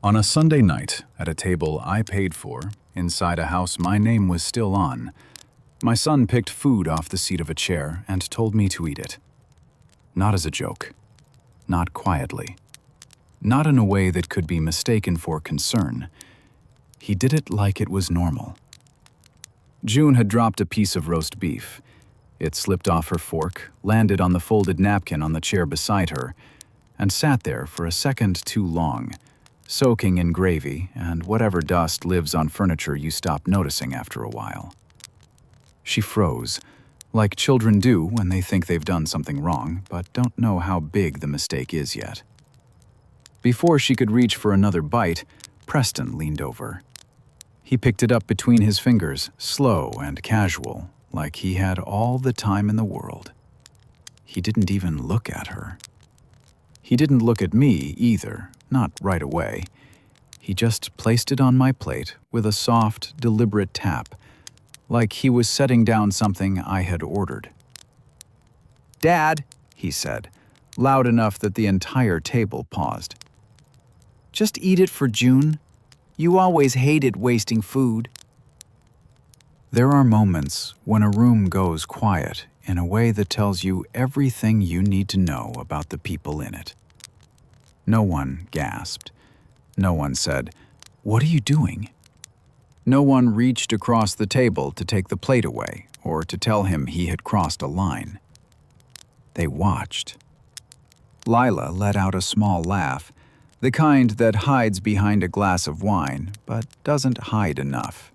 On a Sunday night, at a table I paid for, inside a house my name was still on, my son picked food off the seat of a chair and told me to eat it. Not as a joke. Not quietly. Not in a way that could be mistaken for concern. He did it like it was normal. June had dropped a piece of roast beef. It slipped off her fork, landed on the folded napkin on the chair beside her, and sat there for a second too long, soaking in gravy and whatever dust lives on furniture you stop noticing after a while. She froze, like children do when they think they've done something wrong, but don't know how big the mistake is yet. Before she could reach for another bite, Preston leaned over. He picked it up between his fingers, slow and casual, like he had all the time in the world. He didn't even look at her. He didn't look at me either, not right away. He just placed it on my plate with a soft, deliberate tap, like he was setting down something I had ordered. "Dad," he said, loud enough that the entire table paused. "Just eat it for June. You always hated wasting food." There are moments when a room goes quiet in a way that tells you everything you need to know about the people in it. No one gasped. No one said, "What are you doing?" No one reached across the table to take the plate away or to tell him he had crossed a line. They watched. Lila let out a small laugh, the kind that hides behind a glass of wine but doesn't hide enough.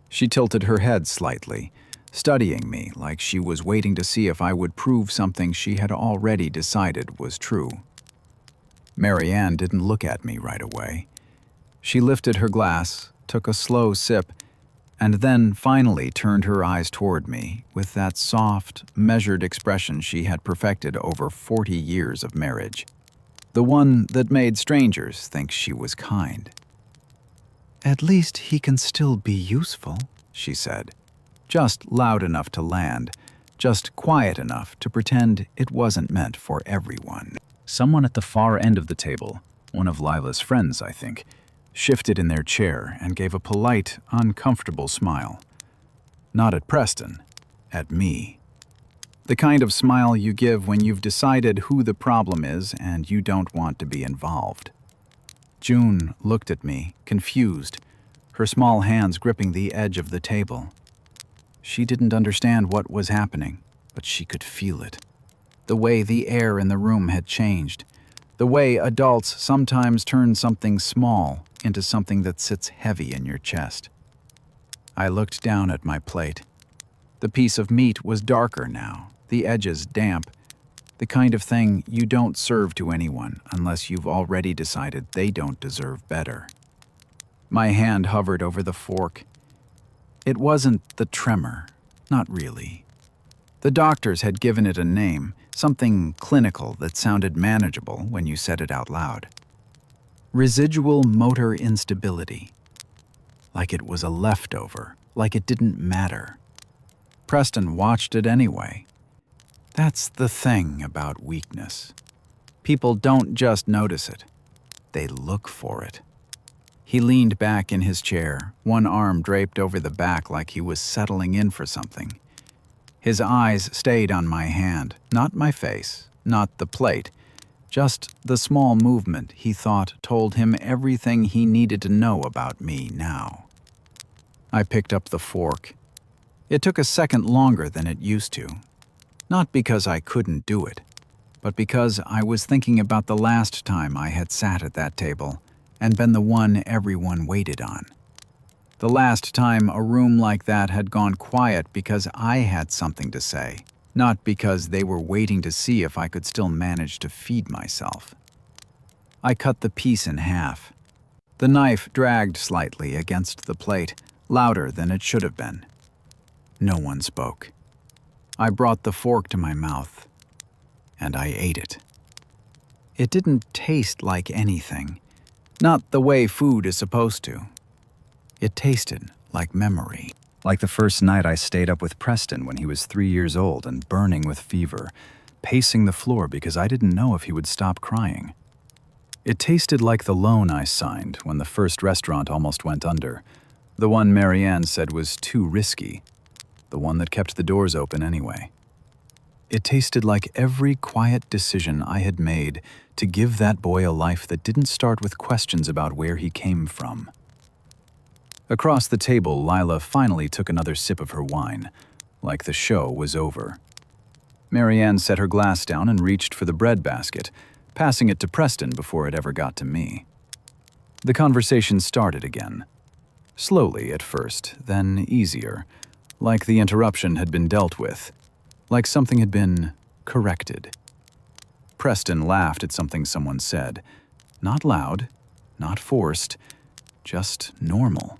She tilted her head slightly, studying me like she was waiting to see if I would prove something she had already decided was true. Marianne didn't look at me right away. She lifted her glass, took a slow sip, and then finally turned her eyes toward me with that soft, measured expression she had perfected over 40 years of marriage. The one that made strangers think she was kind. "At least he can still be useful," she said, just loud enough to land, just quiet enough to pretend it wasn't meant for everyone. Someone at the far end of the table, one of Lila's friends, I think, shifted in their chair and gave a polite, uncomfortable smile. Not at Preston, at me. The kind of smile you give when you've decided who the problem is and you don't want to be involved. June looked at me, confused, her small hands gripping the edge of the table. She didn't understand what was happening, but she could feel it. The way the air in the room had changed. The way adults sometimes turn something small into something that sits heavy in your chest. I looked down at my plate. The piece of meat was darker now, the edges damp, the kind of thing you don't serve to anyone unless you've already decided they don't deserve better. My hand hovered over the fork. It wasn't the tremor, not really. The doctors had given it a name, something clinical that sounded manageable when you said it out loud. Residual motor instability. Like it was a leftover, like it didn't matter. Preston watched it anyway. That's the thing about weakness. People don't just notice it, they look for it. He leaned back in his chair, one arm draped over the back like he was settling in for something. His eyes stayed on my hand, not my face, not the plate, just the small movement he thought told him everything he needed to know about me now. I picked up the fork. It took a second longer than it used to. Not because I couldn't do it, but because I was thinking about the last time I had sat at that table and been the one everyone waited on. The last time a room like that had gone quiet because I had something to say, not because they were waiting to see if I could still manage to feed myself. I cut the piece in half. The knife dragged slightly against the plate, louder than it should have been. No one spoke. I brought the fork to my mouth, and I ate it. It didn't taste like anything, not the way food is supposed to. It tasted like memory. Like the first night I stayed up with Preston when he was 3 years old and burning with fever, pacing the floor because I didn't know if he would stop crying. It tasted like the loan I signed when the first restaurant almost went under. The one Marianne said was too risky. The one that kept the doors open anyway. It tasted like every quiet decision I had made to give that boy a life that didn't start with questions about where he came from. Across the table, Lila finally took another sip of her wine, like the show was over. Marianne set her glass down and reached for the bread basket, passing it to Preston before it ever got to me. The conversation started again. Slowly at first, then easier, like the interruption had been dealt with, like something had been corrected. Preston laughed at something someone said. Not loud, not forced, just normal,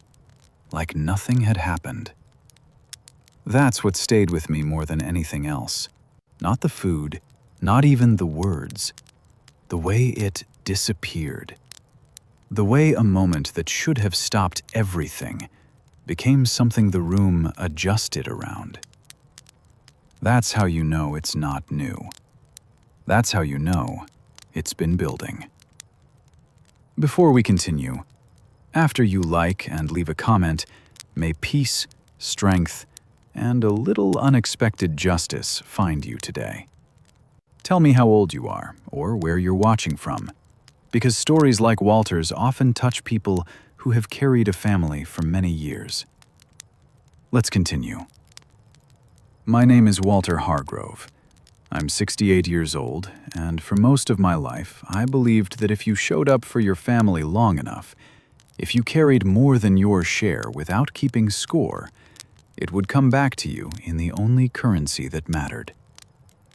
like nothing had happened. That's what stayed with me more than anything else. Not the food, not even the words. The way it disappeared. The way a moment that should have stopped everything became something the room adjusted around. That's how you know it's not new. That's how you know it's been building. Before we continue, after you like and leave a comment, may peace, strength, and a little unexpected justice find you today. Tell me how old you are or where you're watching from, because stories like Walter's often touch people who have carried a family for many years. Let's continue. My name is Walter Hargrove. I'm 68 years old, and for most of my life, I believed that if you showed up for your family long enough, if you carried more than your share without keeping score, it would come back to you in the only currency that mattered: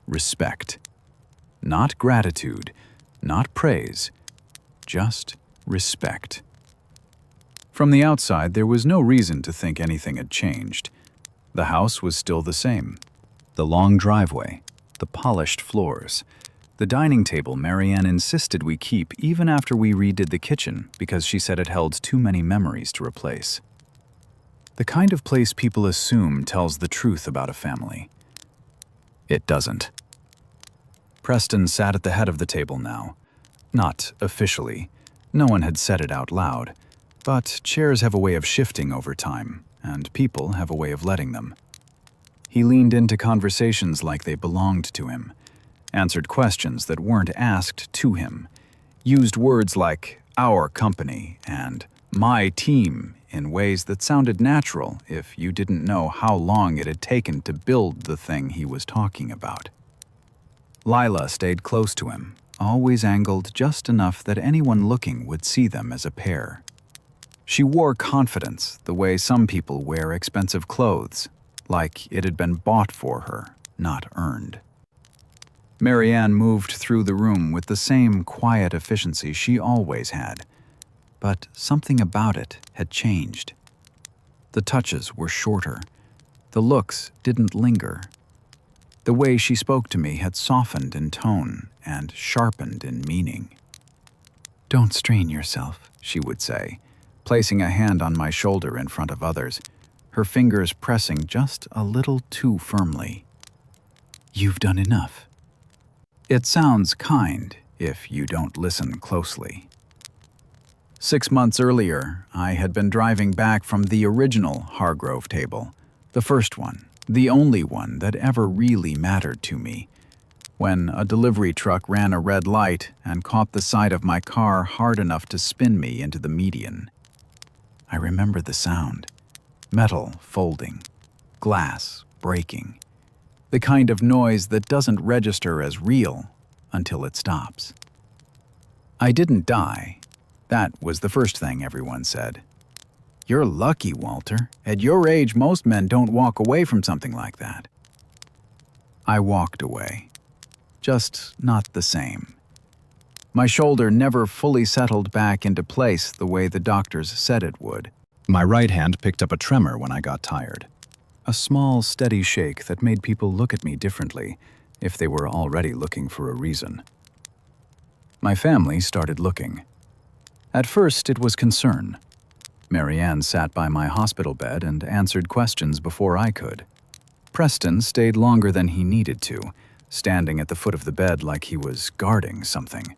respect. Not gratitude, not praise, just respect. From the outside, there was no reason to think anything had changed. The house was still the same. The long driveway, the polished floors, the dining table Marianne insisted we keep even after we redid the kitchen because she said it held too many memories to replace. The kind of place people assume tells the truth about a family. It doesn't. Preston sat at the head of the table now. Not officially. No one had said it out loud. But chairs have a way of shifting over time, and people have a way of letting them. He leaned into conversations like they belonged to him, answered questions that weren't asked to him, used words like "our company" and "my team" in ways that sounded natural if you didn't know how long it had taken to build the thing he was talking about. Lila stayed close to him, always angled just enough that anyone looking would see them as a pair. She wore confidence the way some people wear expensive clothes, like it had been bought for her, not earned. Marianne moved through the room with the same quiet efficiency she always had, but something about it had changed. The touches were shorter. The looks didn't linger. The way she spoke to me had softened in tone and sharpened in meaning. "Don't strain yourself," she would say, placing a hand on my shoulder in front of others, her fingers pressing just a little too firmly. "You've done enough." It sounds kind if you don't listen closely. 6 months earlier, I had been driving back from the original Hargrove table, the first one, the only one that ever really mattered to me, when a delivery truck ran a red light and caught the side of my car hard enough to spin me into the median. I remember the sound. Metal folding, glass breaking, the kind of noise that doesn't register as real until it stops. I didn't die. That was the first thing everyone said. "You're lucky, Walter. At your age, most men don't walk away from something like that." I walked away. Just not the same. My shoulder never fully settled back into place the way the doctors said it would. My right hand picked up a tremor when I got tired. A small, steady shake that made people look at me differently if they were already looking for a reason. My family started looking. At first, it was concern. Marianne sat by my hospital bed and answered questions before I could. Preston stayed longer than he needed to, standing at the foot of the bed like he was guarding something.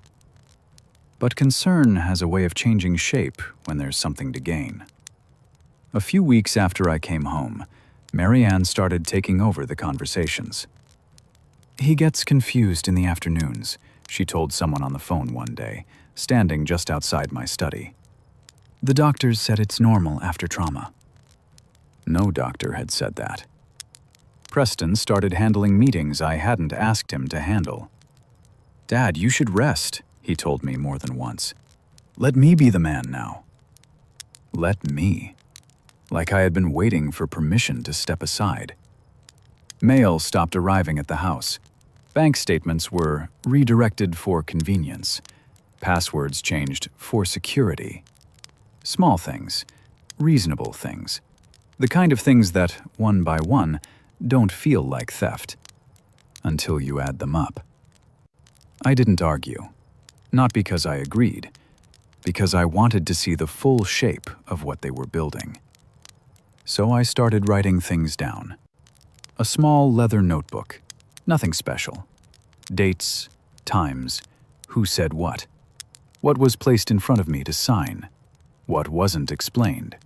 But concern has a way of changing shape when there's something to gain. A few weeks after I came home, Marianne started taking over the conversations. "He gets confused in the afternoons," she told someone on the phone one day, standing just outside my study. "The doctors said it's normal after trauma." No doctor had said that. Preston started handling meetings I hadn't asked him to handle. "Dad, you should rest," he told me more than once. "Let me be the man now." Let me. Like I had been waiting for permission to step aside. Mail stopped arriving at the house. Bank statements were redirected for convenience. Passwords changed for security. Small things, reasonable things. The kind of things that, one by one, don't feel like theft. Until you add them up. I didn't argue. Not because I agreed. Because I wanted to see the full shape of what they were building. So I started writing things down. A small leather notebook. Nothing special. Dates, times, who said what. What was placed in front of me to sign. What wasn't explained.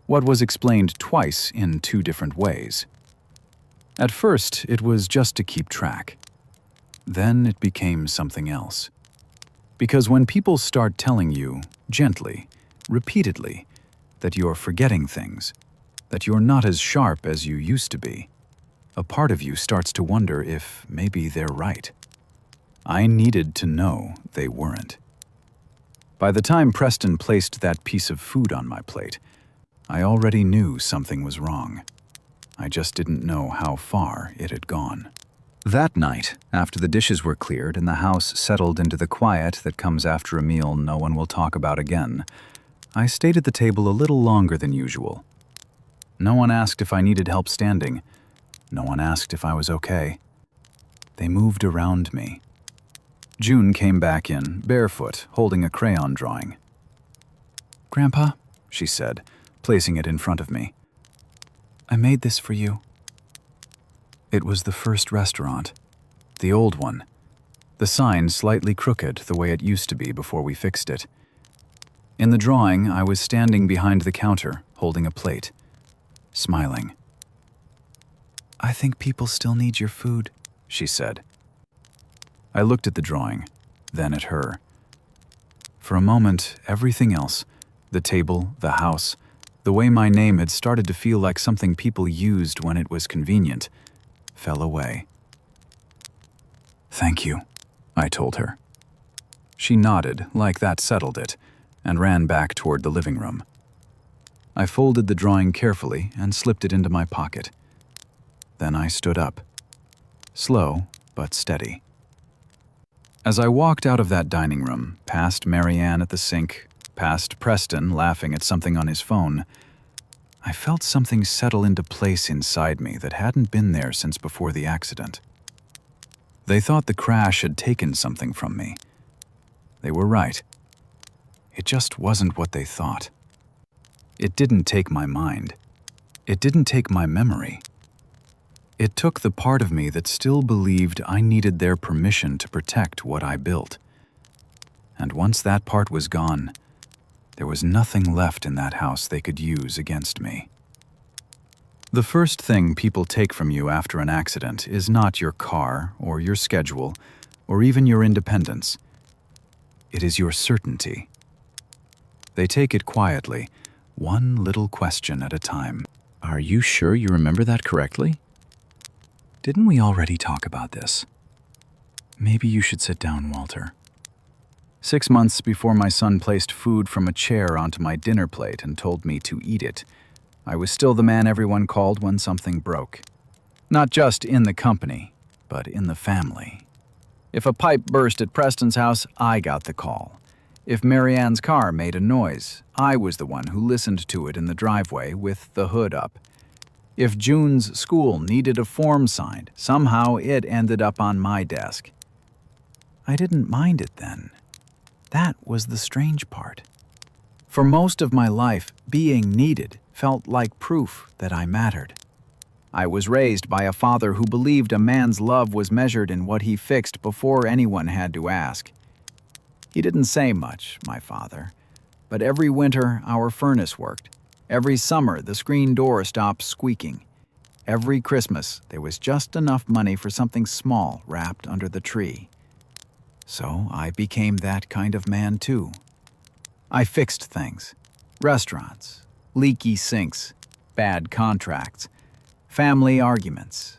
What was explained twice in 2 different ways. At first, it was just to keep track. Then it became something else. Because when people start telling you, gently, repeatedly, that you're forgetting things, that you're not as sharp as you used to be, a part of you starts to wonder if maybe they're right. I needed to know they weren't. By the time Preston placed that piece of food on my plate, I already knew something was wrong. I just didn't know how far it had gone. That night, after the dishes were cleared and the house settled into the quiet that comes after a meal no one will talk about again, I stayed at the table a little longer than usual. No one asked if I needed help standing. No one asked if I was okay. They moved around me. June came back in, barefoot, holding a crayon drawing. "Grandpa," she said, placing it in front of me. "I made this for you." It was the first restaurant. The old one. The sign slightly crooked the way it used to be before we fixed it. In the drawing, I was standing behind the counter, holding a plate, smiling. "I think people still need your food," she said. I looked at the drawing, then at her. For a moment, everything else, the table, the house, the way my name had started to feel like something people used when it was convenient, fell away. "Thank you," I told her. She nodded, like that settled it, and ran back toward the living room. I folded the drawing carefully and slipped it into my pocket. Then I stood up. Slow, but steady. As I walked out of that dining room, past Marianne at the sink, past Preston laughing at something on his phone, I felt something settle into place inside me that hadn't been there since before the accident. They thought the crash had taken something from me. They were right. It just wasn't what they thought. It didn't take my mind. It didn't take my memory. It took the part of me that still believed I needed their permission to protect what I built. And once that part was gone, there was nothing left in that house they could use against me. The first thing people take from you after an accident is not your car or your schedule or even your independence. It is your certainty. They take it quietly, one little question at a time. "Are you sure you remember that correctly? Didn't we already talk about this? Maybe you should sit down, Walter." 6 months before my son placed food from a chair onto my dinner plate and told me to eat it, I was still the man everyone called when something broke. Not just in the company, but in the family. If a pipe burst at Preston's house, I got the call. If Marianne's car made a noise, I was the one who listened to it in the driveway with the hood up. If June's school needed a form signed, somehow it ended up on my desk. I didn't mind it then. That was the strange part. For most of my life, being needed felt like proof that I mattered. I was raised by a father who believed a man's love was measured in what he fixed before anyone had to ask. He didn't say much, my father, but every winter our furnace worked. Every summer the screen door stopped squeaking. Every Christmas there was just enough money for something small wrapped under the tree. So I became that kind of man too. I fixed things. Restaurants, leaky sinks, bad contracts, family arguments,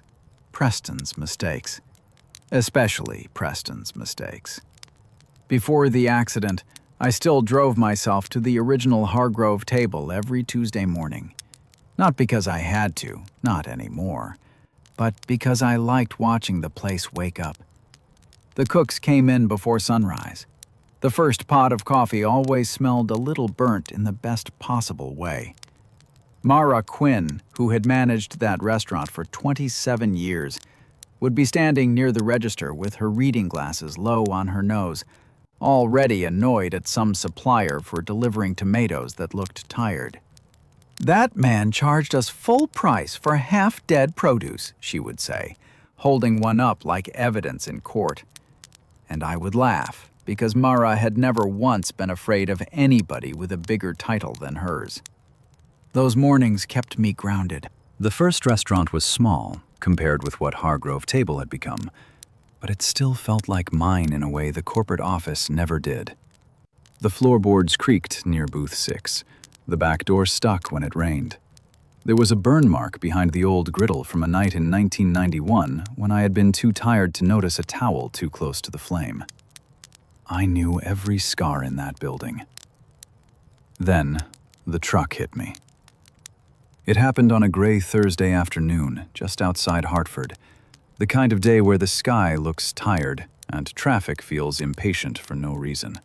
Preston's mistakes. Especially Preston's mistakes. Before the accident, I still drove myself to the original Hargrove table every Tuesday morning. Not because I had to, not anymore, but because I liked watching the place wake up. The cooks came in before sunrise. The first pot of coffee always smelled a little burnt in the best possible way. Mara Quinn, who had managed that restaurant for 27 years, would be standing near the register with her reading glasses low on her nose, already annoyed at some supplier for delivering tomatoes that looked tired. "That man charged us full price for half-dead produce," she would say, holding one up like evidence in court. And I would laugh, because Mara had never once been afraid of anybody with a bigger title than hers. Those mornings kept me grounded. The first restaurant was small, compared with what Hargrove Table had become, but it still felt like mine in a way the corporate office never did. The floorboards creaked near booth 6. The back door stuck when it rained. There was a burn mark behind the old griddle from a night in 1991 when I had been too tired to notice a towel too close to the flame. I knew every scar in that building. Then, the truck hit me. It happened on a gray Thursday afternoon, just outside Hartford, the kind of day where the sky looks tired and traffic feels impatient for no reason.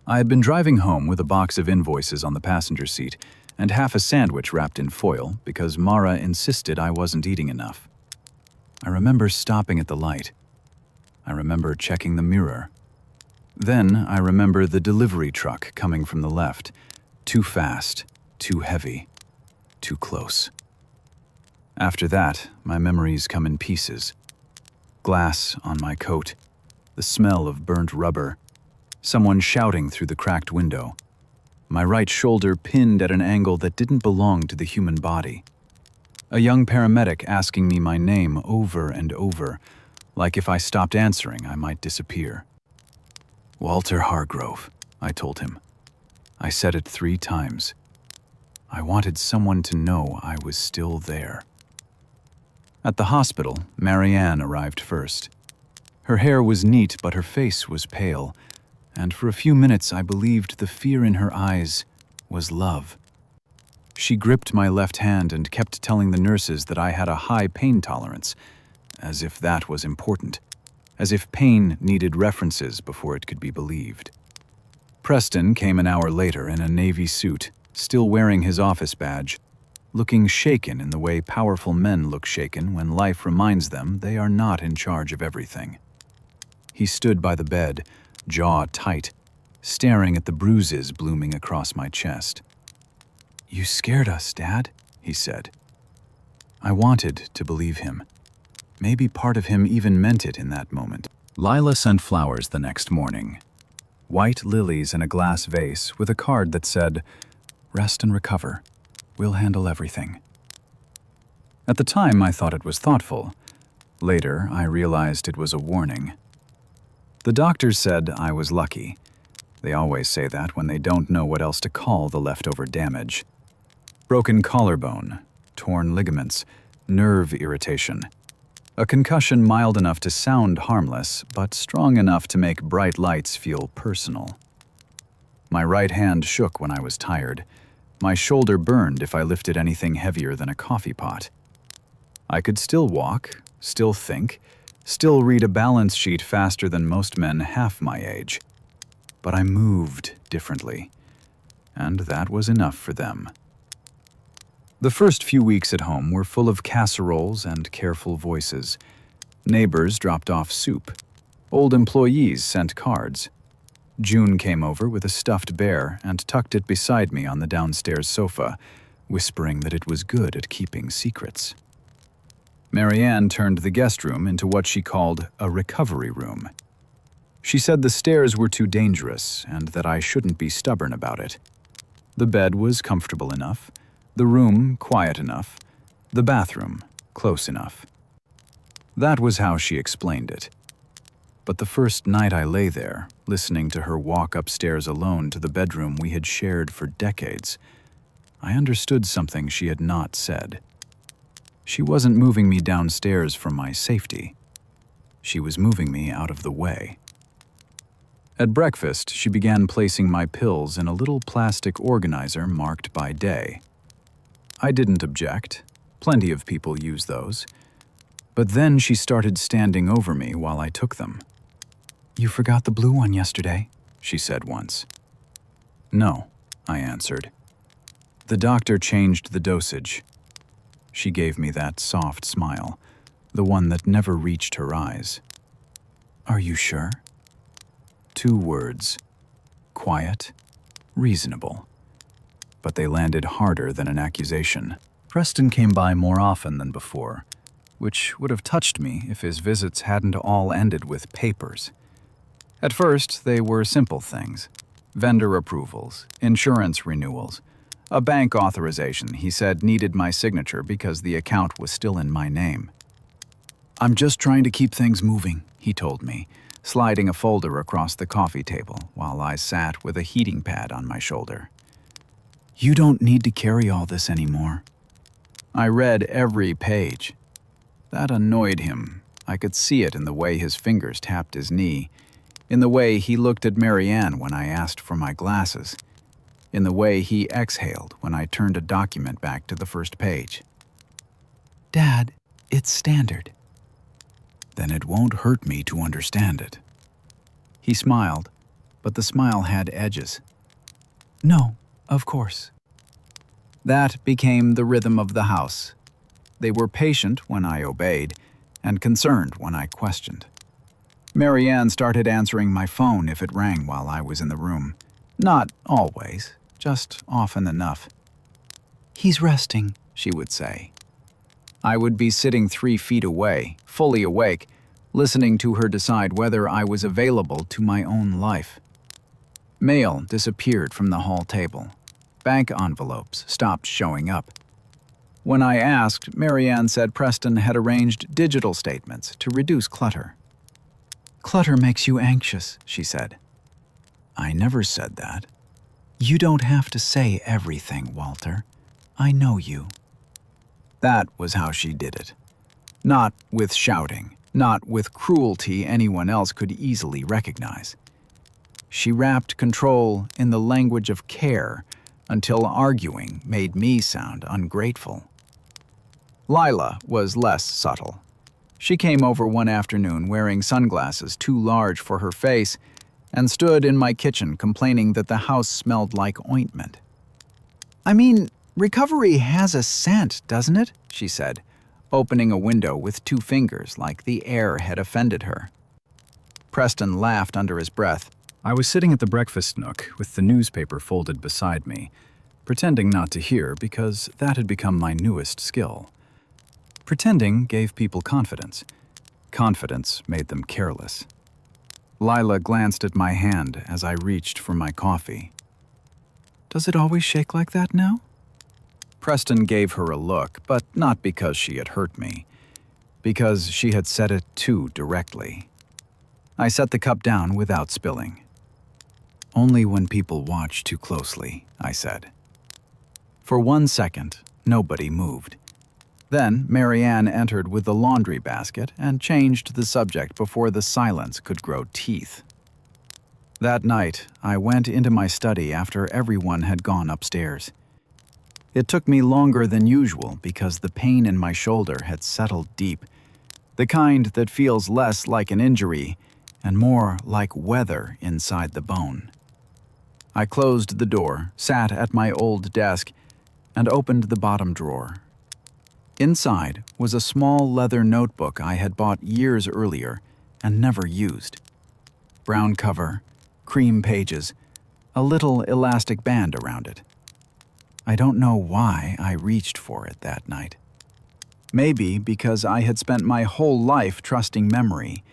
I had been driving home with a box of invoices on the passenger seat and half a sandwich wrapped in foil because Mara insisted I wasn't eating enough. I remember stopping at the light. I remember checking the mirror. Then I remember the delivery truck coming from the left, too fast, too heavy. Too close. After that, my memories come in pieces. Glass on my coat, the smell of burnt rubber, someone shouting through the cracked window, my right shoulder pinned at an angle that didn't belong to the human body, a young paramedic asking me my name over and over, like if I stopped answering, I might disappear. "Walter Hargrove," I told him. I said it 3 times. I wanted someone to know I was still there. At the hospital, Marianne arrived first. Her hair was neat, but her face was pale, and for a few minutes I believed the fear in her eyes was love. She gripped my left hand and kept telling the nurses that I had a high pain tolerance, as if that was important, as if pain needed references before it could be believed. Preston came an hour later in a navy suit, still wearing his office badge, looking shaken in the way powerful men look shaken when life reminds them they are not in charge of everything. He stood by the bed, jaw tight, staring at the bruises blooming across my chest. "You scared us, Dad," he said. I wanted to believe him. Maybe part of him even meant it in that moment. Lila sent flowers the next morning. White lilies in a glass vase with a card that said, "Rest and recover. We'll handle everything." At the time, I thought it was thoughtful. Later, I realized it was a warning. The doctors said I was lucky. They always say that when they don't know what else to call the leftover damage. Broken collarbone, torn ligaments, nerve irritation. A concussion mild enough to sound harmless, but strong enough to make bright lights feel personal. My right hand shook when I was tired. My shoulder burned if I lifted anything heavier than a coffee pot. I could still walk, still think, still read a balance sheet faster than most men half my age. But I moved differently, and that was enough for them. The first few weeks at home were full of casseroles and careful voices. Neighbors dropped off soup. Old employees sent cards. June came over with a stuffed bear and tucked it beside me on the downstairs sofa, whispering that it was good at keeping secrets. Marianne turned the guest room into what she called a recovery room. She said the stairs were too dangerous and that I shouldn't be stubborn about it. The bed was comfortable enough, the room quiet enough, the bathroom close enough. That was how she explained it. But the first night I lay there, listening to her walk upstairs alone to the bedroom we had shared for decades, I understood something she had not said. She wasn't moving me downstairs for my safety. She was moving me out of the way. At breakfast, she began placing my pills in a little plastic organizer marked by day. I didn't object. Plenty of people use those. But then she started standing over me while I took them. "You forgot the blue one yesterday," she said once. "No," I answered. The doctor changed the dosage. She gave me that soft smile, the one that never reached her eyes. "Are you sure?" 2 words. Quiet, reasonable. But they landed harder than an accusation. Preston came by more often than before, which would have touched me if his visits hadn't all ended with papers. At first, they were simple things. Vendor approvals, insurance renewals, a bank authorization he said needed my signature because the account was still in my name. "I'm just trying to keep things moving," he told me, sliding a folder across the coffee table while I sat with a heating pad on my shoulder. "You don't need to carry all this anymore." I read every page. That annoyed him. I could see it in the way his fingers tapped his knee, in the way he looked at Marianne when I asked for my glasses, in the way he exhaled when I turned a document back to the first page. "Dad, it's standard." "Then it won't hurt me to understand it." He smiled, but the smile had edges. "No, of course." That became the rhythm of the house. They were patient when I obeyed, and concerned when I questioned. Marianne started answering my phone if it rang while I was in the room. Not always, just often enough. "He's resting," she would say. I would be sitting 3 feet away, fully awake, listening to her decide whether I was available to my own life. Mail disappeared from the hall table. Bank envelopes stopped showing up. When I asked, Marianne said Preston had arranged digital statements to reduce clutter. "Clutter makes you anxious," she said. I never said that. "You don't have to say everything, Walter. I know you." That was how she did it. Not with shouting, not with cruelty anyone else could easily recognize. She wrapped control in the language of care until arguing made me sound ungrateful. Lila was less subtle. She came over one afternoon wearing sunglasses too large for her face and stood in my kitchen complaining that the house smelled like ointment. "I mean, recovery has a scent, doesn't it?" she said, opening a window with 2 fingers like the air had offended her. Preston laughed under his breath. I was sitting at the breakfast nook with the newspaper folded beside me, pretending not to hear because that had become my newest skill. Pretending gave people confidence. Confidence made them careless. Lila glanced at my hand as I reached for my coffee. "Does it always shake like that now?" Preston gave her a look, but not because she had hurt me, because she had said it too directly. I set the cup down without spilling. "Only when people watch too closely," I said. For 1 second, nobody moved. Then Marianne entered with the laundry basket and changed the subject before the silence could grow teeth. That night, I went into my study after everyone had gone upstairs. It took me longer than usual because the pain in my shoulder had settled deep, the kind that feels less like an injury and more like weather inside the bone. I closed the door, sat at my old desk, and opened the bottom drawer. Inside was a small leather notebook I had bought years earlier and never used. Brown cover, cream pages, a little elastic band around it. I don't know why I reached for it that night. Maybe because I had spent my whole life trusting memory,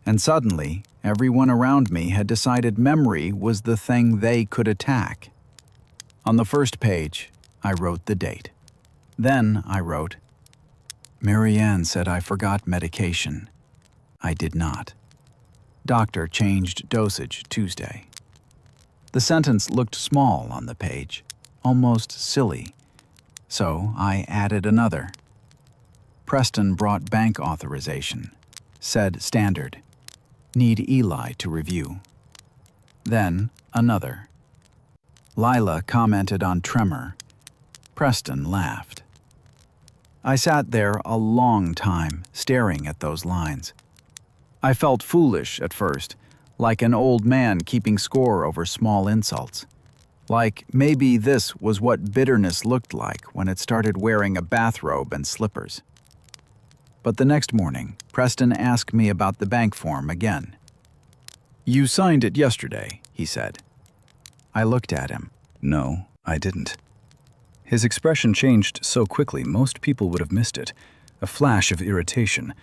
and suddenly Everyone around me had decided memory was the thing they could attack. On the first page, I wrote the date. Then I wrote, Marianne said I forgot medication. I did not. Doctor changed dosage Tuesday. The sentence looked small on the page, almost silly. So I added another. Preston brought bank authorization. Said standard. Need Eli to review. Then another. Lila commented on tremor. Preston laughed. I sat there a long time, staring at those lines. I felt foolish at first, like an old man keeping score over small insults. Like maybe this was what bitterness looked like when it started wearing a bathrobe and slippers. But the next morning, Preston asked me about the bank form again. You signed it yesterday, he said. I looked at him. No, I didn't. His expression changed so quickly most people would have missed it. A flash of irritation,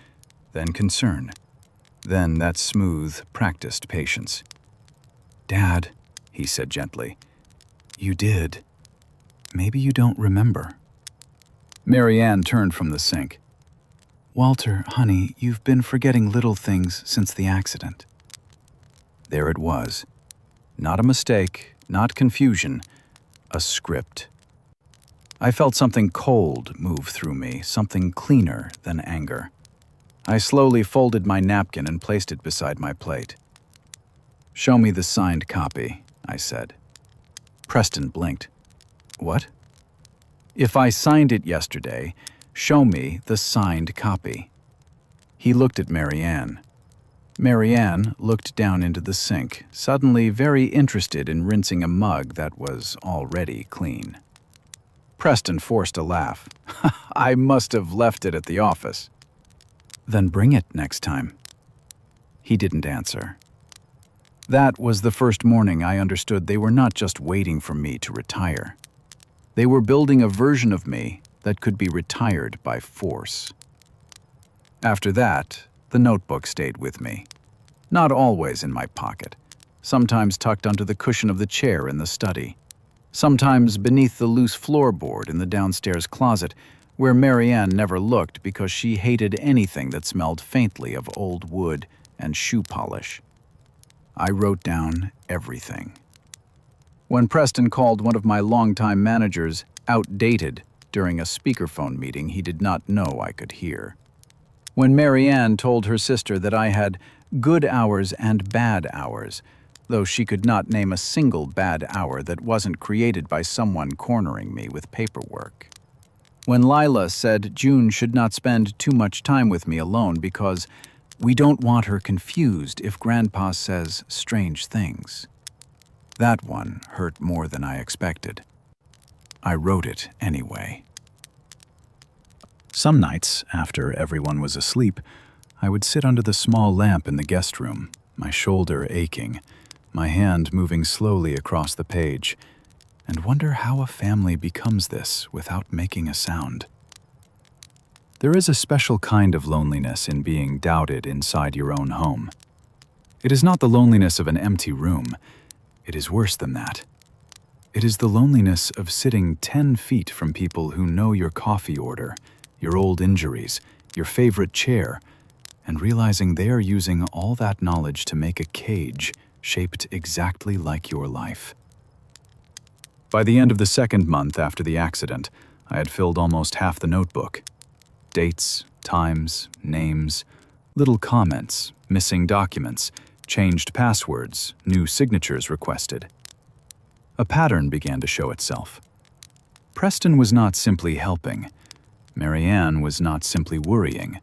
then concern, then that smooth, practiced patience. Dad, he said gently, you did. Maybe you don't remember. Marianne turned from the sink. Walter, honey, you've been forgetting little things since the accident. There it was. Not a mistake, not confusion, a script. I felt something cold move through me, something cleaner than anger. I slowly folded my napkin and placed it beside my plate. Show me the signed copy, I said. Preston blinked. What? If I signed it yesterday, show me the signed copy. He looked at Marianne. Marianne looked down into the sink, suddenly very interested in rinsing a mug that was already clean. Preston forced a laugh. I must have left it at the office. Then bring it next time. He didn't answer. That was the first morning I understood they were not just waiting for me to retire. They were building a version of me that could be retired by force. After that, the notebook stayed with me. Not always in my pocket, sometimes tucked under the cushion of the chair in the study, sometimes beneath the loose floorboard in the downstairs closet, where Marianne never looked because she hated anything that smelled faintly of old wood and shoe polish. I wrote down everything. When Preston called one of my longtime managers outdated during a speakerphone meeting he did not know I could hear. When Marianne told her sister that I had good hours and bad hours, though she could not name a single bad hour that wasn't created by someone cornering me with paperwork. When Lila said June should not spend too much time with me alone because we don't want her confused if Grandpa says strange things. That one hurt more than I expected. I wrote it anyway. Some nights, after everyone was asleep, I would sit under the small lamp in the guest room, my shoulder aching, my hand moving slowly across the page, and wonder how a family becomes this without making a sound. There is a special kind of loneliness in being doubted inside your own home. It is not the loneliness of an empty room. It is worse than that. It is the loneliness of sitting 10 feet from people who know your coffee order, your old injuries, your favorite chair, and realizing they are using all that knowledge to make a cage shaped exactly like your life. By the end of the second month after the accident, I had filled almost half the notebook. Dates, times, names, little comments, missing documents, changed passwords, new signatures requested. A pattern began to show itself. Preston was not simply helping. Marianne was not simply worrying.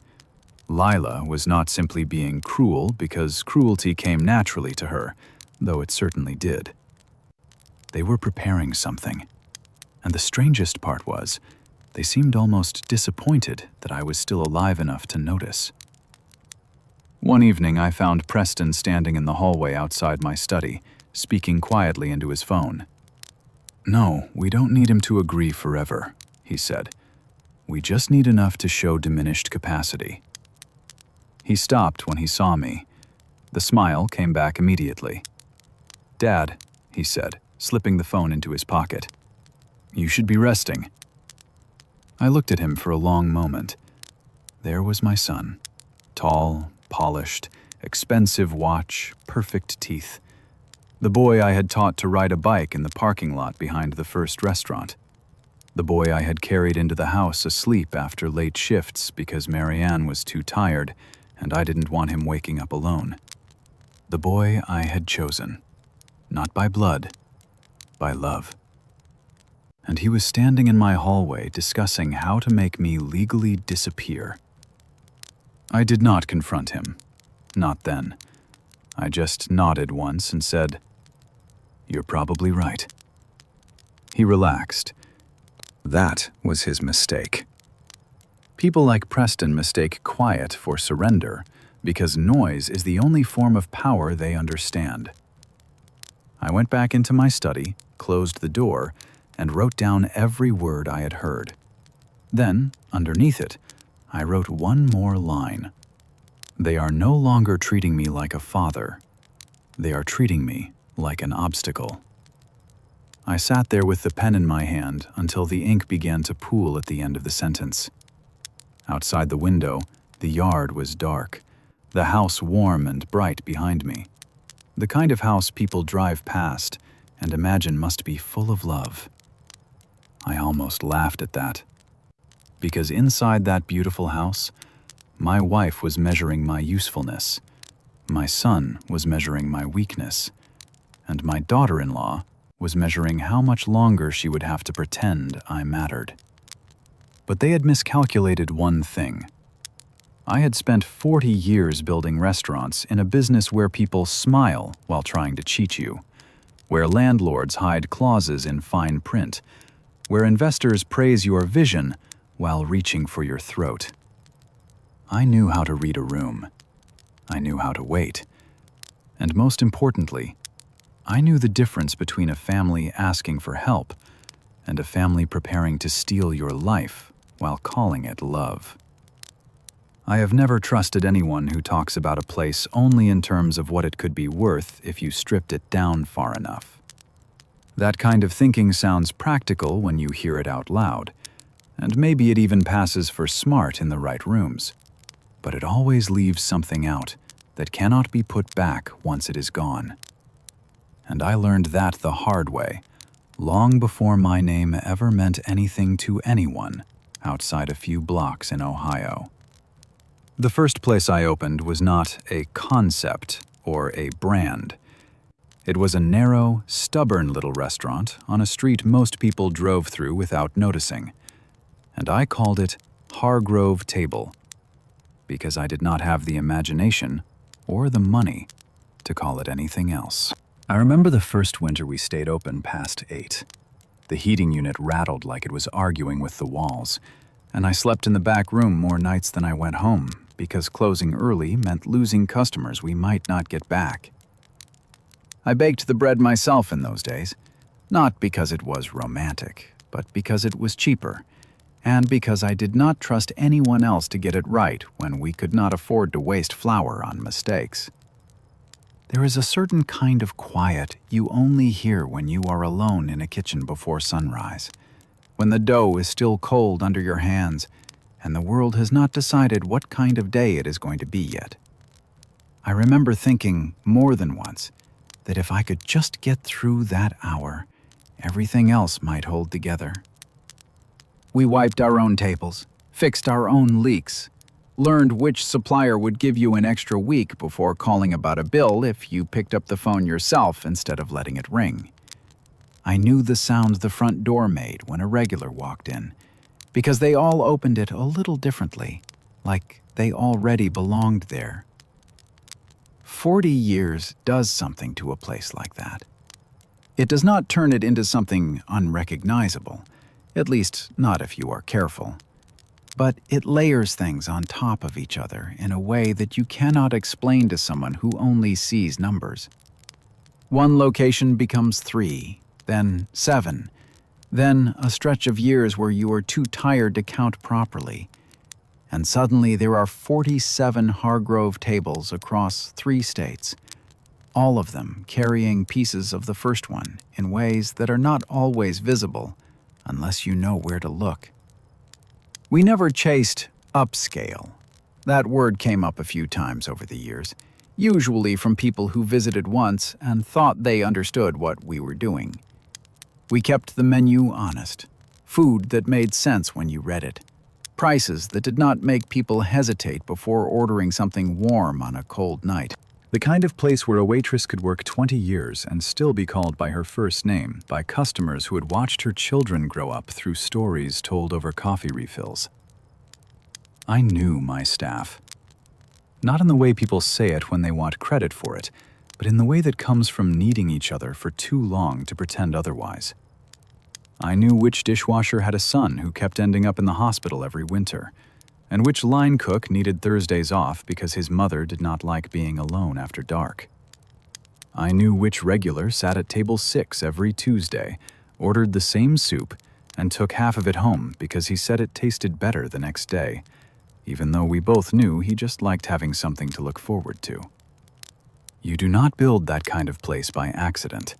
Lila was not simply being cruel because cruelty came naturally to her, though it certainly did. They were preparing something. And the strangest part was, they seemed almost disappointed that I was still alive enough to notice. One evening, I found Preston standing in the hallway outside my study, speaking quietly into his phone. "No, we don't need him to agree forever," he said. "We just need enough to show diminished capacity." He stopped when he saw me. The smile came back immediately. "Dad," he said, slipping the phone into his pocket. "You should be resting." I looked at him for a long moment. There was my son. Tall, polished, expensive watch, perfect teeth. The boy I had taught to ride a bike in the parking lot behind the first restaurant. The boy I had carried into the house asleep after late shifts because Marianne was too tired and I didn't want him waking up alone. The boy I had chosen, not by blood, by love. And he was standing in my hallway discussing how to make me legally disappear. I did not confront him. Not then. I just nodded once and said, "You're probably right." He relaxed. That was his mistake. People like Preston mistake quiet for surrender because noise is the only form of power they understand. I went back into my study, closed the door, and wrote down every word I had heard. Then, underneath it, I wrote one more line. They are no longer treating me like a father. They are treating me like an obstacle. I sat there with the pen in my hand until the ink began to pool at the end of the sentence. Outside the window, the yard was dark, the house warm and bright behind me. The kind of house people drive past and imagine must be full of love. I almost laughed at that. Because inside that beautiful house, my wife was measuring my usefulness, my son was measuring my weakness, and my daughter-in-law was measuring how much longer she would have to pretend I mattered. But they had miscalculated one thing. I had spent 40 years building restaurants in a business where people smile while trying to cheat you, where landlords hide clauses in fine print, where investors praise your vision while reaching for your throat. I knew how to read a room. I knew how to wait. And most importantly, I knew the difference between a family asking for help and a family preparing to steal your life while calling it love. I have never trusted anyone who talks about a place only in terms of what it could be worth if you stripped it down far enough. That kind of thinking sounds practical when you hear it out loud, and maybe it even passes for smart in the right rooms. But it always leaves something out that cannot be put back once it is gone. And I learned that the hard way, long before my name ever meant anything to anyone outside a few blocks in Ohio. The first place I opened was not a concept or a brand. It was a narrow, stubborn little restaurant on a street most people drove through without noticing. And I called it Hargrove Table, because I did not have the imagination or the money to call it anything else. I remember the first winter we stayed open past 8. The heating unit rattled like it was arguing with the walls, and I slept in the back room more nights than I went home because closing early meant losing customers we might not get back. I baked the bread myself in those days, not because it was romantic, but because it was cheaper, and because I did not trust anyone else to get it right when we could not afford to waste flour on mistakes. There is a certain kind of quiet you only hear when you are alone in a kitchen before sunrise, when the dough is still cold under your hands and the world has not decided what kind of day it is going to be yet. I remember thinking more than once that if I could just get through that hour, everything else might hold together. We wiped our own tables, fixed our own leaks, learned which supplier would give you an extra week before calling about a bill if you picked up the phone yourself instead of letting it ring. I knew the sound the front door made when a regular walked in, because they all opened it a little differently, like they already belonged there. 40 years does something to a place like that. It does not turn it into something unrecognizable, at least not if you are careful. But it layers things on top of each other in a way that you cannot explain to someone who only sees numbers. One location becomes 3, then 7, then a stretch of years where you are too tired to count properly. And suddenly there are 47 Hargrove tables across 3 states, all of them carrying pieces of the first one in ways that are not always visible unless you know where to look. We never chased upscale. That word came up a few times over the years, usually from people who visited once and thought they understood what we were doing. We kept the menu honest, food that made sense when you read it, prices that did not make people hesitate before ordering something warm on a cold night. The kind of place where a waitress could work 20 years and still be called by her first name by customers who had watched her children grow up through stories told over coffee refills. I knew my staff. Not in the way people say it when they want credit for it, but in the way that comes from needing each other for too long to pretend otherwise. I knew which dishwasher had a son who kept ending up in the hospital every winter, and which line cook needed Thursdays off because his mother did not like being alone after dark. I knew which regular sat at table 6 every Tuesday, ordered the same soup, and took half of it home because he said it tasted better the next day, even though we both knew he just liked having something to look forward to. You do not build that kind of place by accident,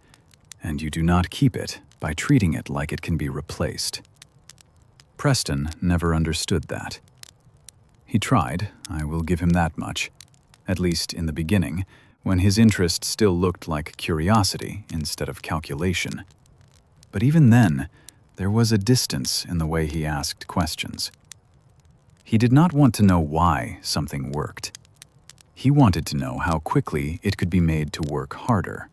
and you do not keep it by treating it like it can be replaced. Preston never understood that. He tried, I will give him that much, at least in the beginning, when his interest still looked like curiosity instead of calculation. But even then, there was a distance in the way he asked questions. He did not want to know why something worked. He wanted to know how quickly it could be made to work harder.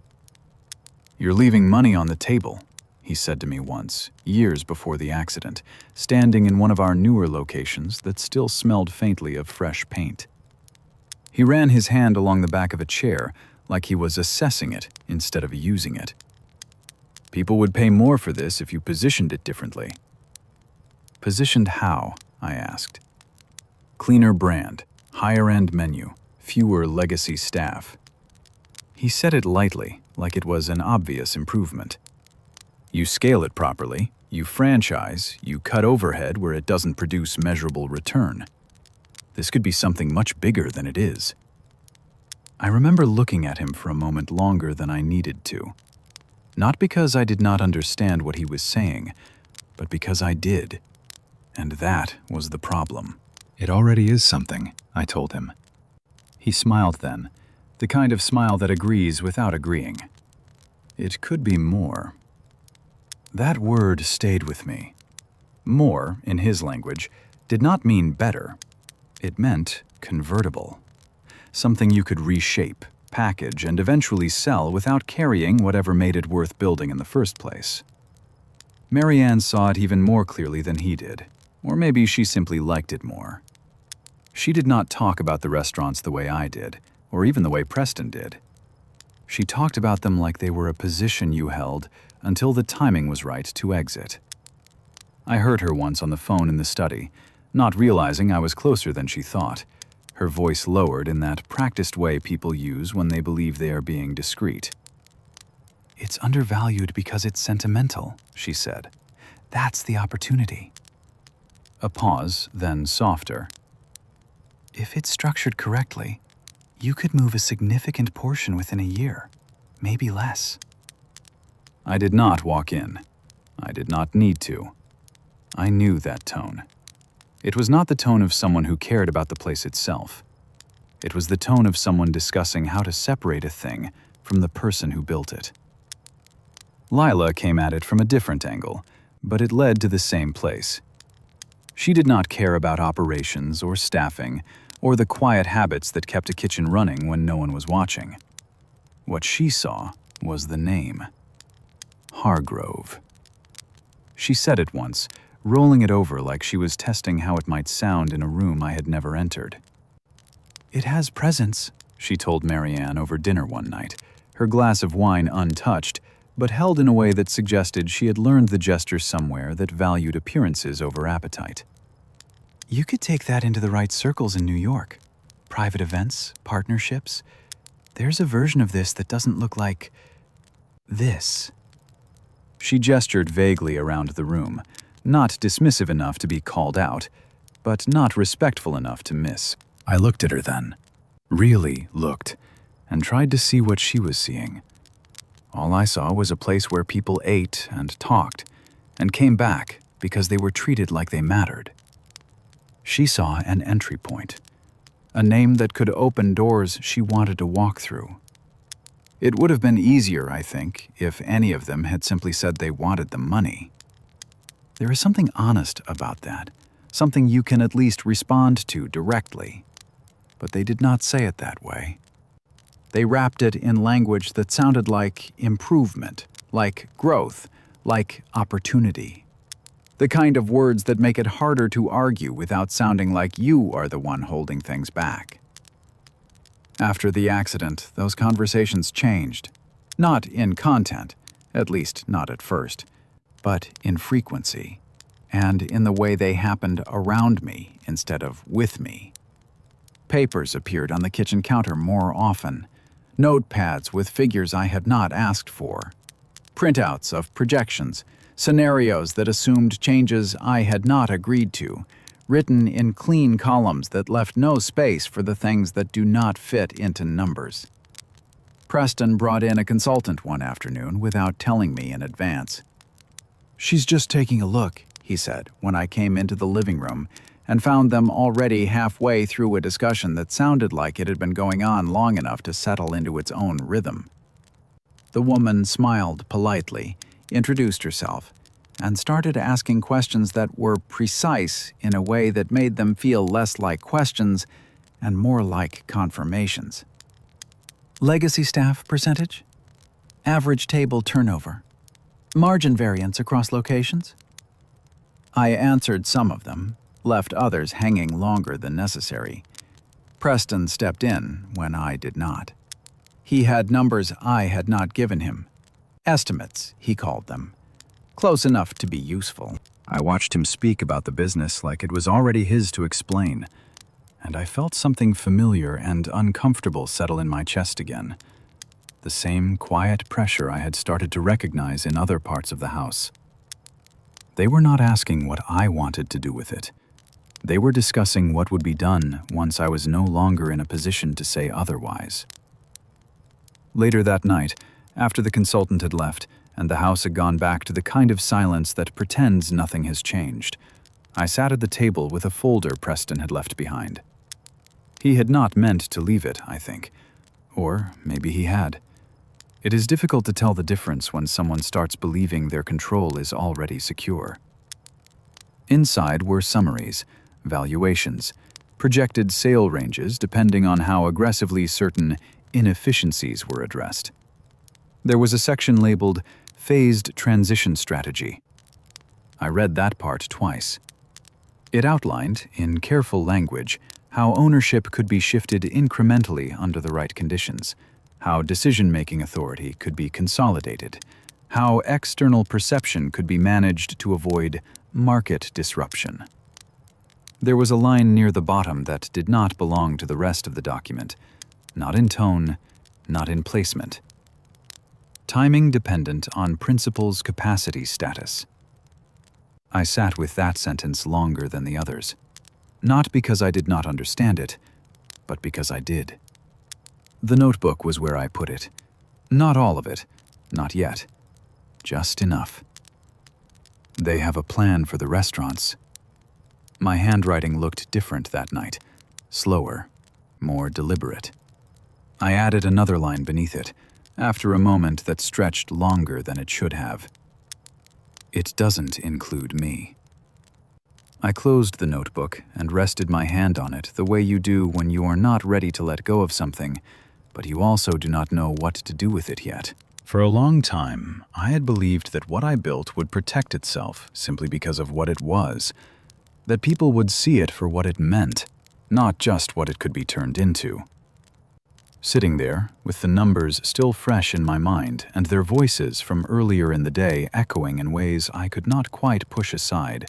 "You're leaving money on the table," he said to me once, years before the accident, standing in one of our newer locations that still smelled faintly of fresh paint. He ran his hand along the back of a chair like he was assessing it instead of using it. "People would pay more for this if you positioned it differently." "Positioned how?" I asked. "Cleaner brand, higher-end menu, fewer legacy staff." He said it lightly, like it was an obvious improvement. "You scale it properly, you franchise, you cut overhead where it doesn't produce measurable return. This could be something much bigger than it is." I remember looking at him for a moment longer than I needed to. Not because I did not understand what he was saying, but because I did. And that was the problem. "It already is something," I told him. He smiled then, the kind of smile that agrees without agreeing. "It could be more." That word stayed with me. More, in his language, did not mean better. It meant convertible. Something you could reshape, package, and eventually sell without carrying whatever made it worth building in the first place. Marianne saw it even more clearly than he did, or maybe she simply liked it more. She did not talk about the restaurants the way I did, or even the way Preston did. She talked about them like they were a position you held until the timing was right to exit. I heard her once on the phone in the study, not realizing I was closer than she thought, her voice lowered in that practiced way people use when they believe they are being discreet. "It's undervalued because it's sentimental," she said. "That's the opportunity." A pause, then softer. "If it's structured correctly, you could move a significant portion within a year, maybe less." I did not walk in. I did not need to. I knew that tone. It was not the tone of someone who cared about the place itself. It was the tone of someone discussing how to separate a thing from the person who built it. Lila came at it from a different angle, but it led to the same place. She did not care about operations or staffing or the quiet habits that kept a kitchen running when no one was watching. What she saw was the name. Hargrove. She said it once, rolling it over like she was testing how it might sound in a room I had never entered. "It has presence," she told Marianne over dinner one night, her glass of wine untouched, but held in a way that suggested she had learned the gesture somewhere that valued appearances over appetite. "You could take that into the right circles in New York. Private events, partnerships. There's a version of this that doesn't look like this." She gestured vaguely around the room, not dismissive enough to be called out, but not respectful enough to miss. I looked at her then, really looked, and tried to see what she was seeing. All I saw was a place where people ate and talked, and came back because they were treated like they mattered. She saw an entry point, a name that could open doors she wanted to walk through. It would have been easier, I think, if any of them had simply said they wanted the money. There is something honest about that, something you can at least respond to directly. But they did not say it that way. They wrapped it in language that sounded like improvement, like growth, like opportunity. The kind of words that make it harder to argue without sounding like you are the one holding things back. After the accident, those conversations changed. Not in content, at least not at first, but in frequency, and in the way they happened around me instead of with me. Papers appeared on the kitchen counter more often, notepads with figures I had not asked for, printouts of projections, scenarios that assumed changes I had not agreed to, written in clean columns that left no space for the things that do not fit into numbers. Preston brought in a consultant one afternoon without telling me in advance. "She's just taking a look," he said when I came into the living room and found them already halfway through a discussion that sounded like it had been going on long enough to settle into its own rhythm. The woman smiled politely, introduced herself, and started asking questions that were precise in a way that made them feel less like questions and more like confirmations. Legacy staff percentage? Average table turnover? Margin variance across locations? I answered some of them, left others hanging longer than necessary. Preston stepped in when I did not. He had numbers I had not given him. Estimates, he called them. Close enough to be useful. I watched him speak about the business like it was already his to explain, and I felt something familiar and uncomfortable settle in my chest again. The same quiet pressure I had started to recognize in other parts of the house. They were not asking what I wanted to do with it. They were discussing what would be done once I was no longer in a position to say otherwise. Later that night, after the consultant had left, and the house had gone back to the kind of silence that pretends nothing has changed, I sat at the table with a folder Preston had left behind. He had not meant to leave it, I think. Or maybe he had. It is difficult to tell the difference when someone starts believing their control is already secure. Inside were summaries, valuations, projected sale ranges depending on how aggressively certain inefficiencies were addressed. There was a section labeled Phased Transition Strategy. I read that part twice. It outlined, in careful language, how ownership could be shifted incrementally under the right conditions, how decision-making authority could be consolidated, how external perception could be managed to avoid market disruption. There was a line near the bottom that did not belong to the rest of the document, not in tone, not in placement. Timing dependent on principal's capacity status. I sat with that sentence longer than the others, not because I did not understand it, but because I did. The notebook was where I put it. Not all of it, not yet. Just enough. They have a plan for the restaurants. My handwriting looked different that night, slower, more deliberate. I added another line beneath it, after a moment that stretched longer than it should have. It doesn't include me. I closed the notebook and rested my hand on it the way you do when you are not ready to let go of something, but you also do not know what to do with it yet. For a long time, I had believed that what I built would protect itself simply because of what it was, that people would see it for what it meant, not just what it could be turned into. Sitting there, with the numbers still fresh in my mind and their voices from earlier in the day echoing in ways I could not quite push aside,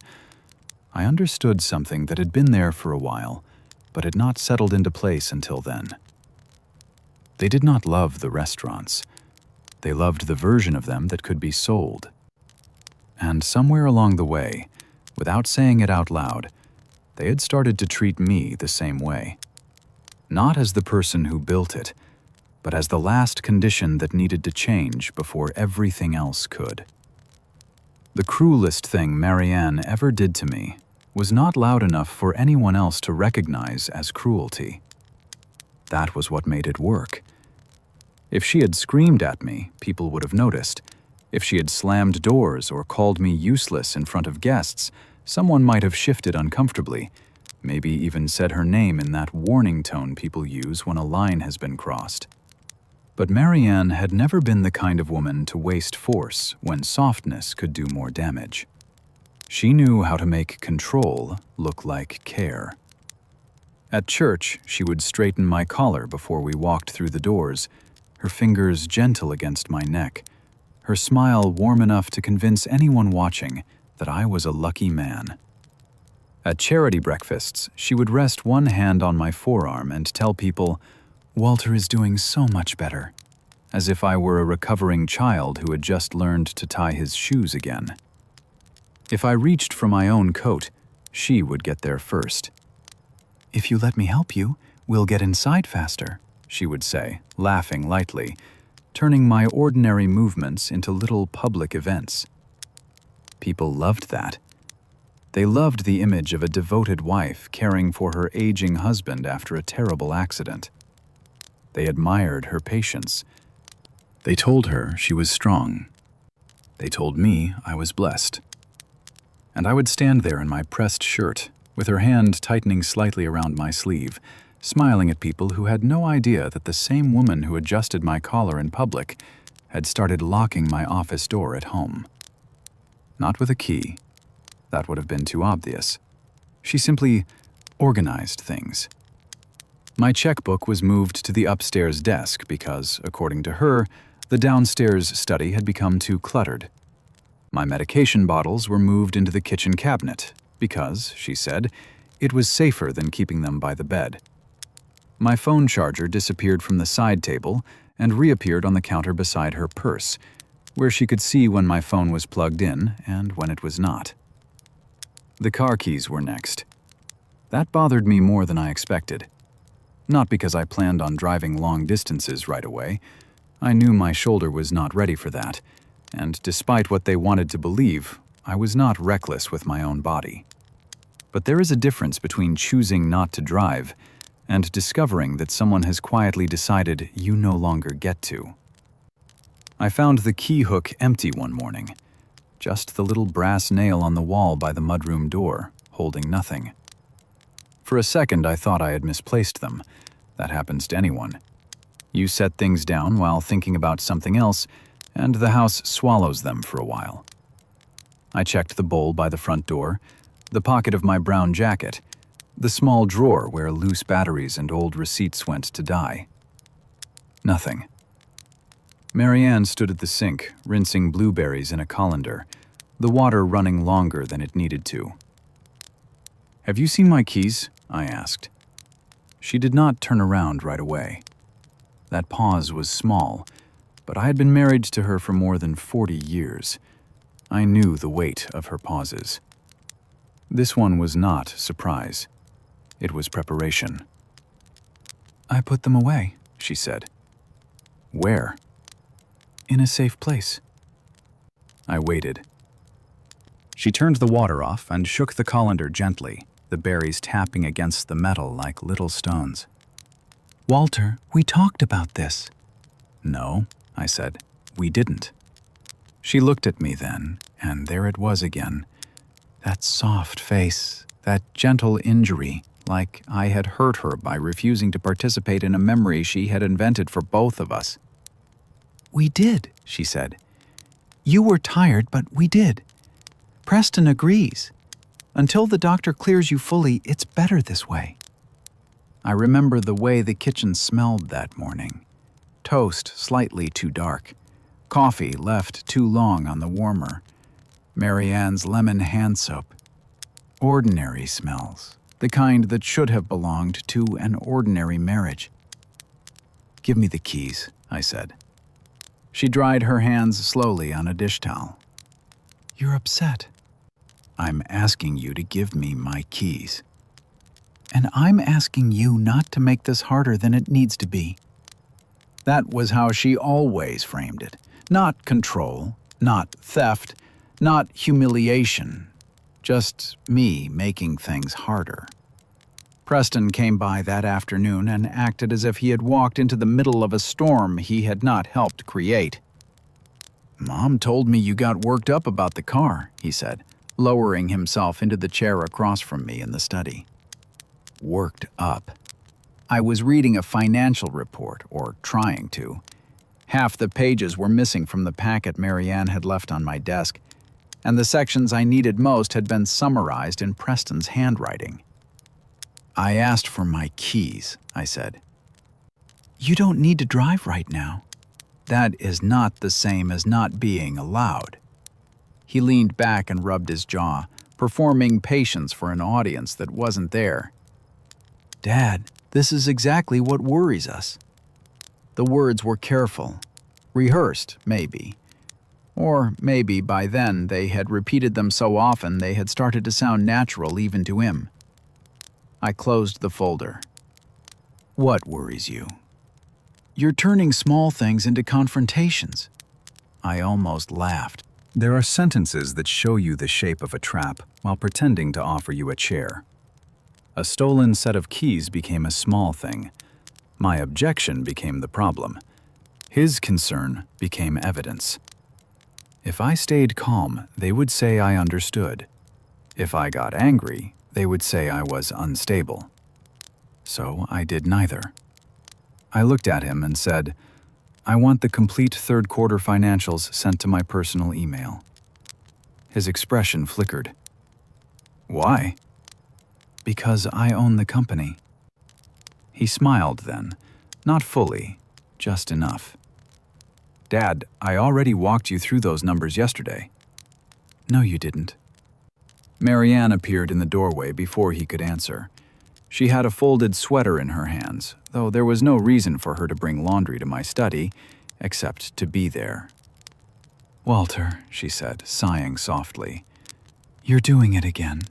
I understood something that had been there for a while, but had not settled into place until then. They did not love the restaurants. They loved the version of them that could be sold. And somewhere along the way, without saying it out loud, they had started to treat me the same way. Not as the person who built it, but as the last condition that needed to change before everything else could. The cruelest thing Marianne ever did to me was not loud enough for anyone else to recognize as cruelty. That was what made it work. If she had screamed at me, people would have noticed. If she had slammed doors or called me useless in front of guests, someone might have shifted uncomfortably, maybe even said her name in that warning tone people use when a line has been crossed. But Marianne had never been the kind of woman to waste force when softness could do more damage. She knew how to make control look like care. At church, she would straighten my collar before we walked through the doors, her fingers gentle against my neck, her smile warm enough to convince anyone watching that I was a lucky man. At charity breakfasts, she would rest one hand on my forearm and tell people, "Walter is doing so much better," as if I were a recovering child who had just learned to tie his shoes again. If I reached for my own coat, she would get there first. "If you let me help you, we'll get inside faster," she would say, laughing lightly, turning my ordinary movements into little public events. People loved that. They loved the image of a devoted wife caring for her aging husband after a terrible accident. They admired her patience. They told her she was strong. They told me I was blessed. And I would stand there in my pressed shirt, with her hand tightening slightly around my sleeve, smiling at people who had no idea that the same woman who adjusted my collar in public had started locking my office door at home. Not with a key. That would have been too obvious. She simply organized things. My checkbook was moved to the upstairs desk because, according to her, the downstairs study had become too cluttered. My medication bottles were moved into the kitchen cabinet because, she said, it was safer than keeping them by the bed. My phone charger disappeared from the side table and reappeared on the counter beside her purse, where she could see when my phone was plugged in and when it was not. The car keys were next. That bothered me more than I expected. Not because I planned on driving long distances right away. I knew my shoulder was not ready for that, and despite what they wanted to believe, I was not reckless with my own body. But there is a difference between choosing not to drive and discovering that someone has quietly decided you no longer get to. I found the key hook empty one morning, just the little brass nail on the wall by the mudroom door, holding nothing. For a second, I thought I had misplaced them. That happens to anyone. You set things down while thinking about something else, and the house swallows them for a while. I checked the bowl by the front door, the pocket of my brown jacket, the small drawer where loose batteries and old receipts went to die. Nothing. Marianne stood at the sink, rinsing blueberries in a colander, the water running longer than it needed to. "Have you seen my keys?" I asked. She did not turn around right away. That pause was small, but I had been married to her for more than 40 years. I knew the weight of her pauses. This one was not surprise. It was preparation. "I put them away," she said. "Where?" "In a safe place." I waited. She turned the water off and shook the colander gently, the berries tapping against the metal like little stones. "Walter, we talked about this." "No," I said, "we didn't." She looked at me then, and there it was again. That soft face, that gentle injury, like I had hurt her by refusing to participate in a memory she had invented for both of us. "We did," she said. "You were tired, but we did. Preston agrees. Until the doctor clears you fully, it's better this way." I remember the way the kitchen smelled that morning. Toast slightly too dark. Coffee left too long on the warmer. Marianne's lemon hand soap. Ordinary smells, the kind that should have belonged to an ordinary marriage. "Give me the keys," I said. She dried her hands slowly on a dish towel. "You're upset." "I'm asking you to give me my keys." And I'm asking you not to make this harder than it needs to be. That was how she always framed it. Not control, not theft, not humiliation. Just me making things harder. Preston came by that afternoon and acted as if he had walked into the middle of a storm he had not helped create. "Mom told me you got worked up about the car," he said, lowering himself into the chair across from me in the study. Worked up. I was reading a financial report, or trying to. Half the pages were missing from the packet Marianne had left on my desk, and the sections I needed most had been summarized in Preston's handwriting. "I asked for my keys," I said. "You don't need to drive right now." "That is not the same as not being allowed." He leaned back and rubbed his jaw, performing patience for an audience that wasn't there. "Dad, this is exactly what worries us." The words were careful, rehearsed, maybe. Or maybe by then they had repeated them so often they had started to sound natural even to him. I closed the folder. "What worries you?" "You're turning small things into confrontations." I almost laughed. There are sentences that show you the shape of a trap while pretending to offer you a chair. A stolen set of keys became a small thing. My objection became the problem. His concern became evidence. If I stayed calm, they would say I understood. If I got angry, they would say I was unstable. So I did neither. I looked at him and said, "I want the complete third quarter financials sent to my personal email." His expression flickered. "Why?" "Because I own the company." He smiled then, not fully, just enough. "Dad, I already walked you through those numbers yesterday." "No, you didn't." Marianne appeared in the doorway before he could answer. She had a folded sweater in her hands, though there was no reason for her to bring laundry to my study, except to be there. "Walter," she said, sighing softly, "you're doing it again."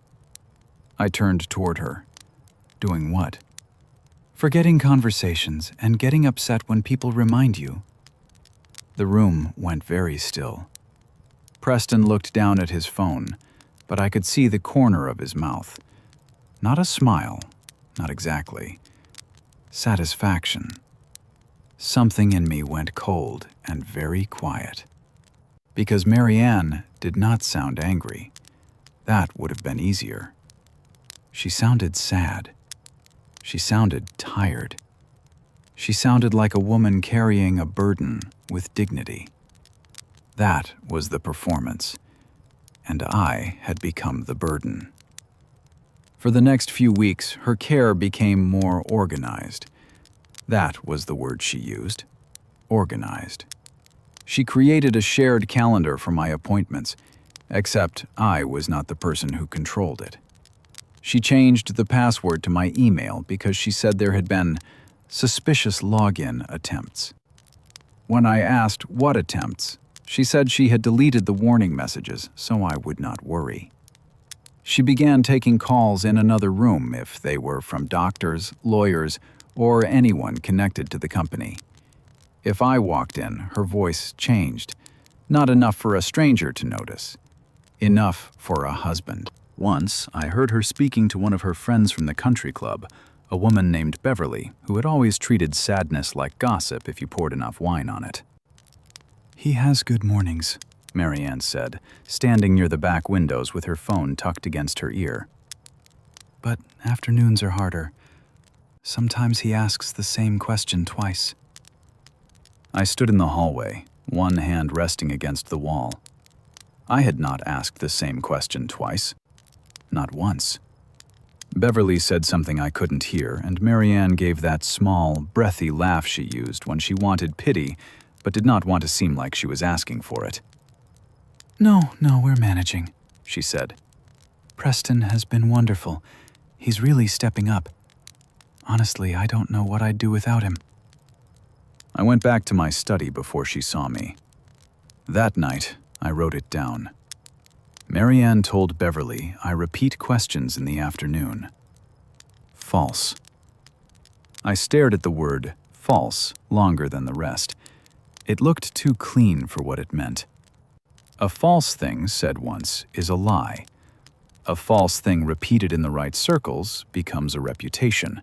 I turned toward her. "Doing what?" "Forgetting conversations and getting upset when people remind you." The room went very still. Preston looked down at his phone, but I could see the corner of his mouth. Not a smile, not exactly. Satisfaction. Something in me went cold and very quiet. Because Marianne did not sound angry. That would have been easier. She sounded sad. She sounded tired. She sounded like a woman carrying a burden with dignity. That was the performance, and I had become the burden. For the next few weeks, her care became more organized. That was the word she used. Organized. She created a shared calendar for my appointments, except I was not the person who controlled it. She changed the password to my email because she said there had been suspicious login attempts. When I asked what attempts, she said she had deleted the warning messages so I would not worry. She began taking calls in another room if they were from doctors, lawyers, or anyone connected to the company. If I walked in, her voice changed. Not enough for a stranger to notice. Enough for a husband. Once, I heard her speaking to one of her friends from the country club, a woman named Beverly, who had always treated sadness like gossip if you poured enough wine on it. "He has good mornings," Marianne said, standing near the back windows with her phone tucked against her ear. "But afternoons are harder. Sometimes he asks the same question twice." I stood in the hallway, one hand resting against the wall. I had not asked the same question twice. Not once. Beverly said something I couldn't hear, and Marianne gave that small, breathy laugh she used when she wanted pity, but did not want to seem like she was asking for it. No, we're managing," she said. "Preston has been wonderful. He's really stepping up. Honestly, I don't know what I'd do without him." I went back to my study before she saw me. That night, I wrote it down. Marianne told Beverly I repeat questions in the afternoon. false. I stared at the word false longer than the rest. It looked too clean for what it meant. A false thing, said once, is a lie. A false thing repeated in the right circles becomes a reputation.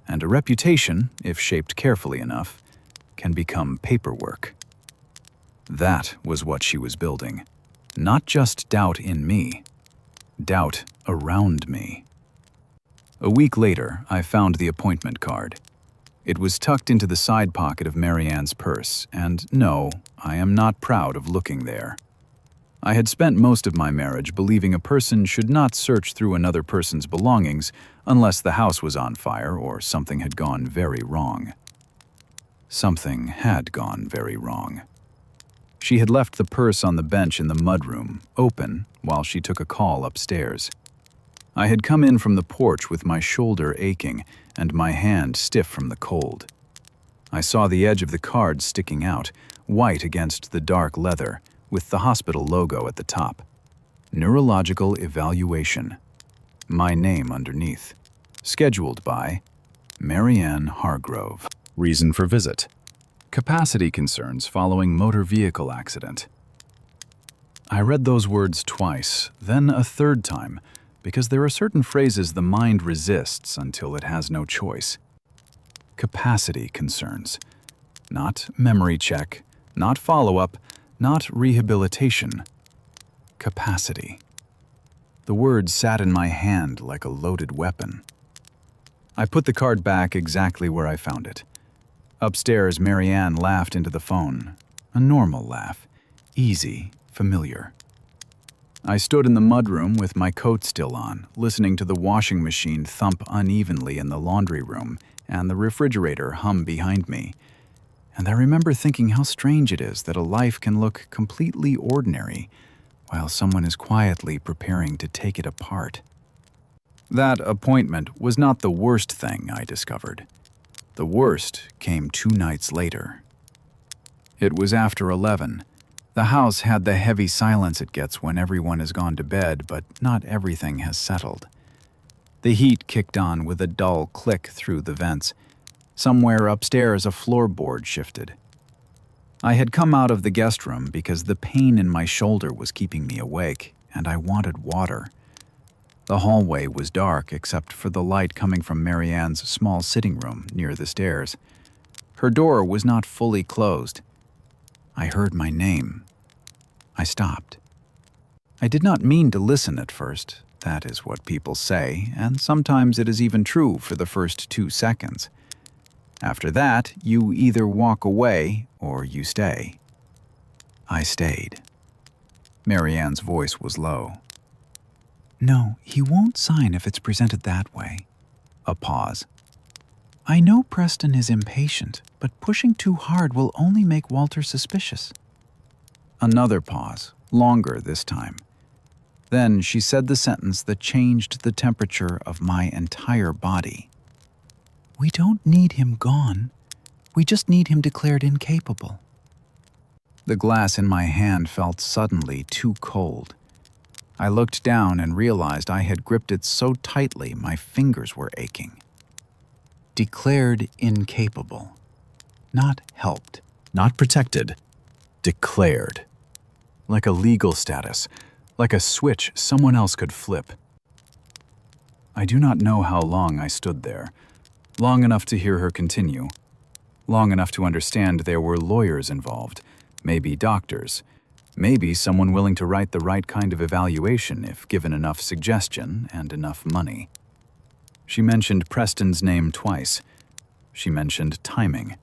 And a reputation, if shaped carefully enough, can become paperwork. That was what she was building. Not just doubt in me, doubt around me. A week later, I found the appointment card. It was tucked into the side pocket of Marianne's purse, and no, I am not proud of looking there. I had spent most of my marriage believing a person should not search through another person's belongings unless the house was on fire or something had gone very wrong. Something had gone very wrong. She had left the purse on the bench in the mudroom, open, while she took a call upstairs. I had come in from the porch with my shoulder aching and my hand stiff from the cold. I saw the edge of the card sticking out, white against the dark leather, with the hospital logo at the top. Neurological evaluation. My name underneath. Scheduled by Marianne Hargrove. Reason for visit. Capacity concerns following motor vehicle accident. I read those words twice, then a third time, because there are certain phrases the mind resists until it has no choice. Capacity concerns. Not memory check, not follow-up, not rehabilitation. Capacity. The word sat in my hand like a loaded weapon. I put the card back exactly where I found it. Upstairs, Marianne laughed into the phone. A normal laugh. Easy, familiar. I stood in the mudroom with my coat still on, listening to the washing machine thump unevenly in the laundry room and the refrigerator hum behind me. And I remember thinking how strange it is that a life can look completely ordinary while someone is quietly preparing to take it apart. That appointment was not the worst thing I discovered. The worst came 2 nights later. It was after 11. The house had the heavy silence it gets when everyone has gone to bed, but not everything has settled. The heat kicked on with a dull click through the vents. Somewhere upstairs, a floorboard shifted. I had come out of the guest room because the pain in my shoulder was keeping me awake, and I wanted water. The hallway was dark except for the light coming from Marianne's small sitting room near the stairs. Her door was not fully closed. I heard my name. I stopped. I did not mean to listen at first. That is what people say, and sometimes it is even true for the first 2 seconds. After that, you either walk away or you stay. I stayed. Marianne's voice was low. No, he won't sign if it's presented that way. A pause. I know Preston is impatient, but pushing too hard will only make Walter suspicious. Another pause, longer this time. Then she said the sentence that changed the temperature of my entire body. We don't need him gone. We just need him declared incapable. The glass in my hand felt suddenly too cold. I looked down and realized I had gripped it so tightly my fingers were aching. Declared incapable. Not helped. Not protected. Declared. Like a legal status. Like a switch someone else could flip. I do not know how long I stood there. Long enough to hear her continue. Long enough to understand there were lawyers involved. Maybe doctors. Maybe someone willing to write the right kind of evaluation if given enough suggestion and enough money. She mentioned Preston's name twice. She mentioned timing.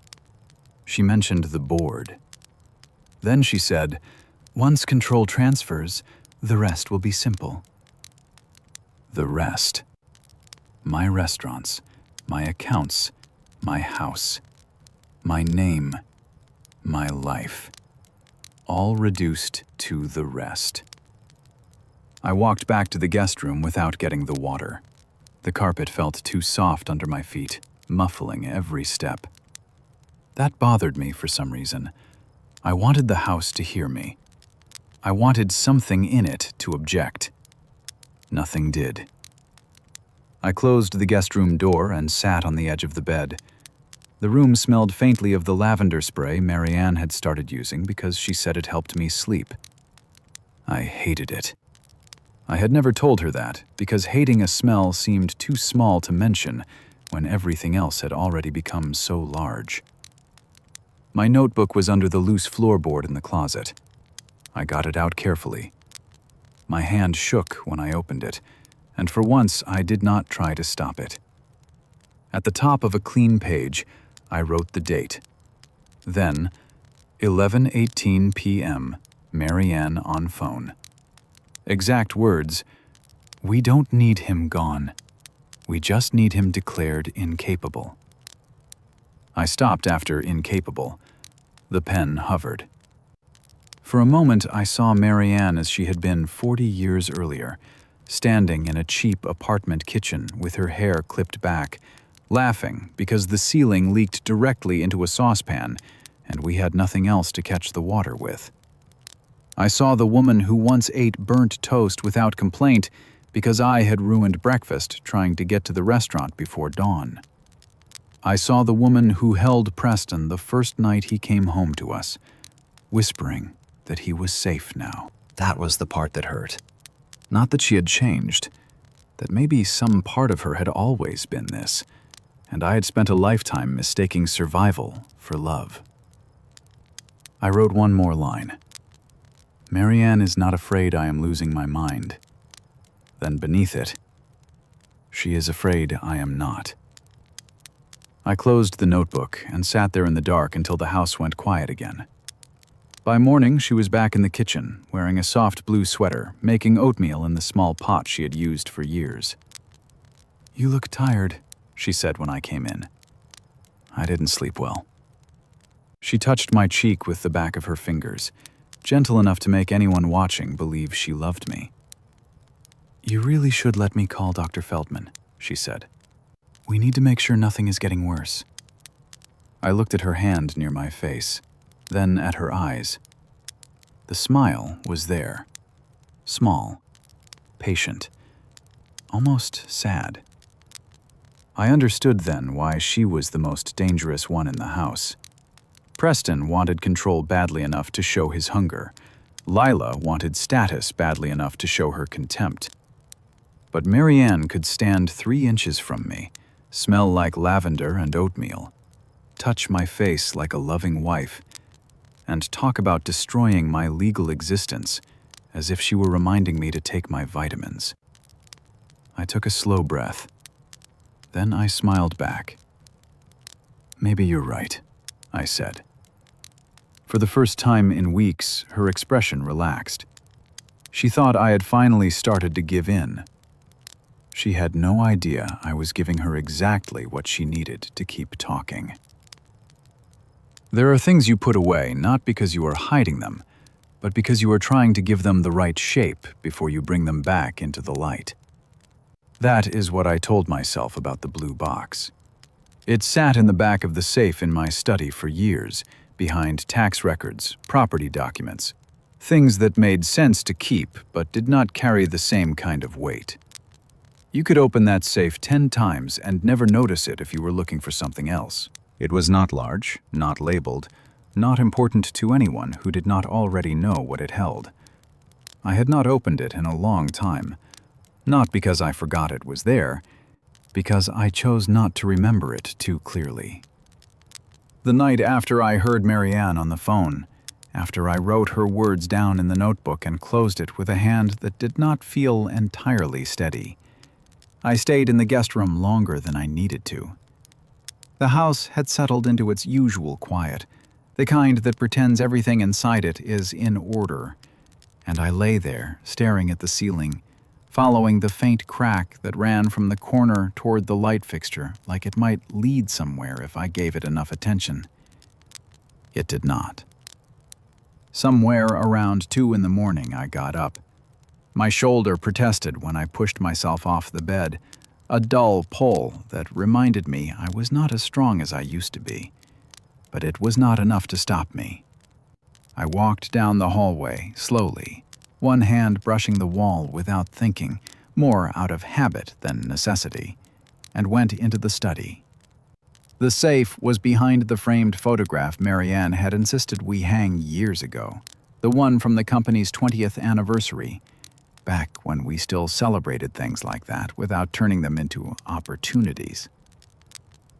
She mentioned the board. Then she said, once control transfers, the rest will be simple. The rest. My restaurants, my accounts, my house, my name, my life. All reduced to the rest. I walked back to the guest room without getting the water. The carpet felt too soft under my feet, muffling every step. That bothered me for some reason. I wanted the house to hear me. I wanted something in it to object. Nothing did. I closed the guest room door and sat on the edge of the bed. The room smelled faintly of the lavender spray Marianne had started using because she said it helped me sleep. I hated it. I had never told her that because hating a smell seemed too small to mention when everything else had already become so large. My notebook was under the loose floorboard in the closet. I got it out carefully. My hand shook when I opened it, and for once I did not try to stop it. At the top of a clean page, I wrote the date. Then, 11:18 p.m., Marianne on phone. Exact words, "We don't need him gone. We just need him declared incapable." I stopped after incapable. The pen hovered. For a moment, I saw Marianne as she had been 40 years earlier, standing in a cheap apartment kitchen with her hair clipped back, laughing because the ceiling leaked directly into a saucepan and we had nothing else to catch the water with. I saw the woman who once ate burnt toast without complaint because I had ruined breakfast trying to get to the restaurant before dawn. I saw the woman who held Preston the first night he came home to us, whispering that he was safe now. That was the part that hurt. Not that she had changed, that maybe some part of her had always been this, and I had spent a lifetime mistaking survival for love. I wrote one more line. Marianne is not afraid I am losing my mind. Then beneath it, she is afraid I am not. I closed the notebook and sat there in the dark until the house went quiet again. By morning, she was back in the kitchen, wearing a soft blue sweater, making oatmeal in the small pot she had used for years. "You look tired," she said when I came in. I didn't sleep well. She touched my cheek with the back of her fingers, gentle enough to make anyone watching believe she loved me. "You really should let me call Dr. Feldman," she said. "We need to make sure nothing is getting worse." I looked at her hand near my face, then at her eyes. The smile was there, small, patient, almost sad. I understood then why she was the most dangerous one in the house. Preston wanted control badly enough to show his hunger. Lila wanted status badly enough to show her contempt. But Marianne could stand 3 inches from me, smell like lavender and oatmeal, touch my face like a loving wife, and talk about destroying my legal existence as if she were reminding me to take my vitamins. I took a slow breath. Then I smiled back. "Maybe you're right," I said. For the first time in weeks, her expression relaxed. She thought I had finally started to give in. She had no idea I was giving her exactly what she needed to keep talking. There are things you put away not because you are hiding them, but because you are trying to give them the right shape before you bring them back into the light. That is what I told myself about the blue box. It sat in the back of the safe in my study for years, behind tax records, property documents, things that made sense to keep but did not carry the same kind of weight. You could open that safe 10 times and never notice it if you were looking for something else. It was not large, not labeled, not important to anyone who did not already know what it held. I had not opened it in a long time, not because I forgot it was there, because I chose not to remember it too clearly. The night after I heard Marianne on the phone, after I wrote her words down in the notebook and closed it with a hand that did not feel entirely steady, I stayed in the guest room longer than I needed to. The house had settled into its usual quiet, the kind that pretends everything inside it is in order, and I lay there, staring at the ceiling, following the faint crack that ran from the corner toward the light fixture like it might lead somewhere if I gave it enough attention. It did not. Somewhere around 2 in the morning, I got up. My shoulder protested when I pushed myself off the bed, a dull pull that reminded me I was not as strong as I used to be. But it was not enough to stop me. I walked down the hallway, slowly, one hand brushing the wall without thinking, more out of habit than necessity, and went into the study. The safe was behind the framed photograph Marianne had insisted we hang years ago, the one from the company's 20th anniversary, back when we still celebrated things like that without turning them into opportunities.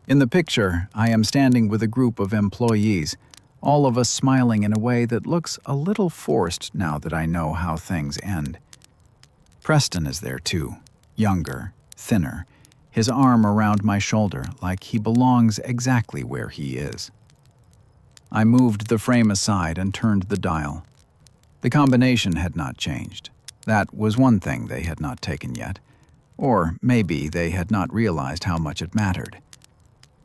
In the picture, I am standing with a group of employees, all of us smiling in a way that looks a little forced now that I know how things end. Preston is there too, younger, thinner, his arm around my shoulder like he belongs exactly where he is. I moved the frame aside and turned the dial. The combination had not changed. That was one thing they had not taken yet. Or maybe they had not realized how much it mattered.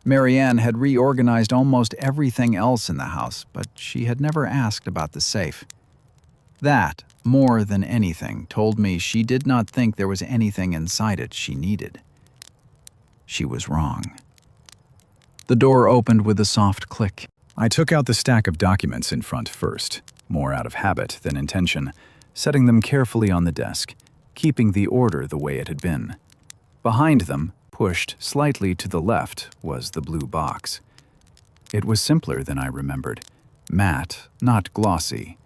Marianne had reorganized almost everything else in the house, but she had never asked about the safe. That, more than anything, told me she did not think there was anything inside it she needed. She was wrong. The door opened with a soft click. I took out the stack of documents in front first, more out of habit than intention, setting them carefully on the desk, keeping the order the way it had been. Behind them, pushed slightly to the left, was the blue box. It was simpler than I remembered. Matte, not glossy.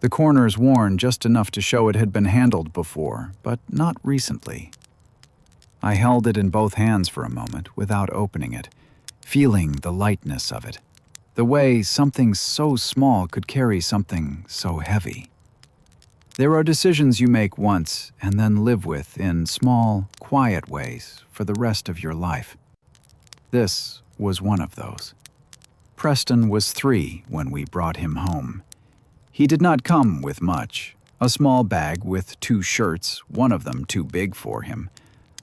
The corners worn just enough to show it had been handled before, but not recently. I held it in both hands for a moment without opening it, feeling the lightness of it, the way something so small could carry something so heavy. There are decisions you make once and then live with in small, quiet ways for the rest of your life. This was one of those. Preston was 3 when we brought him home. He did not come with much: a small bag with 2 shirts, one of them too big for him,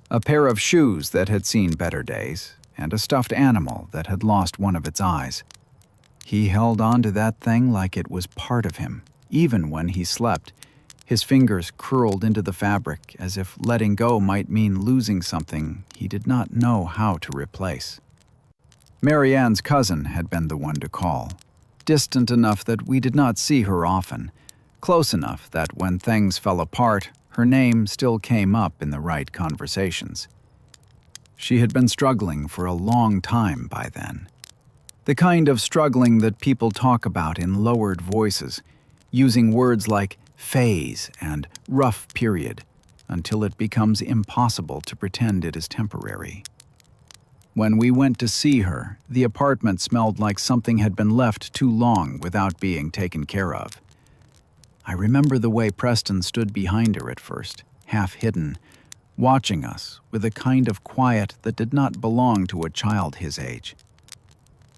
a pair of shoes that had seen better days, and a stuffed animal that had lost one of its eyes. He held on to that thing like it was part of him, even when he slept, his fingers curled into the fabric as if letting go might mean losing something he did not know how to replace. Marianne's cousin had been the one to call, distant enough that we did not see her often, close enough that when things fell apart, her name still came up in the right conversations. She had been struggling for a long time by then. The kind of struggling that people talk about in lowered voices, using words like phase and rough period, until it becomes impossible to pretend it is temporary. When we went to see her, the apartment smelled like something had been left too long without being taken care of. I remember the way Preston stood behind her at first, half hidden, watching us with a kind of quiet that did not belong to a child his age.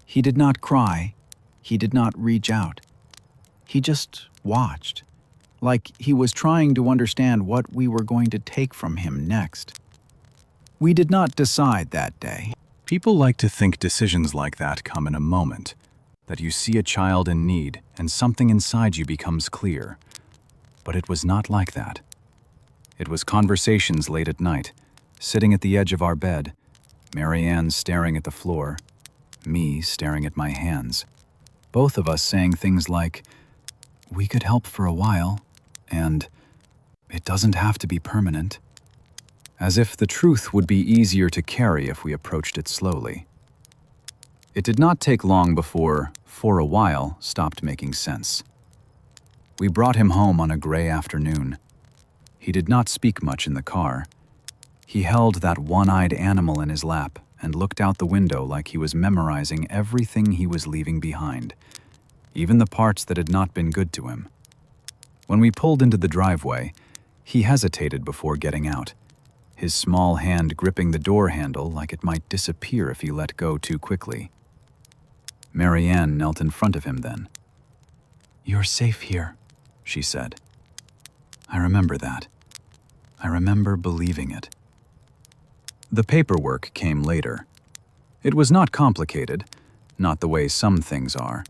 He did not cry. He did not reach out. He just watched, like he was trying to understand what we were going to take from him next. We did not decide that day. People like to think decisions like that come in a moment, that you see a child in need and something inside you becomes clear. But it was not like that. It was conversations late at night, sitting at the edge of our bed, Marianne staring at the floor, me staring at my hands, both of us saying things like, "We could help for a while," and "It doesn't have to be permanent," as if the truth would be easier to carry if we approached it slowly. It did not take long before, for a while, stopped making sense. We brought him home on a gray afternoon. He did not speak much in the car. He held that one-eyed animal in his lap and looked out the window like he was memorizing everything he was leaving behind, even the parts that had not been good to him. When we pulled into the driveway, he hesitated before getting out, his small hand gripping the door handle like it might disappear if he let go too quickly. Marianne knelt in front of him then. "You're safe here," she said. I remember that. I remember believing it. The paperwork came later. It was not complicated, not the way some things are,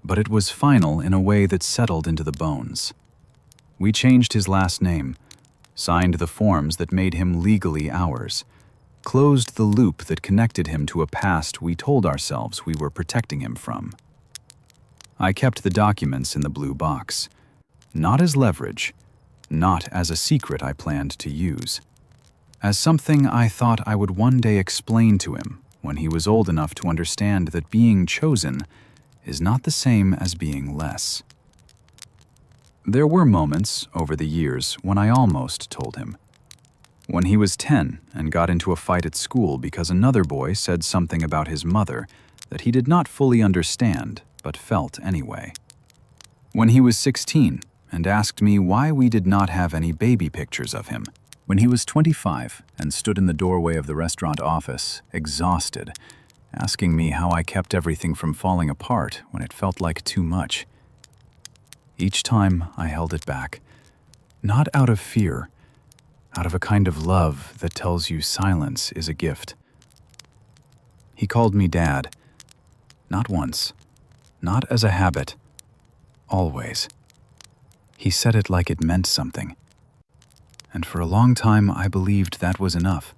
but it was final in a way that settled into the bones. We changed his last name, signed the forms that made him legally ours, closed the loop that connected him to a past we told ourselves we were protecting him from. I kept the documents in the blue box, not as leverage, not as a secret I planned to use. As something I thought I would one day explain to him when he was old enough to understand that being chosen is not the same as being less. There were moments over the years when I almost told him. When he was 10 and got into a fight at school because another boy said something about his mother that he did not fully understand but felt anyway. When he was 16 and asked me why we did not have any baby pictures of him. When he was 25 and stood in the doorway of the restaurant office, exhausted, asking me how I kept everything from falling apart when it felt like too much. Each time I held it back, not out of fear, out of a kind of love that tells you silence is a gift. He called me Dad, not once, not as a habit, always. He said it like it meant something. And for a long time, I believed that was enough.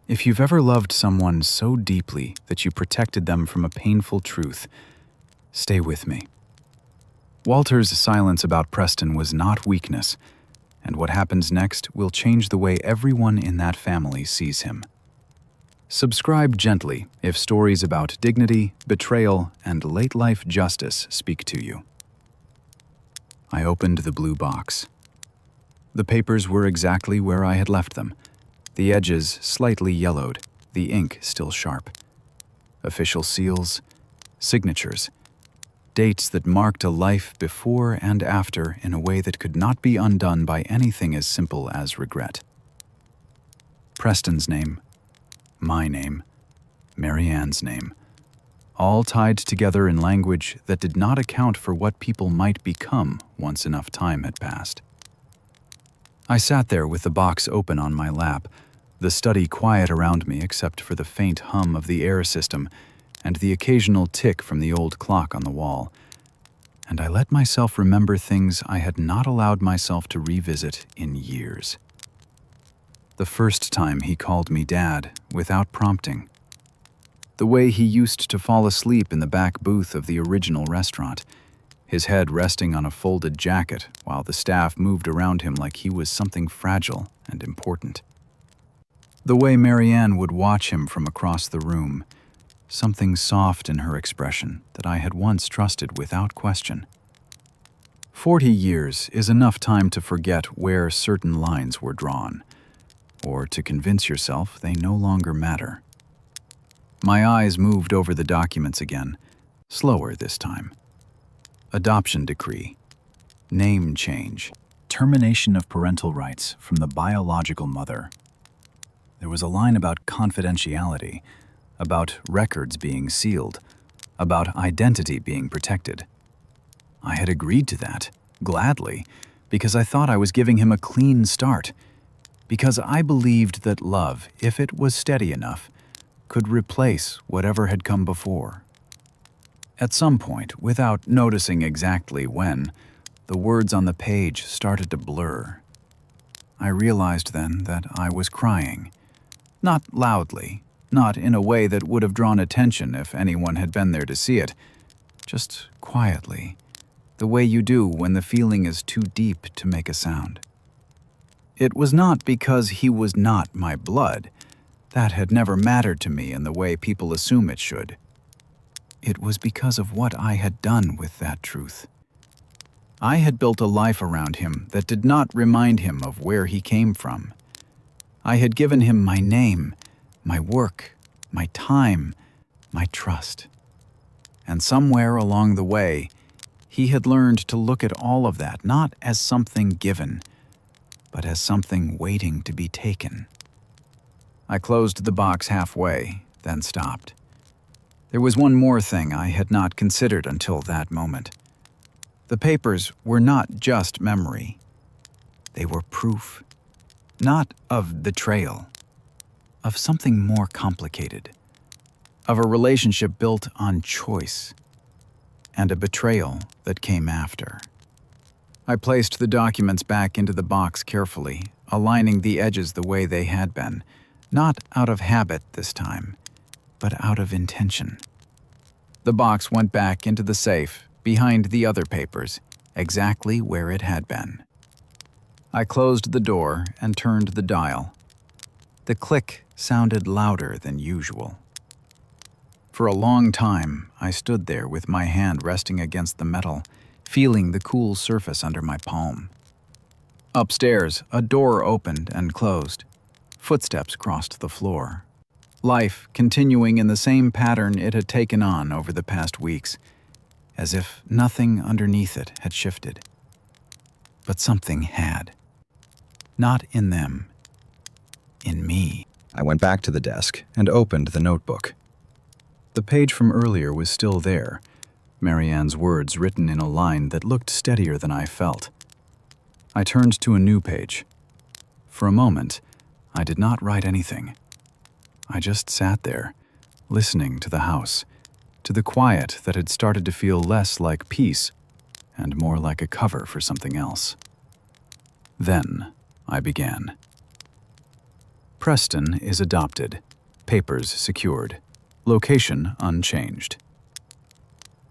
If you've ever loved someone so deeply that you protected them from a painful truth, stay with me. Walter's silence about Preston was not weakness, and what happens next will change the way everyone in that family sees him. Subscribe gently if stories about dignity, betrayal, and late-life justice speak to you. I opened the blue box. The papers were exactly where I had left them, the edges slightly yellowed, the ink still sharp. Official seals, signatures, dates that marked a life before and after in a way that could not be undone by anything as simple as regret. Preston's name, my name, Marianne's name, all tied together in language that did not account for what people might become once enough time had passed. I sat there with the box open on my lap, the study quiet around me except for the faint hum of the air system and the occasional tick from the old clock on the wall, and I let myself remember things I had not allowed myself to revisit in years. The first time he called me Dad without prompting. The way he used to fall asleep in the back booth of the original restaurant, his head resting on a folded jacket while the staff moved around him like he was something fragile and important. The way Marianne would watch him from across the room, something soft in her expression that I had once trusted without question. 40 years is enough time to forget where certain lines were drawn, or to convince yourself they no longer matter. My eyes moved over the documents again, slower this time. Adoption decree, name change, termination of parental rights from the biological mother. There was a line about confidentiality, about records being sealed, about identity being protected. I had agreed to that, gladly, because I thought I was giving him a clean start, because I believed that love, if it was steady enough, could replace whatever had come before. At some point, without noticing exactly when, the words on the page started to blur. I realized then that I was crying. Not loudly, not in a way that would have drawn attention if anyone had been there to see it, just quietly, the way you do when the feeling is too deep to make a sound. It was not because he was not my blood. That had never mattered to me in the way people assume it should. It was because of what I had done with that truth. I had built a life around him that did not remind him of where he came from. I had given him my name, my work, my time, my trust. And somewhere along the way, he had learned to look at all of that not as something given, but as something waiting to be taken. I closed the box halfway, then stopped. There was one more thing I had not considered until that moment. The papers were not just memory. They were proof, not of betrayal, of something more complicated, of a relationship built on choice, and a betrayal that came after. I placed the documents back into the box carefully, aligning the edges the way they had been, not out of habit this time, but out of intention. The box went back into the safe, behind the other papers, exactly where it had been. I closed the door and turned the dial. The click sounded louder than usual. For a long time, I stood there with my hand resting against the metal, feeling the cool surface under my palm. Upstairs, a door opened and closed. Footsteps crossed the floor. Life continuing in the same pattern it had taken on over the past weeks, as if nothing underneath it had shifted. But something had. Not in them. In me. I went back to the desk and opened the notebook. The page from earlier was still there, Marianne's words written in a line that looked steadier than I felt. I turned to a new page. For a moment, I did not write anything. I just sat there, listening to the house, to the quiet that had started to feel less like peace and more like a cover for something else. Then I began. Preston is adopted. Papers secured. Location unchanged.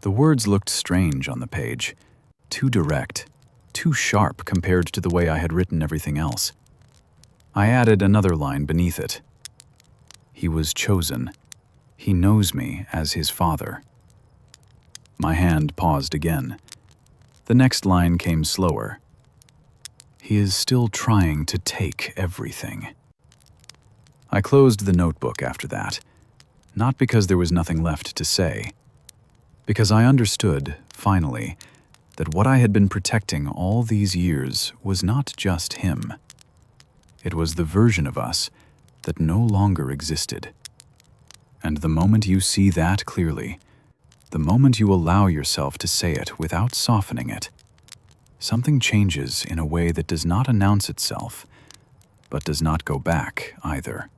The words looked strange on the page, too direct, too sharp compared to the way I had written everything else. I added another line beneath it. He was chosen. He knows me as his father. My hand paused again. The next line came slower. He is still trying to take everything. I closed the notebook after that, not because there was nothing left to say, because I understood, finally, that what I had been protecting all these years was not just him. It was the version of us that no longer existed. And the moment you see that clearly, the moment you allow yourself to say it without softening it, something changes in a way that does not announce itself, but does not go back either.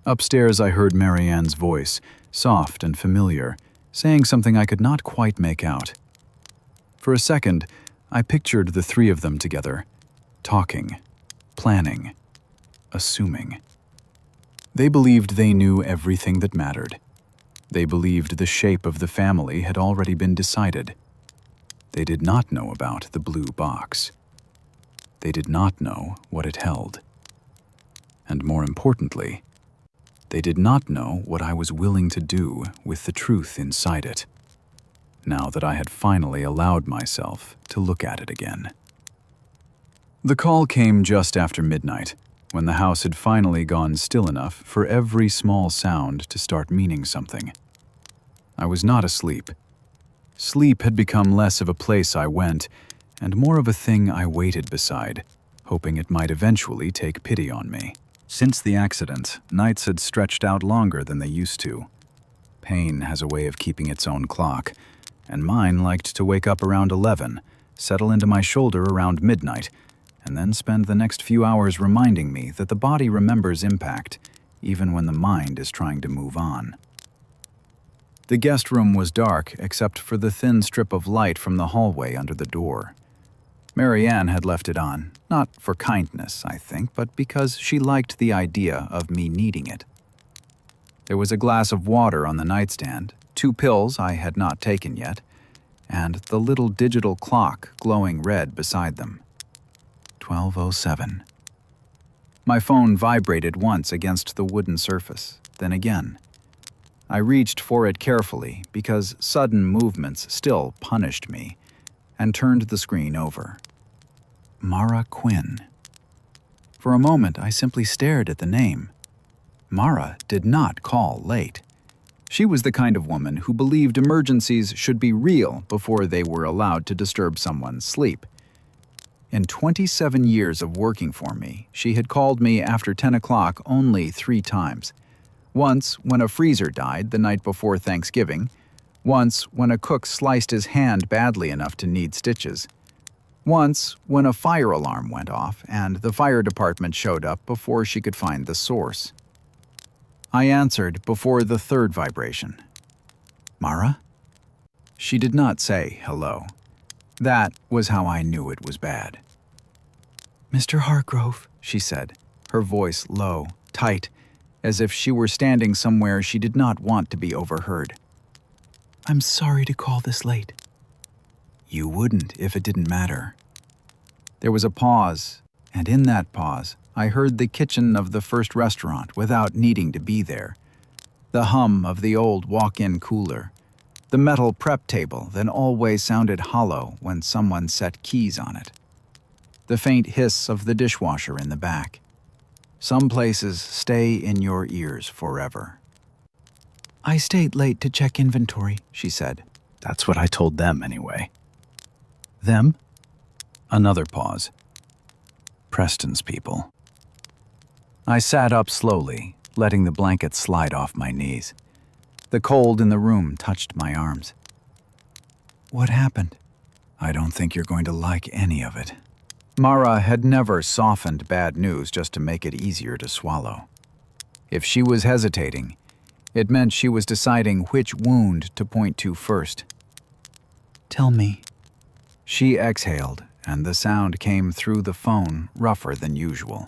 Upstairs, I heard Marianne's voice, soft and familiar, saying something I could not quite make out. For a second, I pictured the three of them together, talking, planning, assuming. They believed they knew everything that mattered. They believed the shape of the family had already been decided. They did not know about the blue box. They did not know what it held. And more importantly, they did not know what I was willing to do with the truth inside it, now that I had finally allowed myself to look at it again. The call came just after midnight, when the house had finally gone still enough for every small sound to start meaning something. I was not asleep. Sleep had become less of a place I went, and more of a thing I waited beside, hoping it might eventually take pity on me. Since the accident, nights had stretched out longer than they used to. Pain has a way of keeping its own clock, and mine liked to wake up around 11, settle into my shoulder around midnight, and then spend the next few hours reminding me that the body remembers impact, even when the mind is trying to move on. The guest room was dark except for the thin strip of light from the hallway under the door. Marianne had left it on, not for kindness, I think, but because she liked the idea of me needing it. There was a glass of water on the nightstand, 2 pills I had not taken yet, and the little digital clock glowing red beside them. 12:07. My phone vibrated once against the wooden surface, then again. I reached for it carefully because sudden movements still punished me, and turned the screen over. Mara Quinn. For a moment, I simply stared at the name. Mara did not call late. She was the kind of woman who believed emergencies should be real before they were allowed to disturb someone's sleep. In 27 years of working for me, she had called me after 10 o'clock only 3 times. Once when a freezer died the night before Thanksgiving, once when a cook sliced his hand badly enough to need stitches, once when a fire alarm went off and the fire department showed up before she could find the source. I answered before the 3rd vibration. Mara? She did not say hello. That was how I knew it was bad. Mr. Hargrove, she said, her voice low, tight, as if she were standing somewhere she did not want to be overheard. I'm sorry to call this late. You wouldn't if it didn't matter. There was a pause, and in that pause, I heard the kitchen of the first restaurant without needing to be there. The hum of the old walk-in cooler. The metal prep table that always sounded hollow when someone set keys on it. The faint hiss of the dishwasher in the back. Some places stay in your ears forever. "I stayed late to check inventory," she said. That's what I told them anyway. Them? Another pause. Preston's people. I sat up slowly, letting the blanket slide off my knees. The cold in the room touched my arms. "What happened?" I don't think you're going to like any of it. Mara had never softened bad news just to make it easier to swallow. If she was hesitating, it meant she was deciding which wound to point to first. "Tell me." She exhaled, and the sound came through the phone rougher than usual.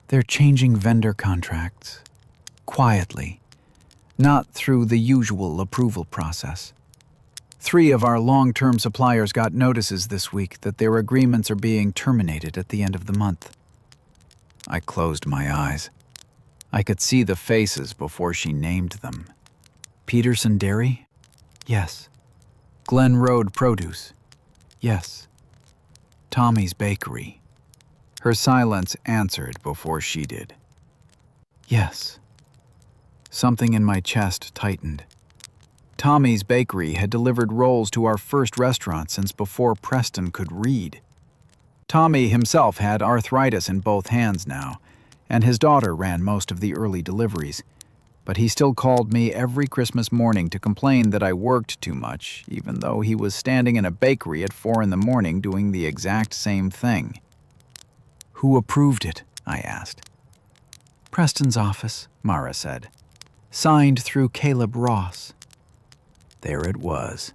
"They're changing vendor contracts. Quietly. Not through the usual approval process. 3 of our long-term suppliers got notices this week that their agreements are being terminated at the end of the month." I closed my eyes. I could see the faces before she named them. "Peterson Dairy?" "Yes." "Glen Road Produce?" "Yes." "Tommy's Bakery?" Her silence answered before she did. "Yes." Something in my chest tightened. Tommy's Bakery had delivered rolls to our first restaurant since before Preston could read. Tommy himself had arthritis in both hands now, and his daughter ran most of the early deliveries. But he still called me every Christmas morning to complain that I worked too much, even though he was standing in a bakery at 4 in the morning doing the exact same thing. "Who approved it?" I asked. "Preston's office," Mara said. "Signed through Caleb Ross." There it was.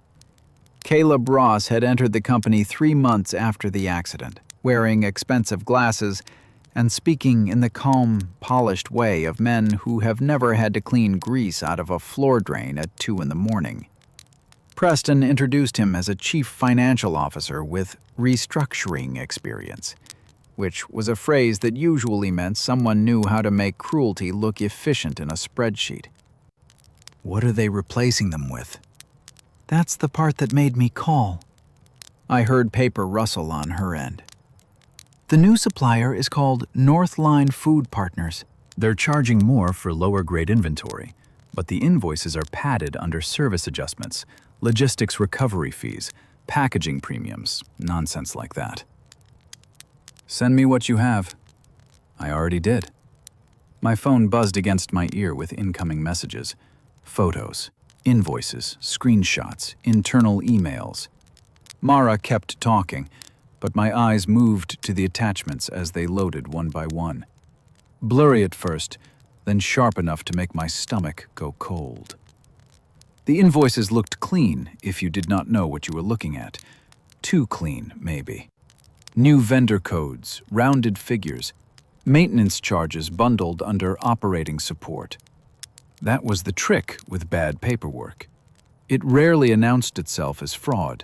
Caleb Ross had entered the company 3 months after the accident, wearing expensive glasses and speaking in the calm, polished way of men who have never had to clean grease out of a floor drain at 2 in the morning. Preston introduced him as a chief financial officer with restructuring experience, which was a phrase that usually meant someone knew how to make cruelty look efficient in a spreadsheet. "What are they replacing them with?" "That's the part that made me call." I heard paper rustle on her end. "The new supplier is called Northline Food Partners." They're charging more for lower-grade inventory, but the invoices are padded under service adjustments, logistics recovery fees, packaging premiums, nonsense like that. "Send me what you have." I already did. My phone buzzed against my ear with incoming messages. Photos, invoices, screenshots, internal emails. Mara kept talking, but my eyes moved to the attachments as they loaded one by one. Blurry at first, then sharp enough to make my stomach go cold. The invoices looked clean if you did not know what you were looking at. Too clean, maybe. New vendor codes, rounded figures, maintenance charges bundled under operating support. That was the trick with bad paperwork. It rarely announced itself as fraud.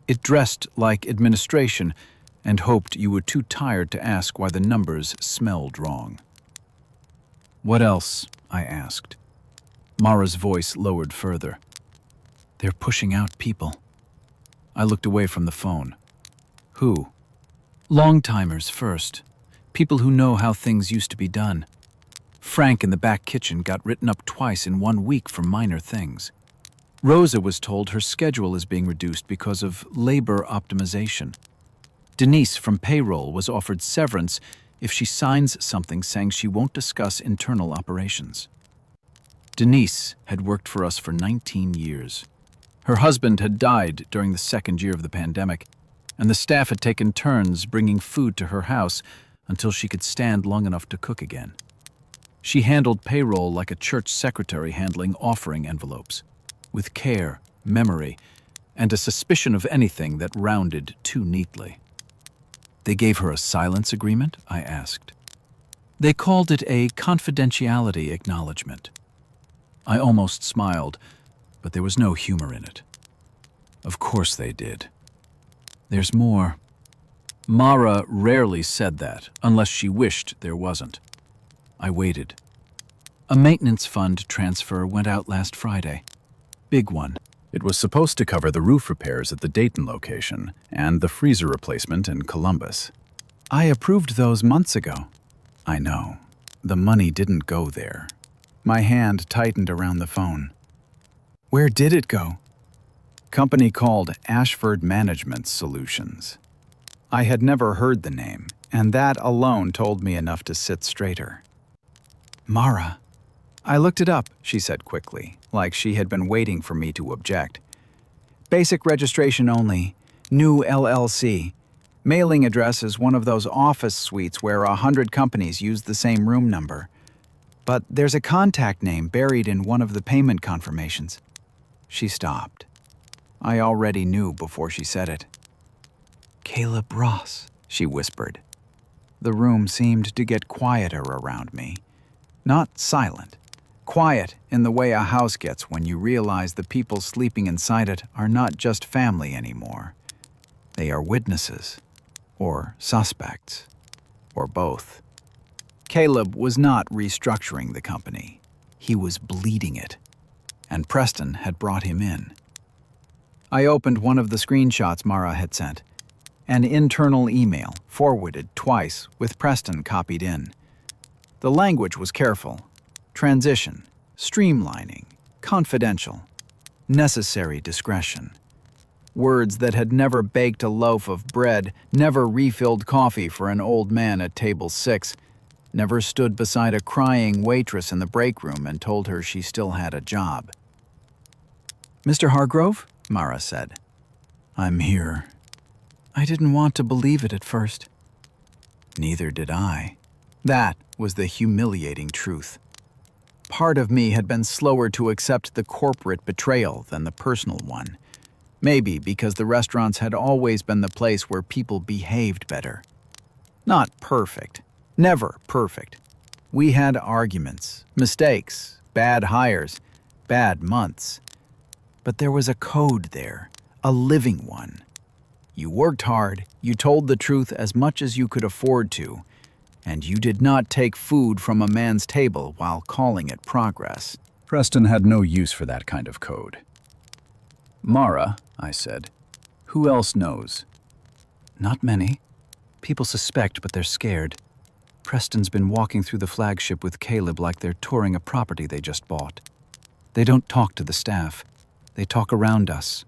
It dressed like administration and hoped you were too tired to ask why the numbers smelled wrong. "What else?" I asked. Mara's voice lowered further. "They're pushing out people." I looked away from the phone. "Who?" "Long-timers first. People who know how things used to be done. Frank in the back kitchen got written up twice in 1 week for minor things. Rosa was told her schedule is being reduced because of labor optimization. Denise from payroll was offered severance if she signs something saying she won't discuss internal operations. Denise had worked for us for 19 years. Her husband had died during the 2nd year of the pandemic, and the staff had taken turns bringing food to her house until she could stand long enough to cook again. She handled payroll like a church secretary handling offering envelopes, with care, memory, and a suspicion of anything that rounded too neatly. "They gave her a silence agreement?" I asked. "They called it a confidentiality acknowledgement." I almost smiled, but there was no humor in it. "Of course they did. There's more." Mara rarely said that, unless she wished there wasn't. I waited. A maintenance fund transfer went out last Friday. Big one. It was supposed to cover the roof repairs at the Dayton location and the freezer replacement in Columbus. I approved those months ago. I know. The money didn't go there. My hand tightened around the phone. Where did it go? Company called Ashford Management Solutions. I had never heard the name, and that alone told me enough to sit straighter. Mara. I looked it up, she said quickly, like she had been waiting for me to object. Basic registration only. New LLC. Mailing address is one of those office suites where 100 companies use the same room number. But there's a contact name buried in one of the payment confirmations. She stopped. I already knew before she said it. Caleb Ross, she whispered. The room seemed to get quieter around me. Not silent. Quiet in the way a house gets when you realize the people sleeping inside it are not just family anymore. They are witnesses, or suspects, or both. Caleb was not restructuring the company. He was bleeding it, and Preston had brought him in. I opened one of the screenshots Mara had sent, an internal email forwarded twice with Preston copied in. The language was careful. Transition, streamlining, confidential, necessary discretion. Words that had never baked a loaf of bread, never refilled coffee for an old man at table 6, never stood beside a crying waitress in the break room and told her she still had a job. Mr. Hargrove? Mara said. I'm here. I didn't want to believe it at first. Neither did I. That was the humiliating truth. Part of me had been slower to accept the corporate betrayal than the personal one. Maybe because the restaurants had always been the place where people behaved better. Not perfect. Never perfect. We had arguments, mistakes, bad hires, bad months. But there was a code there, a living one. You worked hard, you told the truth as much as you could afford to, and you did not take food from a man's table while calling it progress. Preston had no use for that kind of code. Mara, I said, who else knows? Not many. People suspect, but they're scared. Preston's been walking through the flagship with Caleb like they're touring a property they just bought. They don't talk to the staff. They talk around us.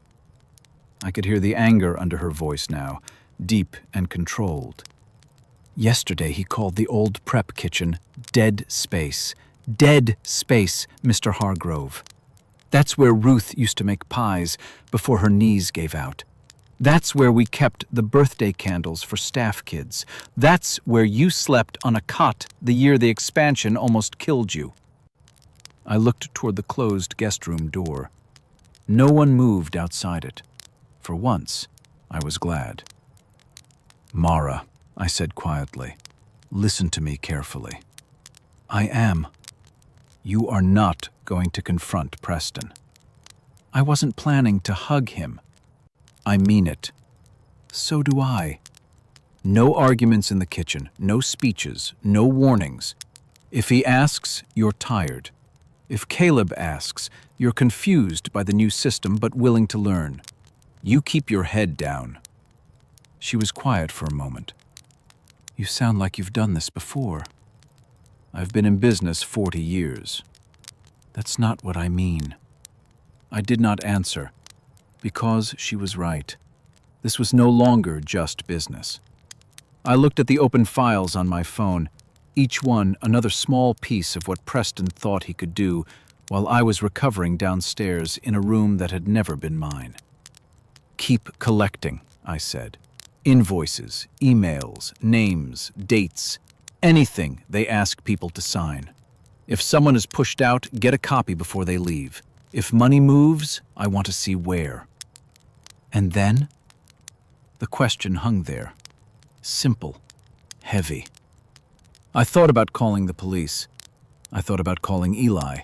I could hear the anger under her voice now, deep and controlled. Yesterday he called the old prep kitchen dead space. Dead space, Mr. Hargrove. That's where Ruth used to make pies before her knees gave out. That's where we kept the birthday candles for staff kids. That's where you slept on a cot the year the expansion almost killed you. I looked toward the closed guest room door. No one moved outside it. For once, I was glad. Mara, I said quietly, listen to me carefully. I am. You are not going to confront Preston. I wasn't planning to hug him. I mean it. So do I. No arguments in the kitchen, no speeches, no warnings. If he asks, you're tired. If Caleb asks, you're confused by the new system but willing to learn. You keep your head down. She was quiet for a moment. You sound like you've done this before. I've been in business 40 years. That's not what I mean. I did not answer, because she was right. This was no longer just business. I looked at the open files on my phone, each one another small piece of what Preston thought he could do, while I was recovering downstairs in a room that had never been mine. Keep collecting, I said. Invoices, emails, names, dates, anything they ask people to sign. If someone is pushed out, get a copy before they leave. If money moves, I want to see where. And then? The question hung there. Simple. Heavy. I thought about calling the police. I thought about calling Eli.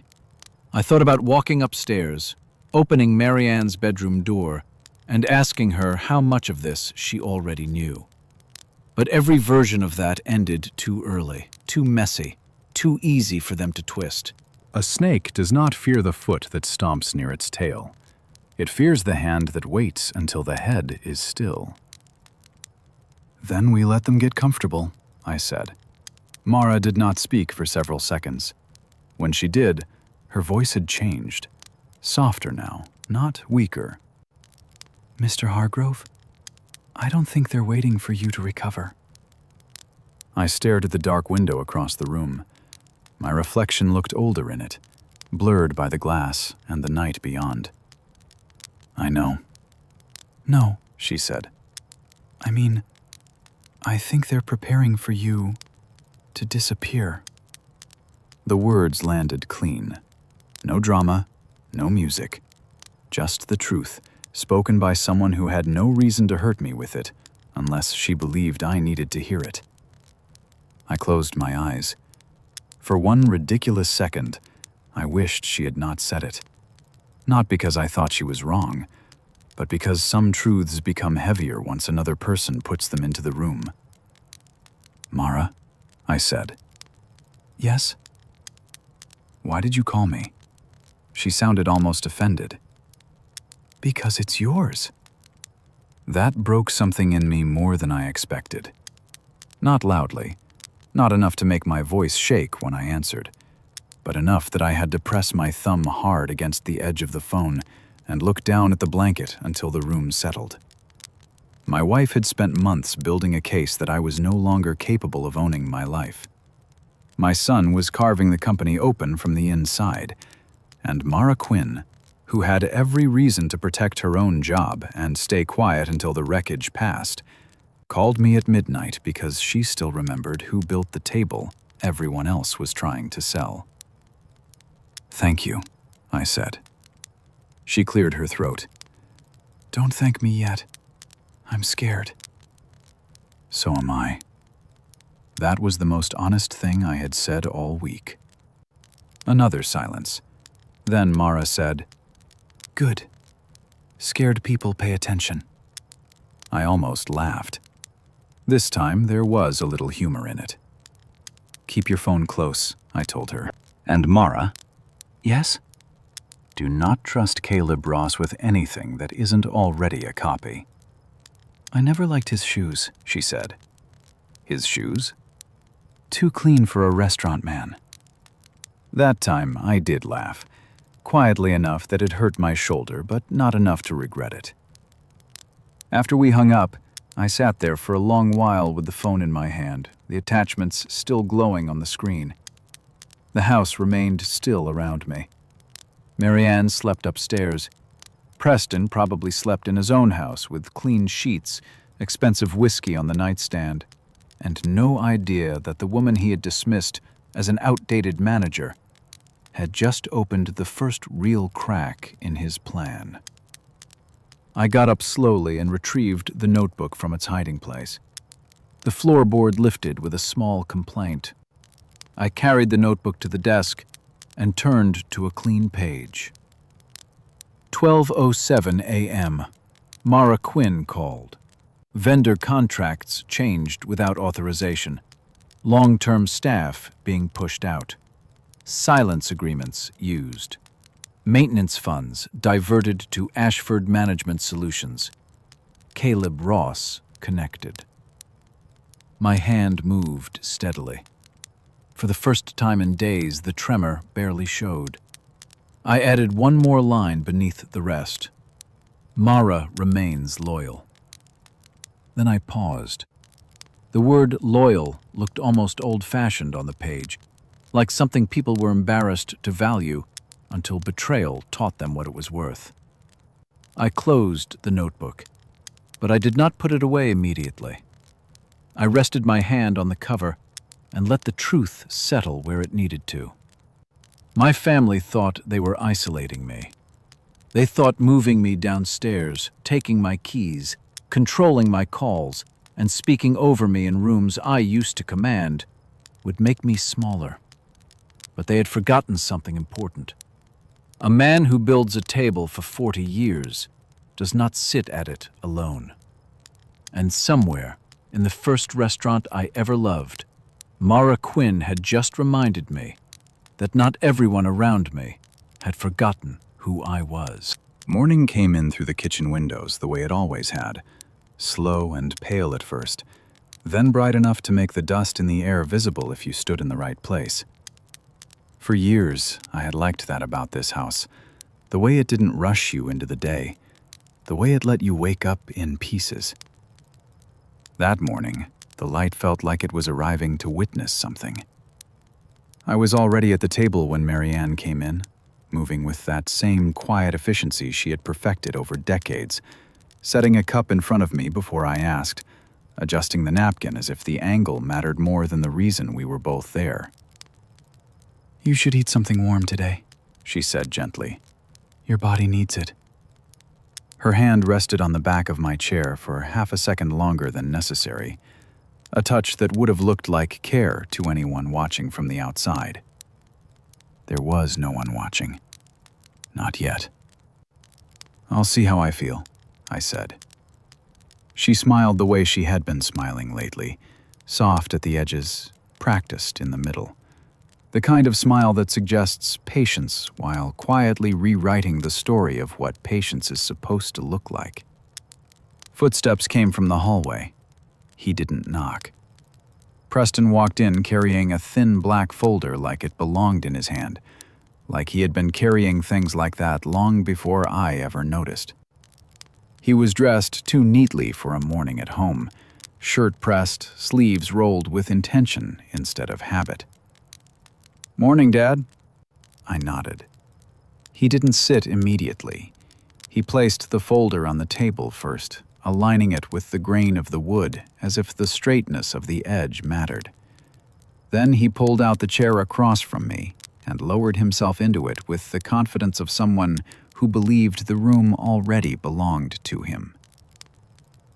I thought about walking upstairs, opening Marianne's bedroom door, and asking her how much of this she already knew. But every version of that ended too early, too messy, too easy for them to twist. A snake does not fear the foot that stomps near its tail. It fears the hand that waits until the head is still. Then we let them get comfortable, I said. Mara did not speak for several seconds. When she did, her voice had changed. Softer now, not weaker. Mr. Hargrove, I don't think they're waiting for you to recover. I stared at the dark window across the room. My reflection looked older in it, blurred by the glass and the night beyond. I know. No, She said. I mean, I think they're preparing for you to disappear. The words landed clean. No drama, no music. Just the truth, spoken by someone who had no reason to hurt me with it, unless she believed I needed to hear it. I closed my eyes. For one ridiculous second, I wished she had not said it. Not because I thought she was wrong, but because some truths become heavier once another person puts them into the room. Mara, I said. Yes? Why did you call me? She sounded almost offended. Because it's yours. That broke something in me more than I expected. Not loudly, not enough to make my voice shake when I answered, but enough that I had to press my thumb hard against the edge of the phone and look down at the blanket until the room settled. My wife had spent months building a case that I was no longer capable of owning my life. My son was carving the company open from the inside, and Mara Quinn, who had every reason to protect her own job and stay quiet until the wreckage passed, called me at midnight because she still remembered who built the table everyone else was trying to sell. Thank you, I said. She cleared her throat. Don't thank me yet. I'm scared. So am I. That was the most honest thing I had said all week. Another silence. Then Mara said, Good. Scared people pay attention. I almost laughed. This time there was a little humor in it. Keep your phone close, I told her. And Mara, Yes? do not trust Caleb Ross with anything that isn't already a copy. I never liked his shoes, She said. His shoes? Too clean for a restaurant man. That time I did laugh, quietly enough that it hurt my shoulder, but not enough to regret it. After we hung up, I sat there for a long while with the phone in my hand, the attachments still glowing on the screen. The house remained still around me. Marianne slept upstairs. Preston probably slept in his own house with clean sheets, expensive whiskey on the nightstand, and no idea that the woman he had dismissed as an outdated manager had just opened the first real crack in his plan. I got up slowly and retrieved the notebook from its hiding place. The floorboard lifted with a small complaint. I carried the notebook to the desk and turned to a clean page. 12:07 a.m. Mara Quinn called. Vendor contracts changed without authorization. Long-term staff being pushed out. Silence agreements used. Maintenance funds diverted to Ashford Management Solutions. Caleb Ross connected. My hand moved steadily. For the first time in days, the tremor barely showed. I added one more line beneath the rest. Mara remains loyal. Then I paused. The word loyal looked almost old-fashioned on the page, like something people were embarrassed to value until betrayal taught them what it was worth. I closed the notebook, but I did not put it away immediately. I rested my hand on the cover and let the truth settle where it needed to. My family thought they were isolating me. They thought moving me downstairs, taking my keys, controlling my calls, and speaking over me in rooms I used to command would make me smaller. But they had forgotten something important. A man who builds a table for 40 years does not sit at it alone. And somewhere, in the first restaurant I ever loved, Mara Quinn had just reminded me that not everyone around me had forgotten who I was. Morning came in through the kitchen windows the way it always had, slow and pale at first, then bright enough to make the dust in the air visible if you stood in the right place. For years, I had liked that about this house, the way it didn't rush you into the day, the way it let you wake up in pieces. That morning, the light felt like it was arriving to witness something. I was already at the table when Marianne came in, moving with that same quiet efficiency she had perfected over decades, setting a cup in front of me before I asked, adjusting the napkin as if the angle mattered more than the reason we were both there. "You should eat something warm today," she said gently. "Your body needs it." Her hand rested on the back of my chair for half a second longer than necessary, a touch that would have looked like care to anyone watching from the outside. There was no one watching. Not yet. "I'll see how I feel," I said. She smiled the way she had been smiling lately, soft at the edges, practiced in the middle. The kind of smile that suggests patience while quietly rewriting the story of what patience is supposed to look like. Footsteps came from the hallway. He didn't knock. Preston walked in carrying a thin black folder like it belonged in his hand, like he had been carrying things like that long before I ever noticed. He was dressed too neatly for a morning at home, shirt pressed, sleeves rolled with intention instead of habit. "Morning, Dad." I nodded. He didn't sit immediately. He placed the folder on the table first, aligning it with the grain of the wood as if the straightness of the edge mattered. Then he pulled out the chair across from me and lowered himself into it with the confidence of someone who believed the room already belonged to him.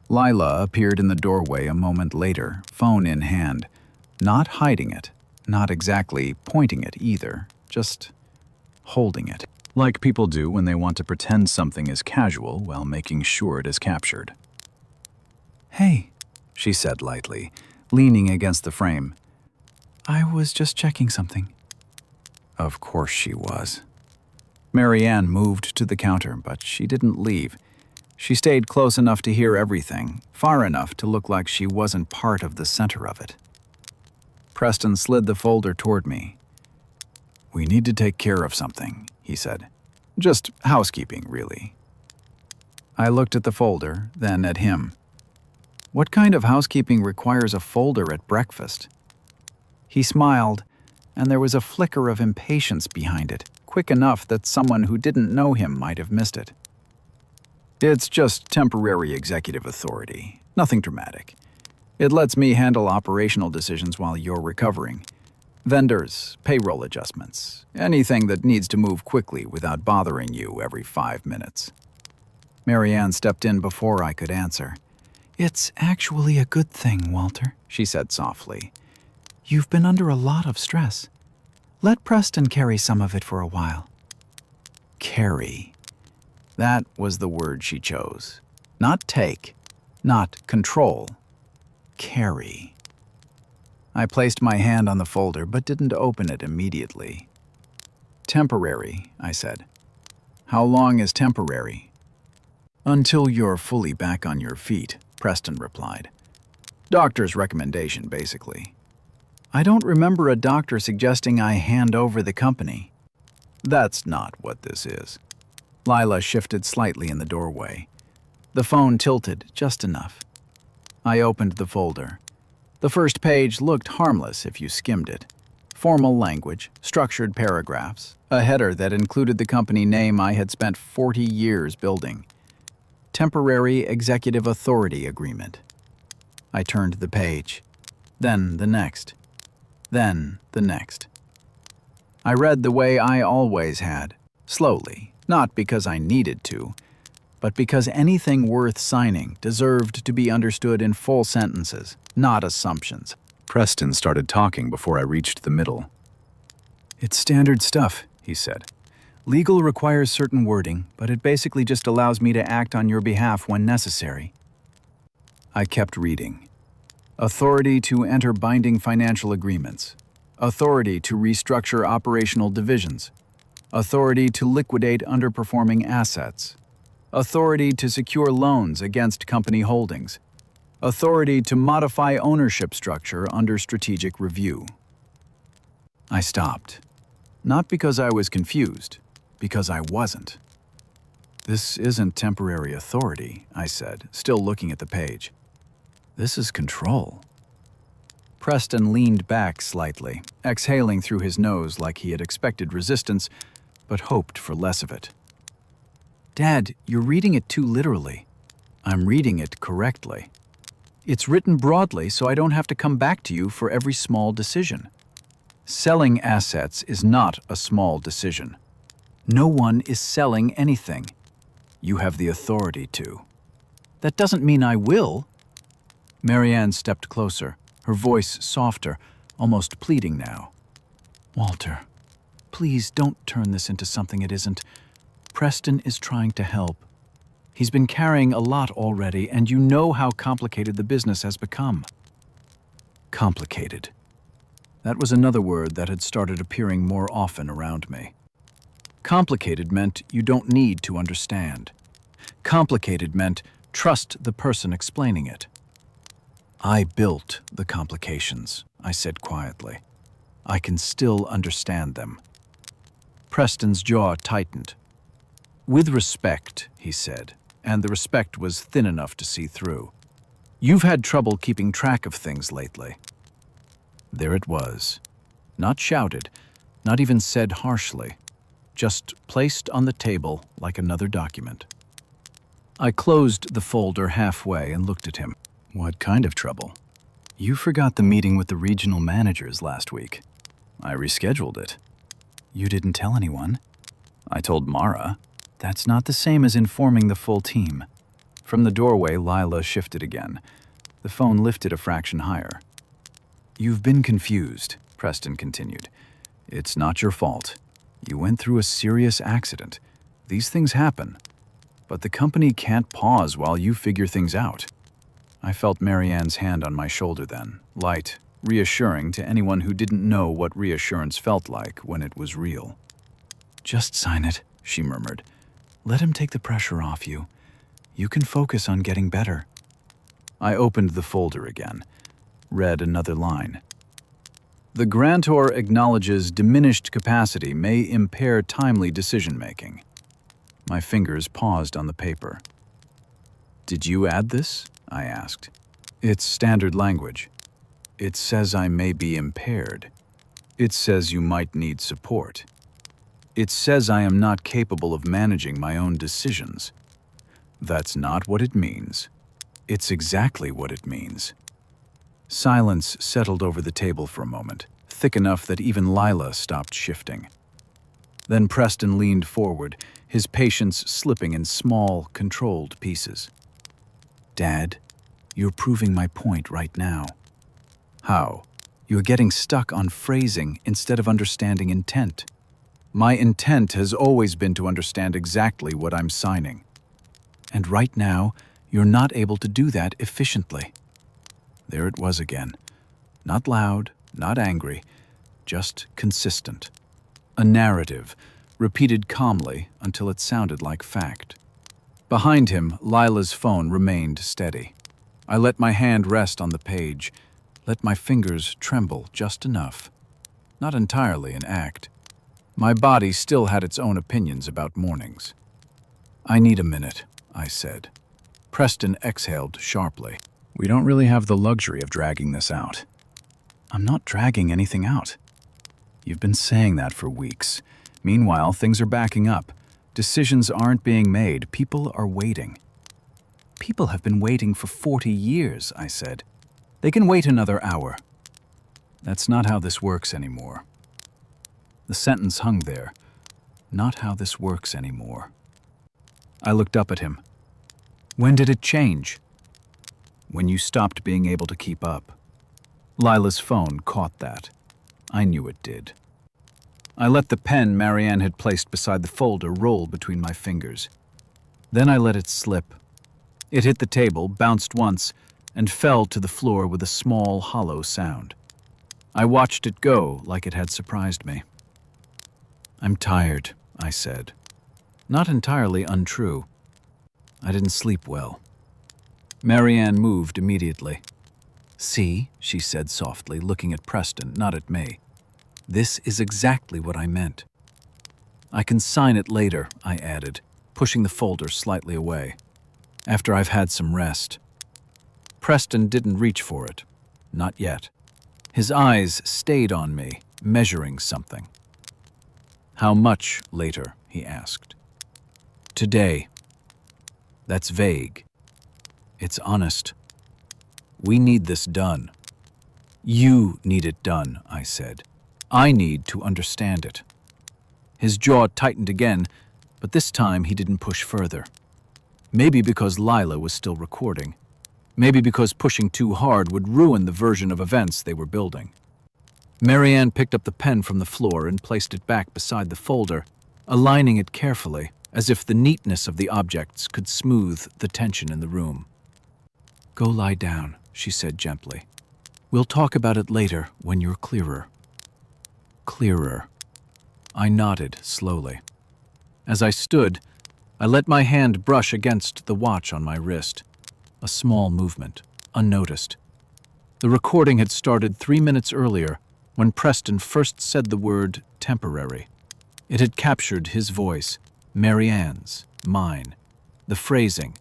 Lila appeared in the doorway a moment later, phone in hand, not hiding it, not exactly pointing it either, just holding it. Like people do when they want to pretend something is casual while making sure it is captured. "Hey," she said lightly, leaning against the frame. "I was just checking something." Of course she was. Marianne moved to the counter, but she didn't leave. She stayed close enough to hear everything, far enough to look like she wasn't part of the center of it. Preston slid the folder toward me. "We need to take care of something," he said. "Just housekeeping, really." I looked at the folder, then at him. What kind of housekeeping requires a folder at breakfast? He smiled, and there was a flicker of impatience behind it, quick enough that someone who didn't know him might have missed it. "It's just temporary executive authority, nothing dramatic. It lets me handle operational decisions while you're recovering. Vendors, payroll adjustments, anything that needs to move quickly without bothering you every 5 minutes." Marianne stepped in before I could answer. "It's actually a good thing, Walter," she said softly. "You've been under a lot of stress. Let Preston carry some of it for a while." Carry. That was the word she chose. Not take, not control. Carry. I placed my hand on the folder but didn't open it immediately. "Temporary," I said. "How long is temporary?" "Until you're fully back on your feet," Preston replied. "Doctor's recommendation, basically." "I don't remember a doctor suggesting I hand over the company." "That's not what this is." Lila shifted slightly in the doorway. The phone tilted just enough. I opened the folder. The first page looked harmless if you skimmed it. Formal language, structured paragraphs, a header that included the company name I had spent 40 years building. Temporary Executive Authority Agreement. I turned the page. Then the next. Then the next. I read the way I always had, slowly, not because I needed to, but because anything worth signing deserved to be understood in full sentences, not assumptions. Preston started talking before I reached the middle. "It's standard stuff," he said. "Legal requires certain wording, but it basically just allows me to act on your behalf when necessary." I kept reading. Authority to enter binding financial agreements. Authority to restructure operational divisions. Authority to liquidate underperforming assets. Authority to secure loans against company holdings. Authority to modify ownership structure under strategic review. I stopped. Not because I was confused, because I wasn't. This isn't temporary authority, I said, still looking at the page. This is control. Preston leaned back slightly, exhaling through his nose like he had expected resistance, but hoped for less of it. Dad, you're reading it too literally. I'm reading it correctly. It's written broadly so I don't have to come back to you for every small decision. Selling assets is not a small decision. No one is selling anything. You have the authority to. That doesn't mean I will. Marianne stepped closer, her voice softer, almost pleading now. Walter, please don't turn this into something it isn't. Preston is trying to help. He's been carrying a lot already, and you know how complicated the business has become. Complicated. That was another word that had started appearing more often around me. Complicated meant you don't need to understand. Complicated meant trust the person explaining it. I built the complications, I said quietly. I can still understand them. Preston's jaw tightened. With respect, he said, and the respect was thin enough to see through. You've had trouble keeping track of things lately. There it was. Not shouted, not even said harshly, just placed on the table like another document. I closed the folder halfway and looked at him. What kind of trouble? You forgot the meeting with the regional managers last week. I rescheduled it. You didn't tell anyone? I told Mara. That's not the same as informing the full team. From the doorway, Lila shifted again. The phone lifted a fraction higher. You've been confused, Preston continued. It's not your fault. You went through a serious accident. These things happen. But the company can't pause while you figure things out. I felt Marianne's hand on my shoulder then, light, reassuring to anyone who didn't know what reassurance felt like when it was real. Just sign it, she murmured. Let him take the pressure off you. You can focus on getting better. I opened the folder again, read another line. The grantor acknowledges diminished capacity may impair timely decision-making. My fingers paused on the paper. Did you add this? I asked. It's standard language. It says I may be impaired. It says you might need support. It says I am not capable of managing my own decisions. That's not what it means. It's exactly what it means. Silence settled over the table for a moment, thick enough that even Lila stopped shifting. Then Preston leaned forward, his patience slipping in small, controlled pieces. Dad, you're proving my point right now. How? You're getting stuck on phrasing instead of understanding intent. My intent has always been to understand exactly what I'm signing. And right now, you're not able to do that efficiently. There it was again. Not loud, not angry, just consistent. A narrative, repeated calmly until it sounded like fact. Behind him, Lila's phone remained steady. I let my hand rest on the page, let my fingers tremble just enough. Not entirely an act. My body still had its own opinions about mornings. I need a minute, I said. Preston exhaled sharply. We don't really have the luxury of dragging this out. I'm not dragging anything out. You've been saying that for weeks. Meanwhile, things are backing up. Decisions aren't being made. People are waiting. People have been waiting for 40 years, I said. They can wait another hour. That's not how this works anymore. The sentence hung there. Not how this works anymore. I looked up at him. When did it change? When you stopped being able to keep up. Lila's phone caught that. I knew it did. I let the pen Marianne had placed beside the folder roll between my fingers. Then I let it slip. It hit the table, bounced once, and fell to the floor with a small, hollow sound. I watched it go like it had surprised me. "I'm tired," I said. Not entirely untrue. I didn't sleep well. Marianne moved immediately. "See," she said softly, looking at Preston, not at me. "This is exactly what I meant." "I can sign it later," I added, pushing the folder slightly away, "after I've had some rest." Preston didn't reach for it. Not yet. His eyes stayed on me, measuring something. "How much later?" he asked. "Today." That's vague. It's honest. We need this done. You need it done, I said. I need to understand it. His jaw tightened again, but this time he didn't push further. Maybe because Lila was still recording. Maybe because pushing too hard would ruin the version of events they were building. Marianne picked up the pen from the floor and placed it back beside the folder, aligning it carefully, as if the neatness of the objects could smooth the tension in the room. "Go lie down," she said gently. "We'll talk about it later when you're clearer." Clearer. I nodded slowly. As I stood, I let my hand brush against the watch on my wrist. A small movement, unnoticed. The recording had started 3 minutes earlier, when Preston first said the word temporary. It had captured his voice, Marianne's, mine, the phrasing.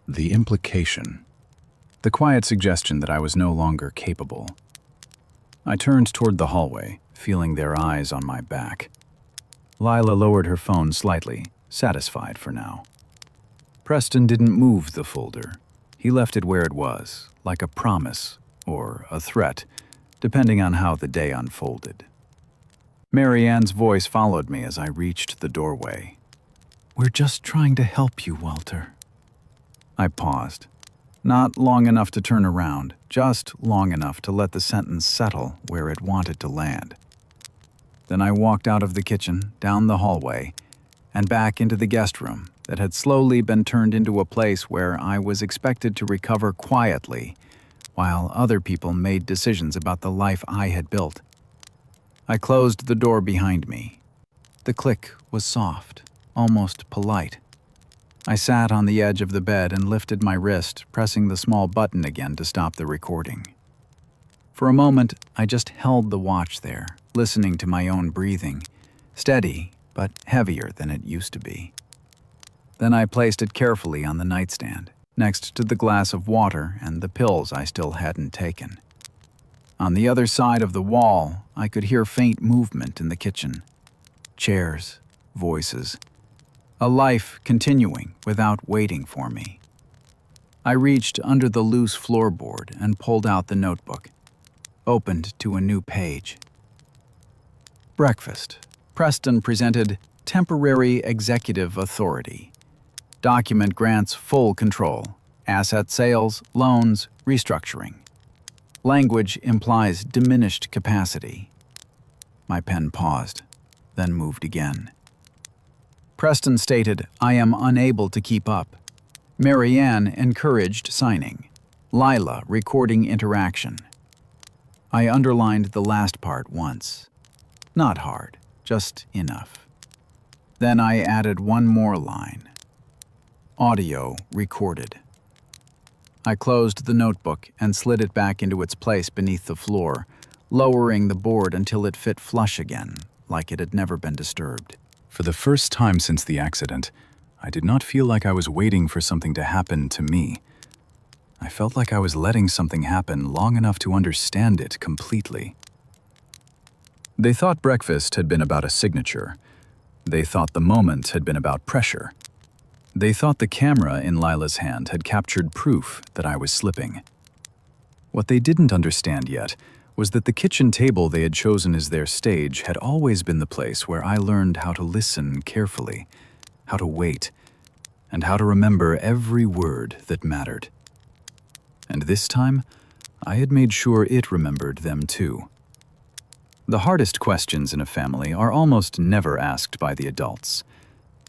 The implication. The quiet suggestion that I was no longer capable. I turned toward the hallway, feeling their eyes on my back. Lila lowered her phone slightly, satisfied for now. Preston didn't move the folder. He left it where it was, like a promise or a threat, depending on how the day unfolded. Marianne's voice followed me as I reached the doorway. "We're just trying to help you, Walter." I paused. Not long enough to turn around, just long enough to let the sentence settle where it wanted to land. Then I walked out of the kitchen, down the hallway, and back into the guest room that had slowly been turned into a place where I was expected to recover quietly, while other people made decisions about the life I had built. I closed the door behind me. The click was soft, almost polite. I sat on the edge of the bed and lifted my wrist, pressing the small button again to stop the recording. For a moment, I just held the watch there, listening to my own breathing, steady but heavier than it used to be. Then I placed it carefully on the nightstand, next to the glass of water and the pills I still hadn't taken. On the other side of the wall, I could hear faint movement in the kitchen. Chairs, voices. A life continuing without waiting for me. I reached under the loose floorboard and pulled out the notebook. Opened to a new page. Breakfast. Preston presented temporary executive authority. Document grants full control. Asset sales, loans, restructuring. Language implies diminished capacity. My pen paused, then moved again. Preston stated, "I am unable to keep up." Marianne encouraged signing. Lila recording interaction. I underlined the last part once. Not hard, just enough. Then I added one more line. Audio recorded. I closed the notebook and slid it back into its place beneath the floor, lowering the board until it fit flush again, like it had never been disturbed. For the first time since the accident, I did not feel like I was waiting for something to happen to me. I felt like I was letting something happen long enough to understand it completely. They thought breakfast had been about a signature. They thought the moment had been about pressure. They thought the camera in Lila's hand had captured proof that I was slipping. What they didn't understand yet was that the kitchen table they had chosen as their stage had always been the place where I learned how to listen carefully, how to wait, and how to remember every word that mattered. And this time, I had made sure it remembered them too. The hardest questions in a family are almost never asked by the adults.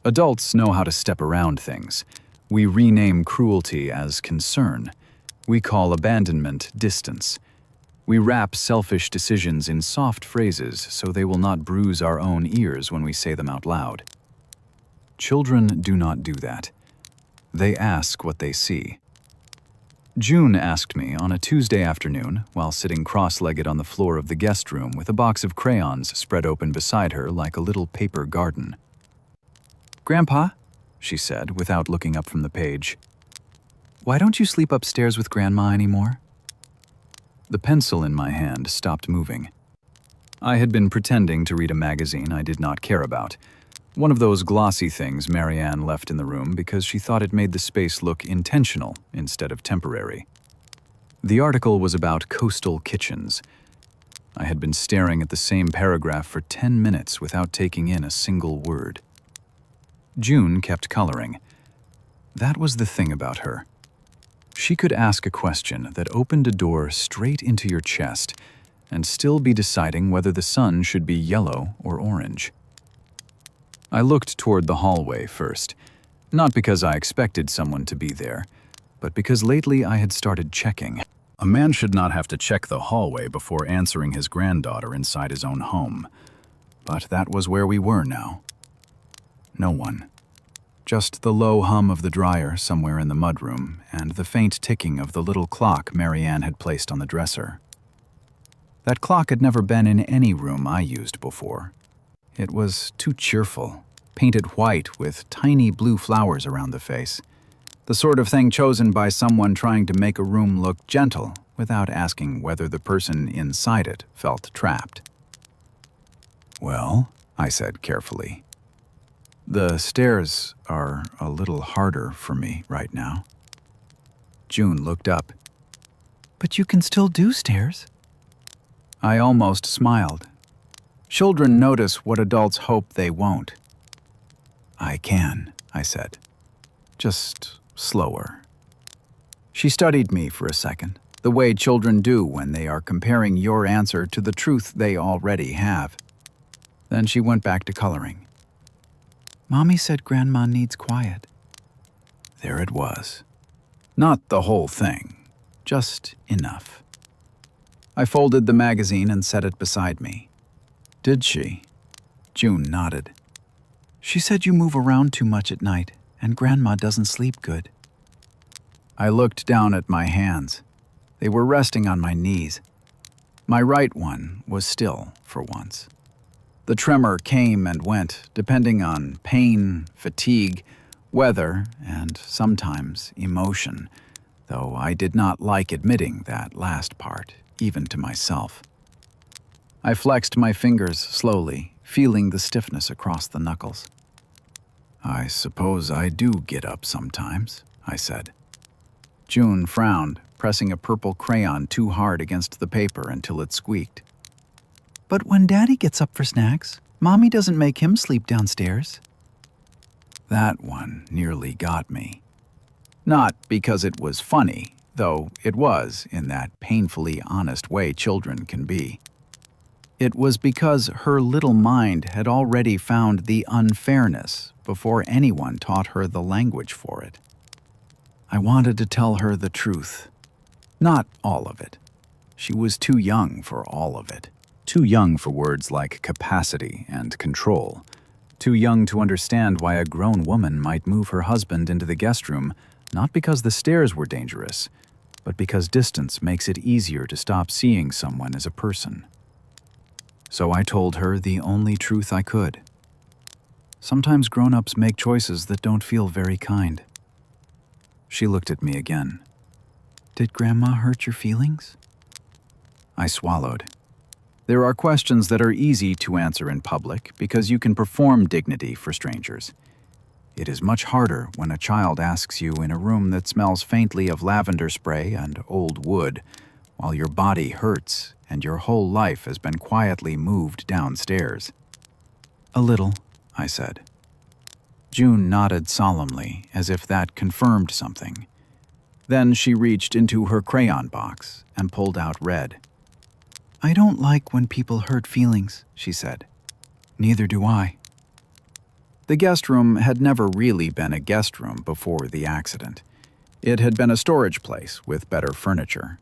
Adults know how to step around things. We rename cruelty as concern. We call abandonment distance. We wrap selfish decisions in soft phrases so they will not bruise our own ears when we say them out loud. Children do not do that. They ask what they see. June asked me on a Tuesday afternoon, while sitting cross-legged on the floor of the guest room with a box of crayons spread open beside her like a little paper garden. "Grandpa," she said without looking up from the page, "why don't you sleep upstairs with Grandma anymore?" The pencil in my hand stopped moving. I had been pretending to read a magazine I did not care about, one of those glossy things Marianne left in the room because she thought it made the space look intentional instead of temporary. The article was about coastal kitchens. I had been staring at the same paragraph for 10 minutes without taking in a single word. June kept coloring. That was the thing about her. She could ask a question that opened a door straight into your chest and still be deciding whether the sun should be yellow or orange. I looked toward the hallway first, not because I expected someone to be there, but because lately I had started checking. A man should not have to check the hallway before answering his granddaughter inside his own home. But that was where we were now. No one. Just the low hum of the dryer somewhere in the mudroom and the faint ticking of the little clock Marianne had placed on the dresser. That clock had never been in any room I used before. It was too cheerful, painted white with tiny blue flowers around the face. The sort of thing chosen by someone trying to make a room look gentle without asking whether the person inside it felt trapped. "Well," I said carefully, "the stairs are a little harder for me right now." June looked up. "But you can still do stairs." I almost smiled. Children notice what adults hope they won't. "I can," I said. "Just slower." She studied me for a second, the way children do when they are comparing your answer to the truth they already have. Then she went back to coloring. "Mommy said Grandma needs quiet." There it was. Not the whole thing, just enough. I folded the magazine and set it beside me. "Did she?" June nodded. "She said you move around too much at night, and Grandma doesn't sleep good." I looked down at my hands. They were resting on my knees. My right one was still for once. The tremor came and went, depending on pain, fatigue, weather, and sometimes emotion, though I did not like admitting that last part, even to myself. I flexed my fingers slowly, feeling the stiffness across the knuckles. "I suppose I do get up sometimes," I said. June frowned, pressing a purple crayon too hard against the paper until it squeaked. "But when Daddy gets up for snacks, Mommy doesn't make him sleep downstairs." That one nearly got me. Not because it was funny, though it was in that painfully honest way children can be. It was because her little mind had already found the unfairness before anyone taught her the language for it. I wanted to tell her the truth. Not all of it. She was too young for all of it. Too young for words like capacity and control. Too young to understand why a grown woman might move her husband into the guest room, not because the stairs were dangerous, but because distance makes it easier to stop seeing someone as a person. So I told her the only truth I could. Sometimes grown-ups make choices that don't feel very kind. She looked at me again. "Did Grandma hurt your feelings?" I swallowed. There are questions that are easy to answer in public because you can perform dignity for strangers. It is much harder when a child asks you in a room that smells faintly of lavender spray and old wood, while your body hurts and your whole life has been quietly moved downstairs. "A little," I said. June nodded solemnly, as if that confirmed something. Then she reached into her crayon box and pulled out red. "I don't like when people hurt feelings," she said. "Neither do I." The guest room had never really been a guest room before the accident. It had been a storage place with better furniture.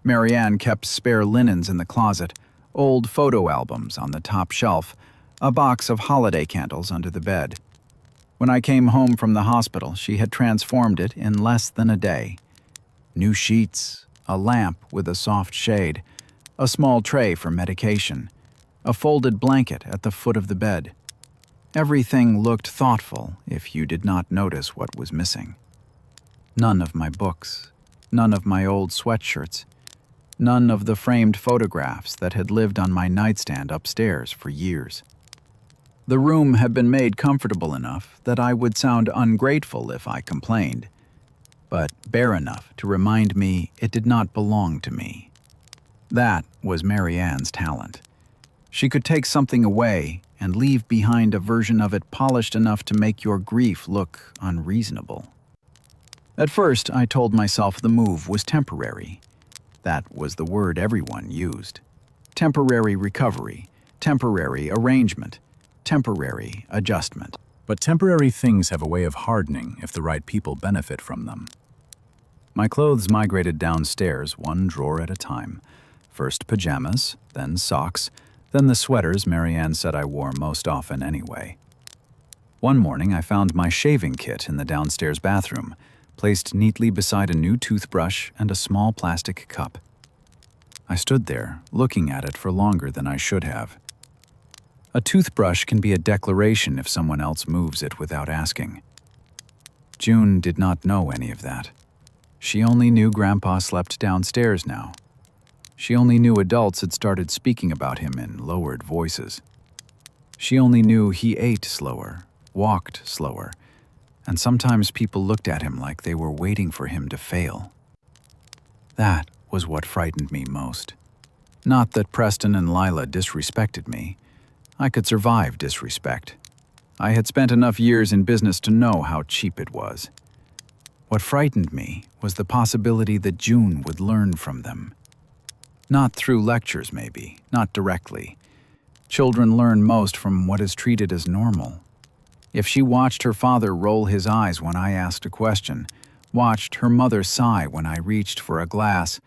Marianne kept spare linens in the closet, old photo albums on the top shelf, a box of holiday candles under the bed. When I came home from the hospital, she had transformed it in less than a day. New sheets, a lamp with a soft shade, a small tray for medication, a folded blanket at the foot of the bed. Everything looked thoughtful if you did not notice what was missing. None of my books, none of my old sweatshirts, none of the framed photographs that had lived on my nightstand upstairs for years. The room had been made comfortable enough that I would sound ungrateful if I complained, but bare enough to remind me it did not belong to me. That was Marianne's talent. She could take something away and leave behind a version of it polished enough to make your grief look unreasonable. At first, I told myself the move was temporary. That was the word everyone used. Temporary recovery, temporary arrangement, temporary adjustment. But temporary things have a way of hardening if the right people benefit from them. My clothes migrated downstairs one drawer at a time. First pajamas, then socks, then the sweaters Marianne said I wore most often anyway. One morning I found my shaving kit in the downstairs bathroom, placed neatly beside a new toothbrush and a small plastic cup. I stood there, looking at it for longer than I should have. A toothbrush can be a declaration if someone else moves it without asking. June did not know any of that. She only knew Grandpa slept downstairs now. She only knew adults had started speaking about him in lowered voices. She only knew he ate slower, walked slower, and sometimes people looked at him like they were waiting for him to fail. That was what frightened me most. Not that Preston and Lila disrespected me. I could survive disrespect. I had spent enough years in business to know how cheap it was. What frightened me was the possibility that June would learn from them. Not through lectures, maybe, not directly. Children learn most from what is treated as normal. If she watched her father roll his eyes when I asked a question, watched her mother sigh when I reached for a glass,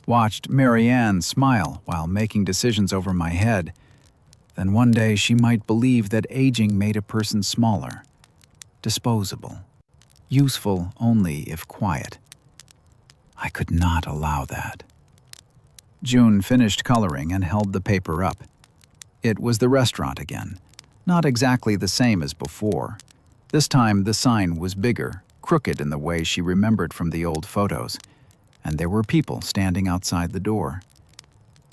watched Marianne smile while making decisions over my head, then one day she might believe that aging made a person smaller, disposable, useful only if quiet. I could not allow that. June finished coloring and held the paper up. It was the restaurant again. Not exactly the same as before. This time the sign was bigger, crooked in the way she remembered from the old photos, and there were people standing outside the door.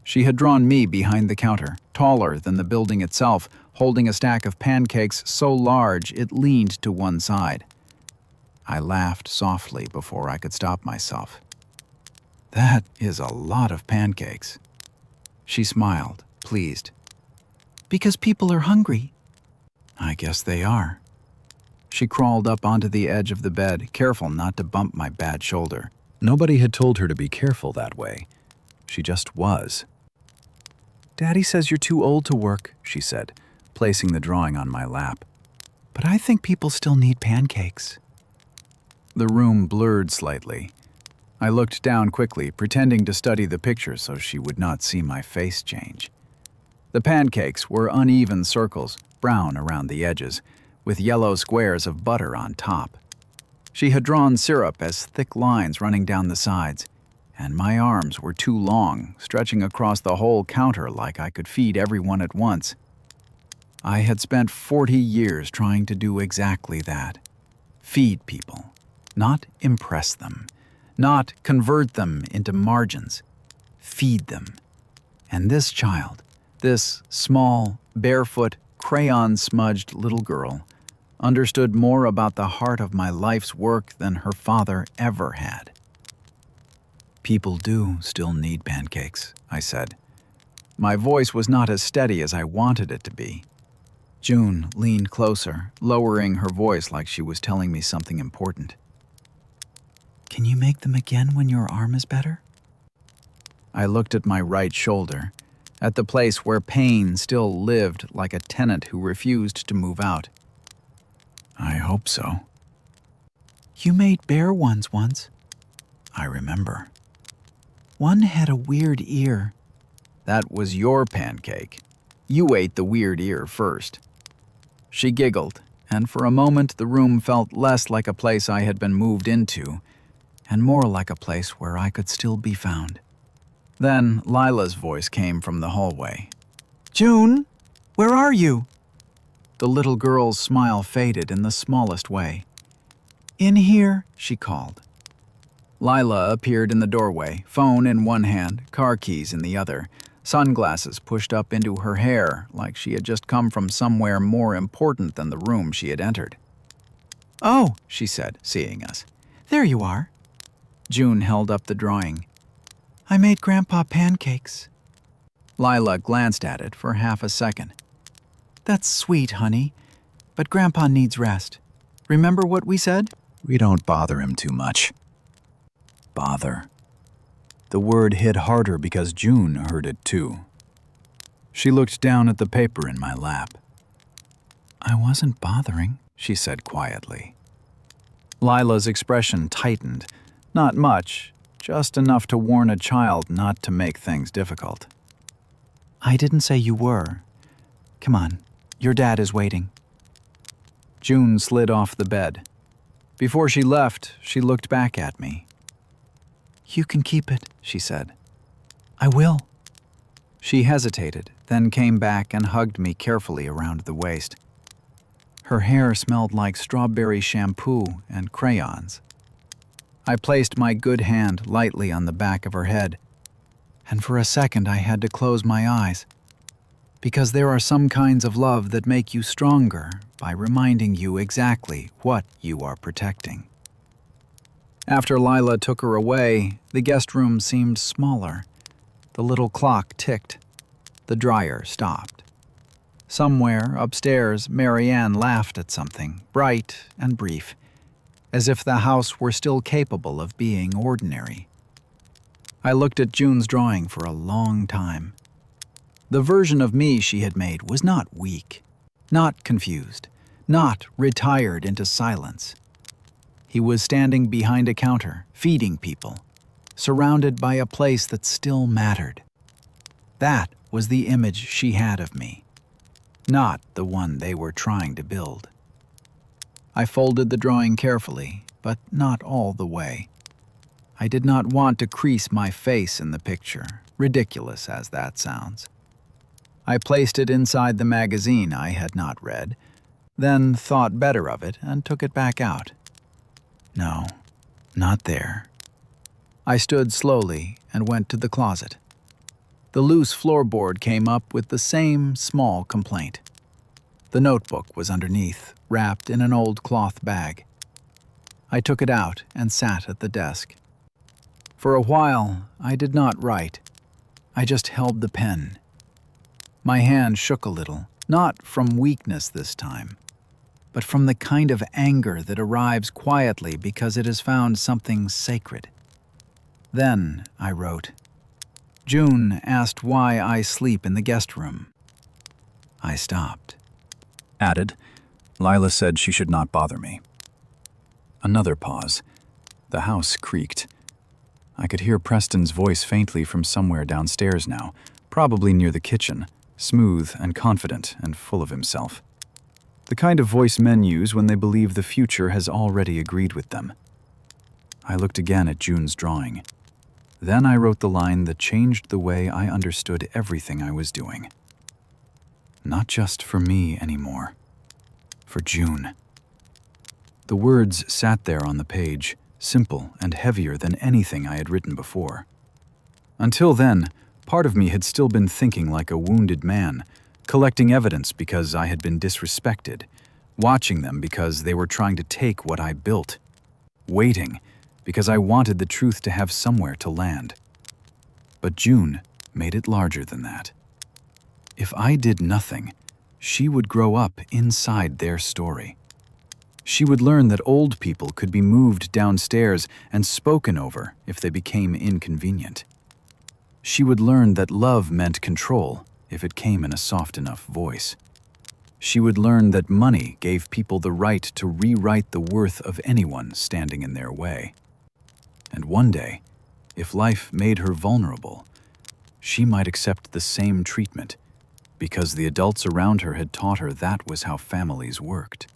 She had drawn me behind the counter, taller than the building itself, holding a stack of pancakes so large it leaned to one side. I laughed softly before I could stop myself. That is a lot of pancakes. She smiled, pleased. Because people are hungry. I guess they are. She crawled up onto the edge of the bed, careful not to bump my bad shoulder. Nobody had told her to be careful that way. She just was. Daddy says you're too old to work, she said, placing the drawing on my lap. But I think people still need pancakes. The room blurred slightly. I looked down quickly, pretending to study the picture so she would not see my face change. The pancakes were uneven circles, brown around the edges, with yellow squares of butter on top. She had drawn syrup as thick lines running down the sides, and my arms were too long, stretching across the whole counter like I could feed everyone at once. I had spent 40 years trying to do exactly that. Feed people, not impress them, not convert them into margins. Feed them. And this child, this small, barefoot, crayon-smudged little girl, understood more about the heart of my life's work than her father ever had. People do still need pancakes, I said. My voice was not as steady as I wanted it to be. June leaned closer, lowering her voice like she was telling me something important. Can you make them again when your arm is better? I looked at my right shoulder, at the place where pain still lived like a tenant who refused to move out. I hope so. You made bear ones once. I remember. One had a weird ear. That was your pancake. You ate the weird ear first. She giggled, and for a moment the room felt less like a place I had been moved into, and more like a place where I could still be found. Then Lila's voice came from the hallway. "June, where are you?" The little girl's smile faded in the smallest way. "In here," she called. Lila appeared in the doorway, phone in one hand, car keys in the other, sunglasses pushed up into her hair like she had just come from somewhere more important than the room she had entered. "Oh," she said, seeing us. "There you are." June held up the drawing. "I made Grandpa pancakes." Lila glanced at it for half a second. "That's sweet, honey, but Grandpa needs rest. Remember what we said?" We don't bother him too much. Bother. The word hit harder because June heard it too. She looked down at the paper in my lap. "I wasn't bothering," she said quietly. Lila's expression tightened. Not much, just enough to warn a child not to make things difficult. "I didn't say you were. Come on, your dad is waiting." June slid off the bed. Before she left, she looked back at me. "You can keep it," she said. "I will." She hesitated, then came back and hugged me carefully around the waist. Her hair smelled like strawberry shampoo and crayons. I placed my good hand lightly on the back of her head, and for a second I had to close my eyes. Because there are some kinds of love that make you stronger by reminding you exactly what you are protecting. After Lila took her away, the guest room seemed smaller. The little clock ticked. The dryer stopped. Somewhere upstairs, Marianne laughed at something, bright and brief, as if the house were still capable of being ordinary. I looked at June's drawing for a long time. The version of me she had made was not weak, not confused, not retired into silence. He was standing behind a counter, feeding people, surrounded by a place that still mattered. That was the image she had of me, not the one they were trying to build. I folded the drawing carefully, but not all the way. I did not want to crease my face in the picture, ridiculous as that sounds. I placed it inside the magazine I had not read, then thought better of it and took it back out. No, not there. I stood slowly and went to the closet. The loose floorboard came up with the same small complaint. The notebook was underneath, wrapped in an old cloth bag. I took it out and sat at the desk. For a while, I did not write. I just held the pen. My hand shook a little, not from weakness this time, but from the kind of anger that arrives quietly because it has found something sacred. Then I wrote, "June asked why I sleep in the guest room." I stopped. Added, "Lila said she should not bother me." Another pause. The house creaked. I could hear Preston's voice faintly from somewhere downstairs now, probably near the kitchen, smooth and confident and full of himself. The kind of voice men use when they believe the future has already agreed with them. I looked again at June's drawing. Then I wrote the line that changed the way I understood everything I was doing. Not just for me anymore. For June. The words sat there on the page, simple and heavier than anything I had written before. Until then, part of me had still been thinking like a wounded man, collecting evidence because I had been disrespected, watching them because they were trying to take what I built, waiting because I wanted the truth to have somewhere to land. But June made it larger than that. If I did nothing, she would grow up inside their story. She would learn that old people could be moved downstairs and spoken over if they became inconvenient. She would learn that love meant control if it came in a soft enough voice. She would learn that money gave people the right to rewrite the worth of anyone standing in their way. And one day, if life made her vulnerable, she might accept the same treatment because the adults around her had taught her that was how families worked.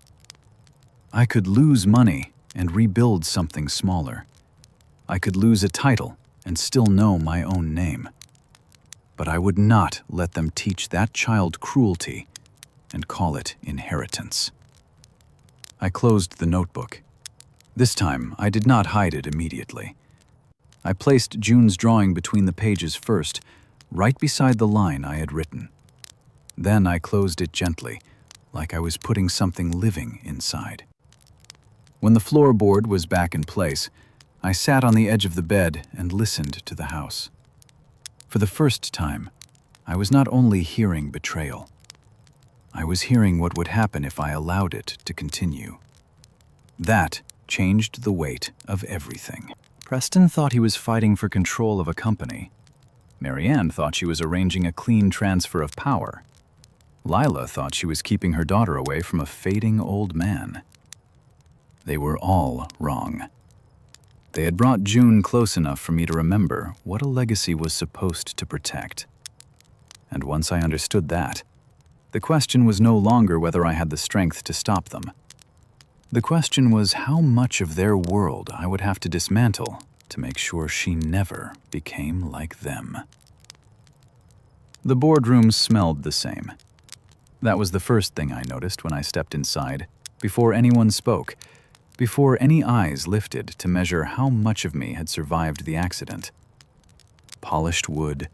I could lose money and rebuild something smaller. I could lose a title and still know my own name. But I would not let them teach that child cruelty and call it inheritance. I closed the notebook. This time, I did not hide it immediately. I placed June's drawing between the pages first, right beside the line I had written. Then I closed it gently, like I was putting something living inside. When the floorboard was back in place, I sat on the edge of the bed and listened to the house. For the first time, I was not only hearing betrayal. I was hearing what would happen if I allowed it to continue. That changed the weight of everything. Preston thought he was fighting for control of a company. Marianne thought she was arranging a clean transfer of power. Lila thought she was keeping her daughter away from a fading old man. They were all wrong. They had brought June close enough for me to remember what a legacy was supposed to protect. And once I understood that, the question was no longer whether I had the strength to stop them. The question was how much of their world I would have to dismantle to make sure she never became like them. The boardroom smelled the same. That was the first thing I noticed when I stepped inside, before anyone spoke, before any eyes lifted to measure how much of me had survived the accident. Polished wood,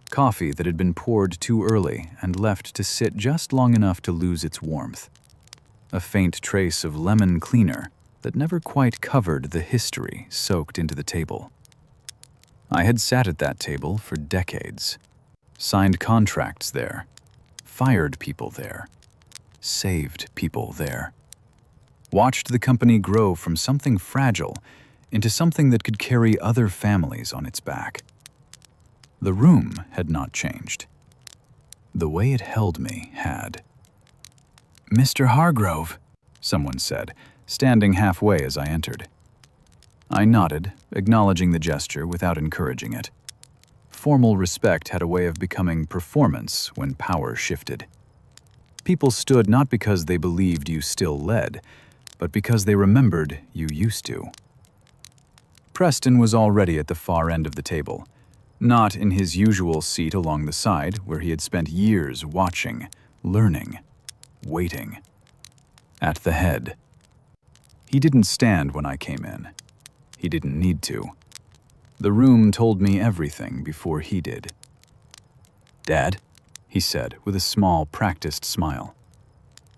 coffee that had been poured too early and left to sit just long enough to lose its warmth. A faint trace of lemon cleaner that never quite covered the history soaked into the table. I had sat at that table for decades, signed contracts there, fired people there, saved people there, watched the company grow from something fragile into something that could carry other families on its back. The room had not changed. The way it held me had. "Mr. Hargrove," someone said, standing halfway as I entered. I nodded, acknowledging the gesture without encouraging it. Formal respect had a way of becoming performance when power shifted. People stood not because they believed you still led, but because they remembered you used to. Preston was already at the far end of the table, not in his usual seat along the side where he had spent years watching, learning, waiting. At the head. He didn't stand when I came in. He didn't need to. The room told me everything before he did. "Dad," he said with a small, practiced smile.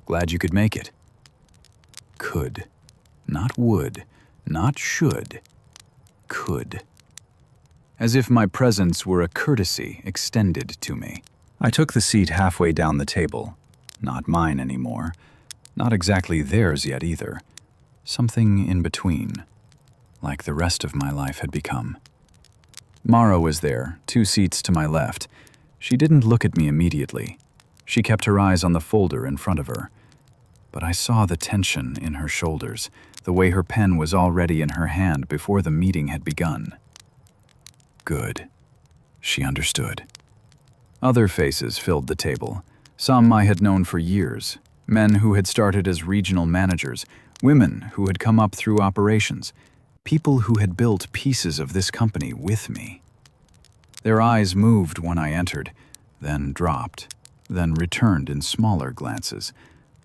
"Glad you could make it." Could. Not would. Not should. Could. As if my presence were a courtesy extended to me. I took the seat halfway down the table. Not mine anymore. Not exactly theirs yet either. Something in between. Like the rest of my life had become. Mara was there, 2 seats to my left. She didn't look at me immediately. She kept her eyes on the folder in front of her. But I saw the tension in her shoulders, the way her pen was already in her hand before the meeting had begun. Good. She understood. Other faces filled the table. Some I had known for years. Men who had started as regional managers, women who had come up through operations, people who had built pieces of this company with me. Their eyes moved when I entered, then dropped, then returned in smaller glances,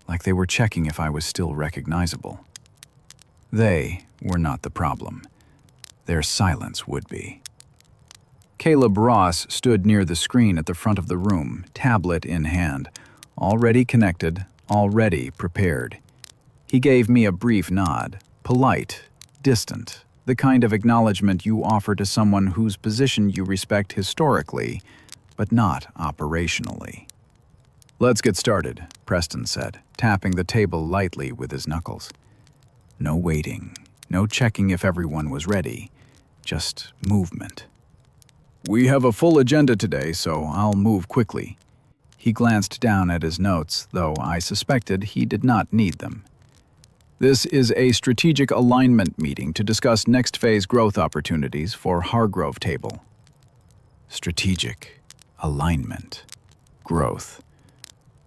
like they were checking if I was still recognizable. They were not the problem. Their silence would be. Caleb Ross stood near the screen at the front of the room, tablet in hand, already connected, already prepared. He gave me a brief nod, polite, distant, the kind of acknowledgement you offer to someone whose position you respect historically, but not operationally. "Let's get started," Preston said, tapping the table lightly with his knuckles. No waiting, no checking if everyone was ready, just movement. "We have a full agenda today, so I'll move quickly." He glanced down at his notes, though I suspected he did not need them. This is a strategic alignment meeting to discuss next phase growth opportunities for Hargrove Table. Strategic, alignment, growth.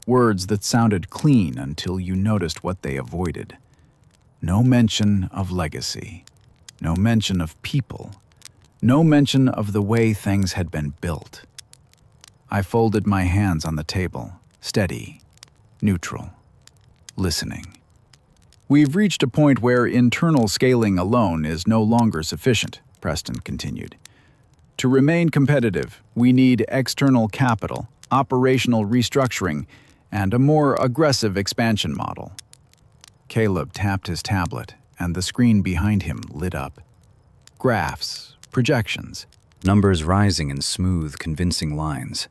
Words that sounded clean until you noticed what they avoided. No mention of legacy. No mention of people. No mention of the way things had been built. I folded my hands on the table, steady, neutral, listening. We've reached a point where internal scaling alone is no longer sufficient, Preston continued. To remain competitive, we need external capital, operational restructuring, and a more aggressive expansion model. Caleb tapped his tablet, and the screen behind him lit up. Graphs, projections. Numbers rising in smooth, convincing lines.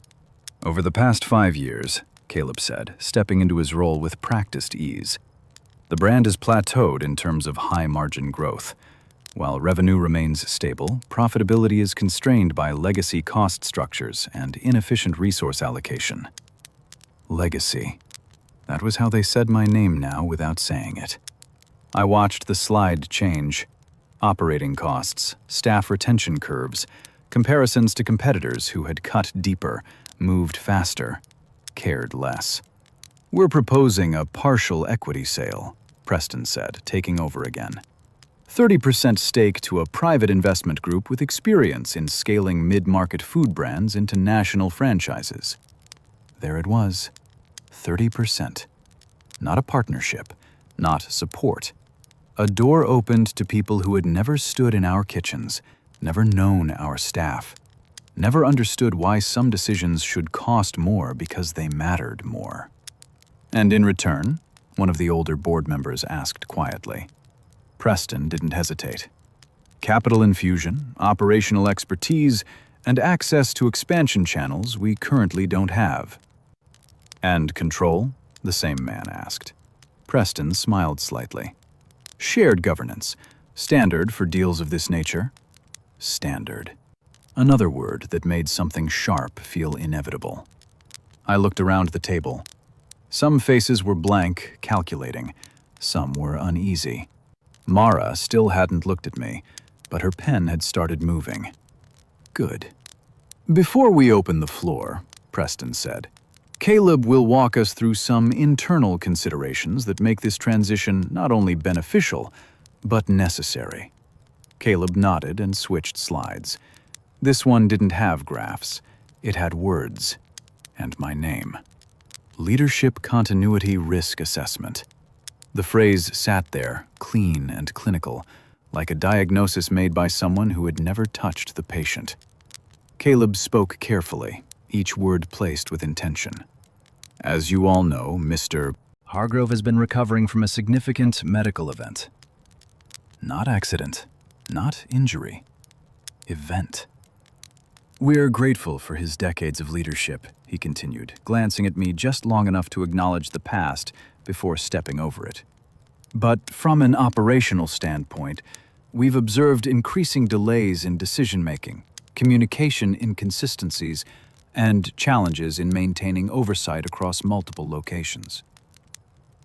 Over the past 5 years, Caleb said, stepping into his role with practiced ease, the brand has plateaued in terms of high-margin growth. While revenue remains stable, profitability is constrained by legacy cost structures and inefficient resource allocation. Legacy. That was how they said my name now without saying it. I watched the slide change. Operating costs, staff retention curves, comparisons to competitors who had cut deeper, moved faster, cared less. We're proposing a partial equity sale, Preston said, taking over again. 30% stake to a private investment group with experience in scaling mid-market food brands into national franchises. There it was, 30%. Not a partnership, not support. A door opened to people who had never stood in our kitchens, never known our staff, never understood why some decisions should cost more because they mattered more. And in return, one of the older board members asked quietly. Preston didn't hesitate. Capital infusion, operational expertise, and access to expansion channels we currently don't have. And control? The same man asked. Preston smiled slightly. Shared governance. Standard for deals of this nature. Standard. Another word that made something sharp feel inevitable. I looked around the table. Some faces were blank, calculating. Some were uneasy. Mara still hadn't looked at me, but her pen had started moving. Good. Before we open the floor, Preston said, Caleb will walk us through some internal considerations that make this transition not only beneficial, but necessary. Caleb nodded and switched slides. This one didn't have graphs. It had words. And my name. Leadership Continuity Risk Assessment. The phrase sat there, clean and clinical, like a diagnosis made by someone who had never touched the patient. Caleb spoke carefully, each word placed with intention. As you all know, Mr. Hargrove has been recovering from a significant medical event. Not accident, not injury. Event. We're grateful for his decades of leadership, he continued, glancing at me just long enough to acknowledge the past before stepping over it. But from an operational standpoint, we've observed increasing delays in decision-making, communication inconsistencies, and challenges in maintaining oversight across multiple locations.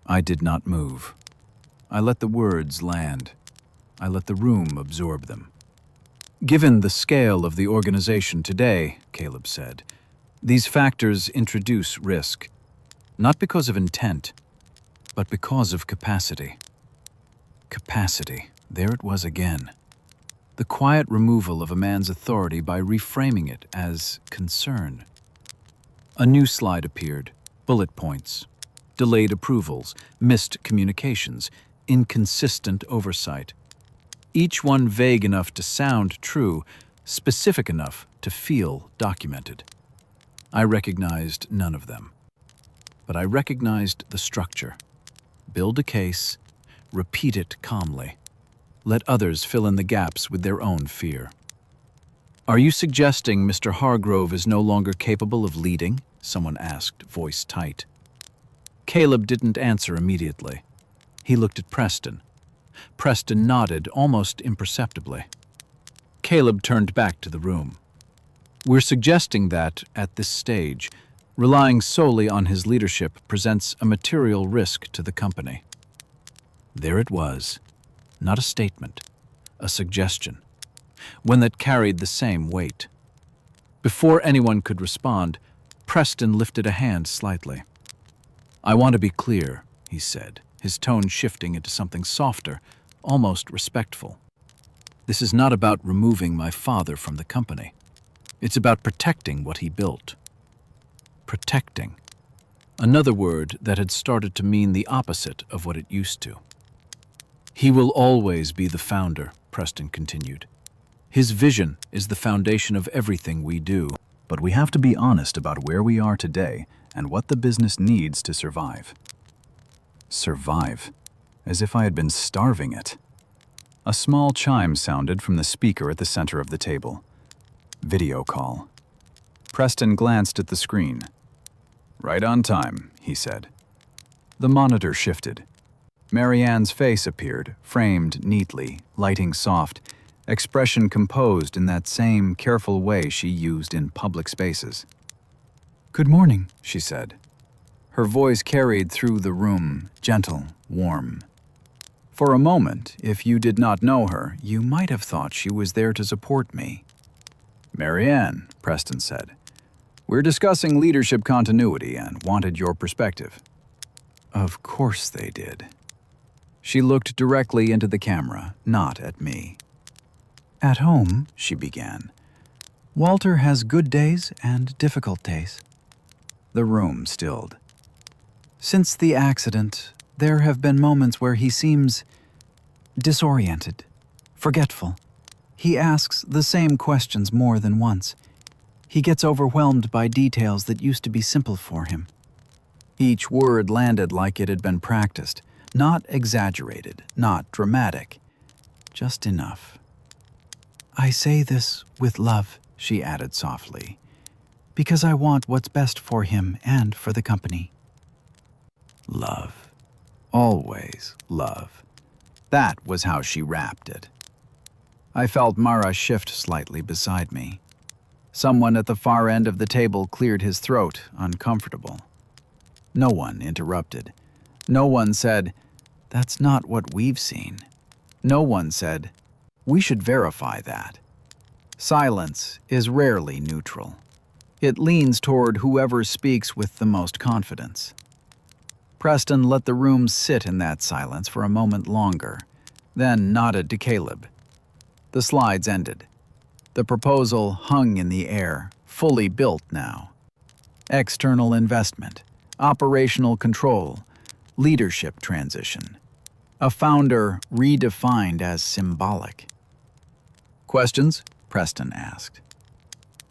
I did not move. I let the words land. I let the room absorb them. Given the scale of the organization today, Caleb said, these factors introduce risk, not because of intent, but because of capacity. Capacity, there it was again. The quiet removal of a man's authority by reframing it as concern. A new slide appeared, bullet points, delayed approvals, missed communications, inconsistent oversight. Each one vague enough to sound true, specific enough to feel documented. I recognized none of them, but I recognized the structure. Build a case, repeat it calmly. Let others fill in the gaps with their own fear. Are you suggesting Mr. Hargrove is no longer capable of leading? Someone asked, voice tight. Caleb didn't answer immediately. He looked at Preston. Preston nodded almost imperceptibly. Caleb turned back to the room. We're suggesting that, at this stage, Relying solely on his leadership presents a material risk to the company. There it was, not a statement, a suggestion, one that carried the same weight. Before anyone could respond, Preston lifted a hand slightly. "I want to be clear," he said, his tone shifting into something softer, almost respectful. "This is not about removing my father from the company. It's about protecting what he built." Protecting. Another word that had started to mean the opposite of what it used to. "He will always be the founder," Preston continued. "His vision is the foundation of everything we do." But we have to be honest about where we are today and what the business needs to survive. Survive? As if I had been starving it. A small chime sounded from the speaker at the center of the table. Video call. Preston glanced at the screen. "Right on time," he said. The monitor shifted. Marianne's face appeared, framed neatly, lighting soft, expression composed in that same careful way she used in public spaces. "Good morning," she said. Her voice carried through the room, gentle, warm. For a moment, if you did not know her, you might have thought she was there to support me. "Marianne," Preston said, "we're discussing leadership continuity and wanted your perspective." Of course they did. She looked directly into the camera, not at me. "At home," she began, "Walter has good days and difficult days." The room stilled. "Since the accident, there have been moments where he seems disoriented, forgetful. He asks the same questions more than once. He gets overwhelmed by details that used to be simple for him." Each word landed like it had been practiced, not exaggerated, not dramatic, just enough. "I say this with love," she added softly, "because I want what's best for him and for the company." Love. Always love. That was how she wrapped it. I felt Mara shift slightly beside me. Someone at the far end of the table cleared his throat, uncomfortable. No one interrupted. No one said, "That's not what we've seen." No one said, "We should verify that." Silence is rarely neutral. It leans toward whoever speaks with the most confidence. Preston let the room sit in that silence for a moment longer, then nodded to Caleb. The slides ended. The proposal hung in the air, fully built now. External investment, operational control, leadership transition. A founder redefined as symbolic. "Questions?" Preston asked.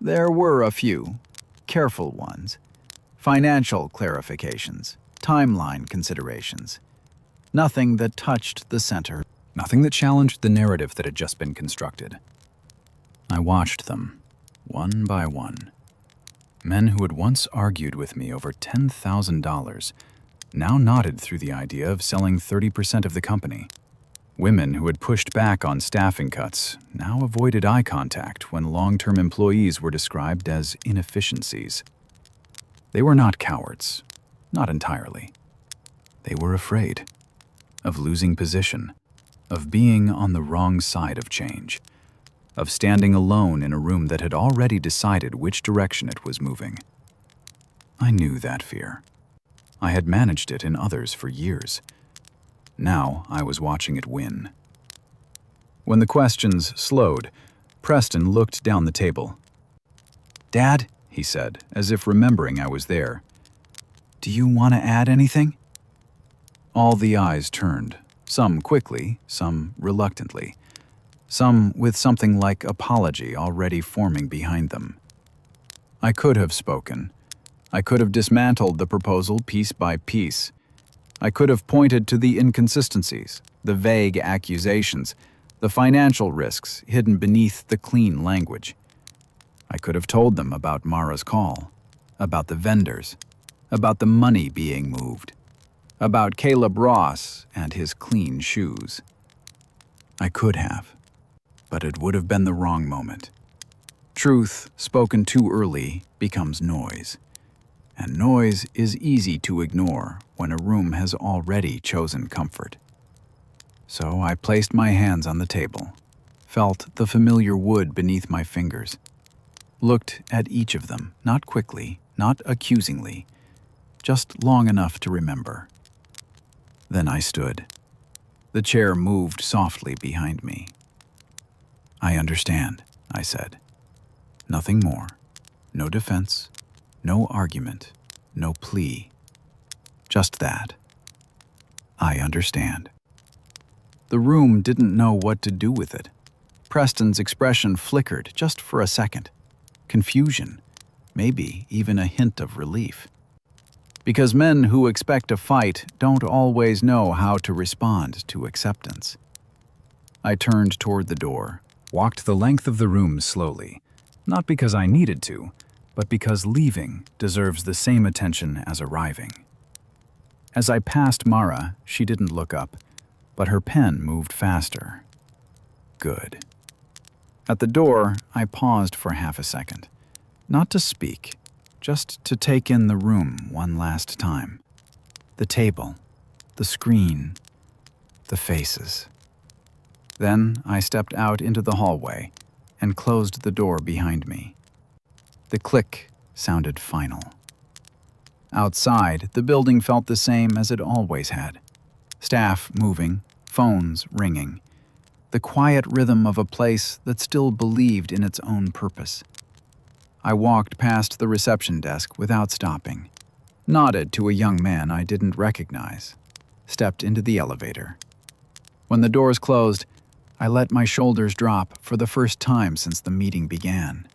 There were a few, careful ones. Financial clarifications, timeline considerations. Nothing that touched the center. Nothing that challenged the narrative that had just been constructed. I watched them, one by one. Men who had once argued with me over $10,000 now nodded through the idea of selling 30% of the company. Women who had pushed back on staffing cuts now avoided eye contact when long-term employees were described as inefficiencies. They were not cowards, not entirely. They were afraid of losing position, of being on the wrong side of change, of standing alone in a room that had already decided which direction it was moving. I knew that fear. I had managed it in others for years. Now I was watching it win. When the questions slowed, Preston looked down the table. "Dad," he said, as if remembering I was there, "do you want to add anything?" All the eyes turned, some quickly, some reluctantly, some with something like apology already forming behind them. I could have spoken. I could have dismantled the proposal piece by piece. I could have pointed to the inconsistencies, the vague accusations, the financial risks hidden beneath the clean language. I could have told them about Mara's call, about the vendors, about the money being moved, about Caleb Ross and his clean shoes. I could have, but it would have been the wrong moment. Truth, spoken too early, becomes noise. and noise is easy to ignore when a room has already chosen comfort. So I placed my hands on the table, felt the familiar wood beneath my fingers, looked at each of them, not quickly, not accusingly, just long enough to remember. Then I stood. The chair moved softly behind me. "I understand," I said. Nothing more. No defense, no argument, no plea. Just that. I understand. The room didn't know what to do with it. Preston's expression flickered just for a second. Confusion, maybe even a hint of relief. Because men who expect a fight don't always know how to respond to acceptance. I turned toward the door, Walked the length of the room slowly, not because I needed to, but because leaving deserves the same attention as arriving. As I passed Mara, she didn't look up, but her pen moved faster. Good. At the door, I paused for half a second, not to speak, just to take in the room one last time. The table, the screen, the faces. Then I stepped out into the hallway and closed the door behind me. The click sounded final. Outside, the building felt the same as it always had. Staff moving, phones ringing. The quiet rhythm of a place that still believed in its own purpose. I walked past the reception desk without stopping, nodded to a young man I didn't recognize, stepped into the elevator. When the doors closed, I let my shoulders drop for the first time since the meeting began.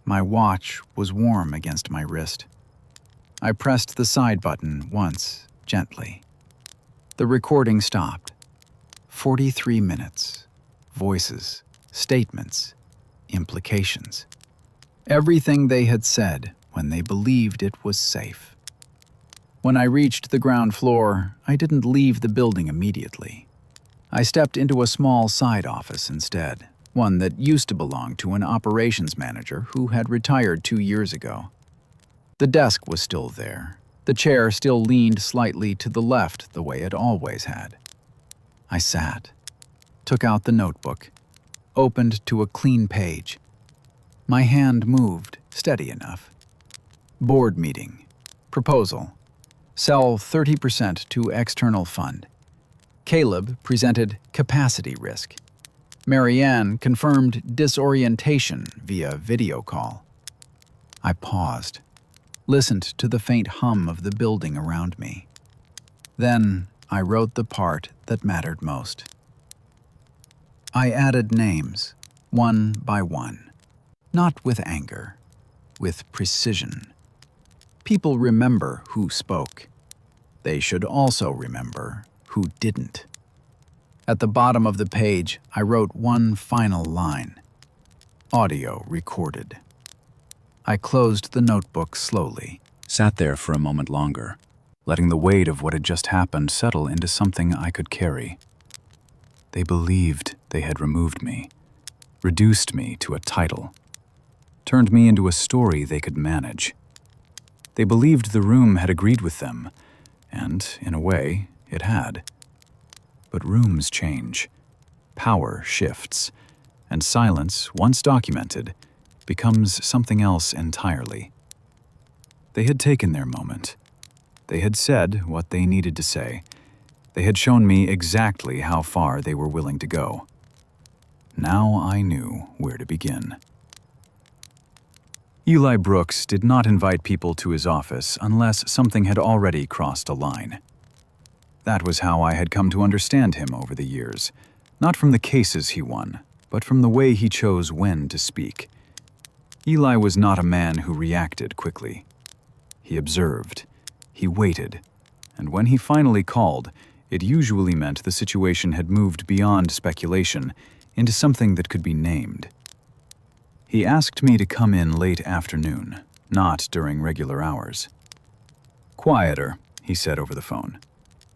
My watch was warm against my wrist. I pressed the side button once, gently. The recording stopped. 43 minutes. Voices, statements, implications. Everything they had said when they believed it was safe. When I reached the ground floor, I didn't leave the building immediately. I stepped into a small side office instead, one that used to belong to an operations manager who had retired 2 years ago. The desk was still there. The chair still leaned slightly to the left the way it always had. I sat, took out the notebook, opened to a clean page. My hand moved, steady enough. Board meeting. Proposal. Sell 30% to external fund. Caleb presented capacity risk. Marianne confirmed disorientation via video call. I paused, listened to the faint hum of the building around me. Then I wrote the part that mattered most. I added names, one by one, not with anger, with precision. People remember who spoke. They should also remember who didn't. At the bottom of the page, I wrote one final line. Audio recorded. I closed the notebook slowly. Sat there for a moment longer, letting the weight of what had just happened settle into something I could carry. They believed they had removed me, reduced me to a title, turned me into a story they could manage. They believed the room had agreed with them, and, in a way, it had. But rooms change, power shifts, and silence, once documented, becomes something else entirely. They had taken their moment. They had said what they needed to say. They had shown me exactly how far they were willing to go. Now I knew where to begin. Eli Brooks did not invite people to his office unless something had already crossed a line. That was how I had come to understand him over the years, not from the cases he won, but from the way he chose when to speak. Eli was not a man who reacted quickly. He observed, he waited, and when he finally called, it usually meant the situation had moved beyond speculation into something that could be named. He asked me to come in late afternoon, not during regular hours. "Quieter," he said over the phone.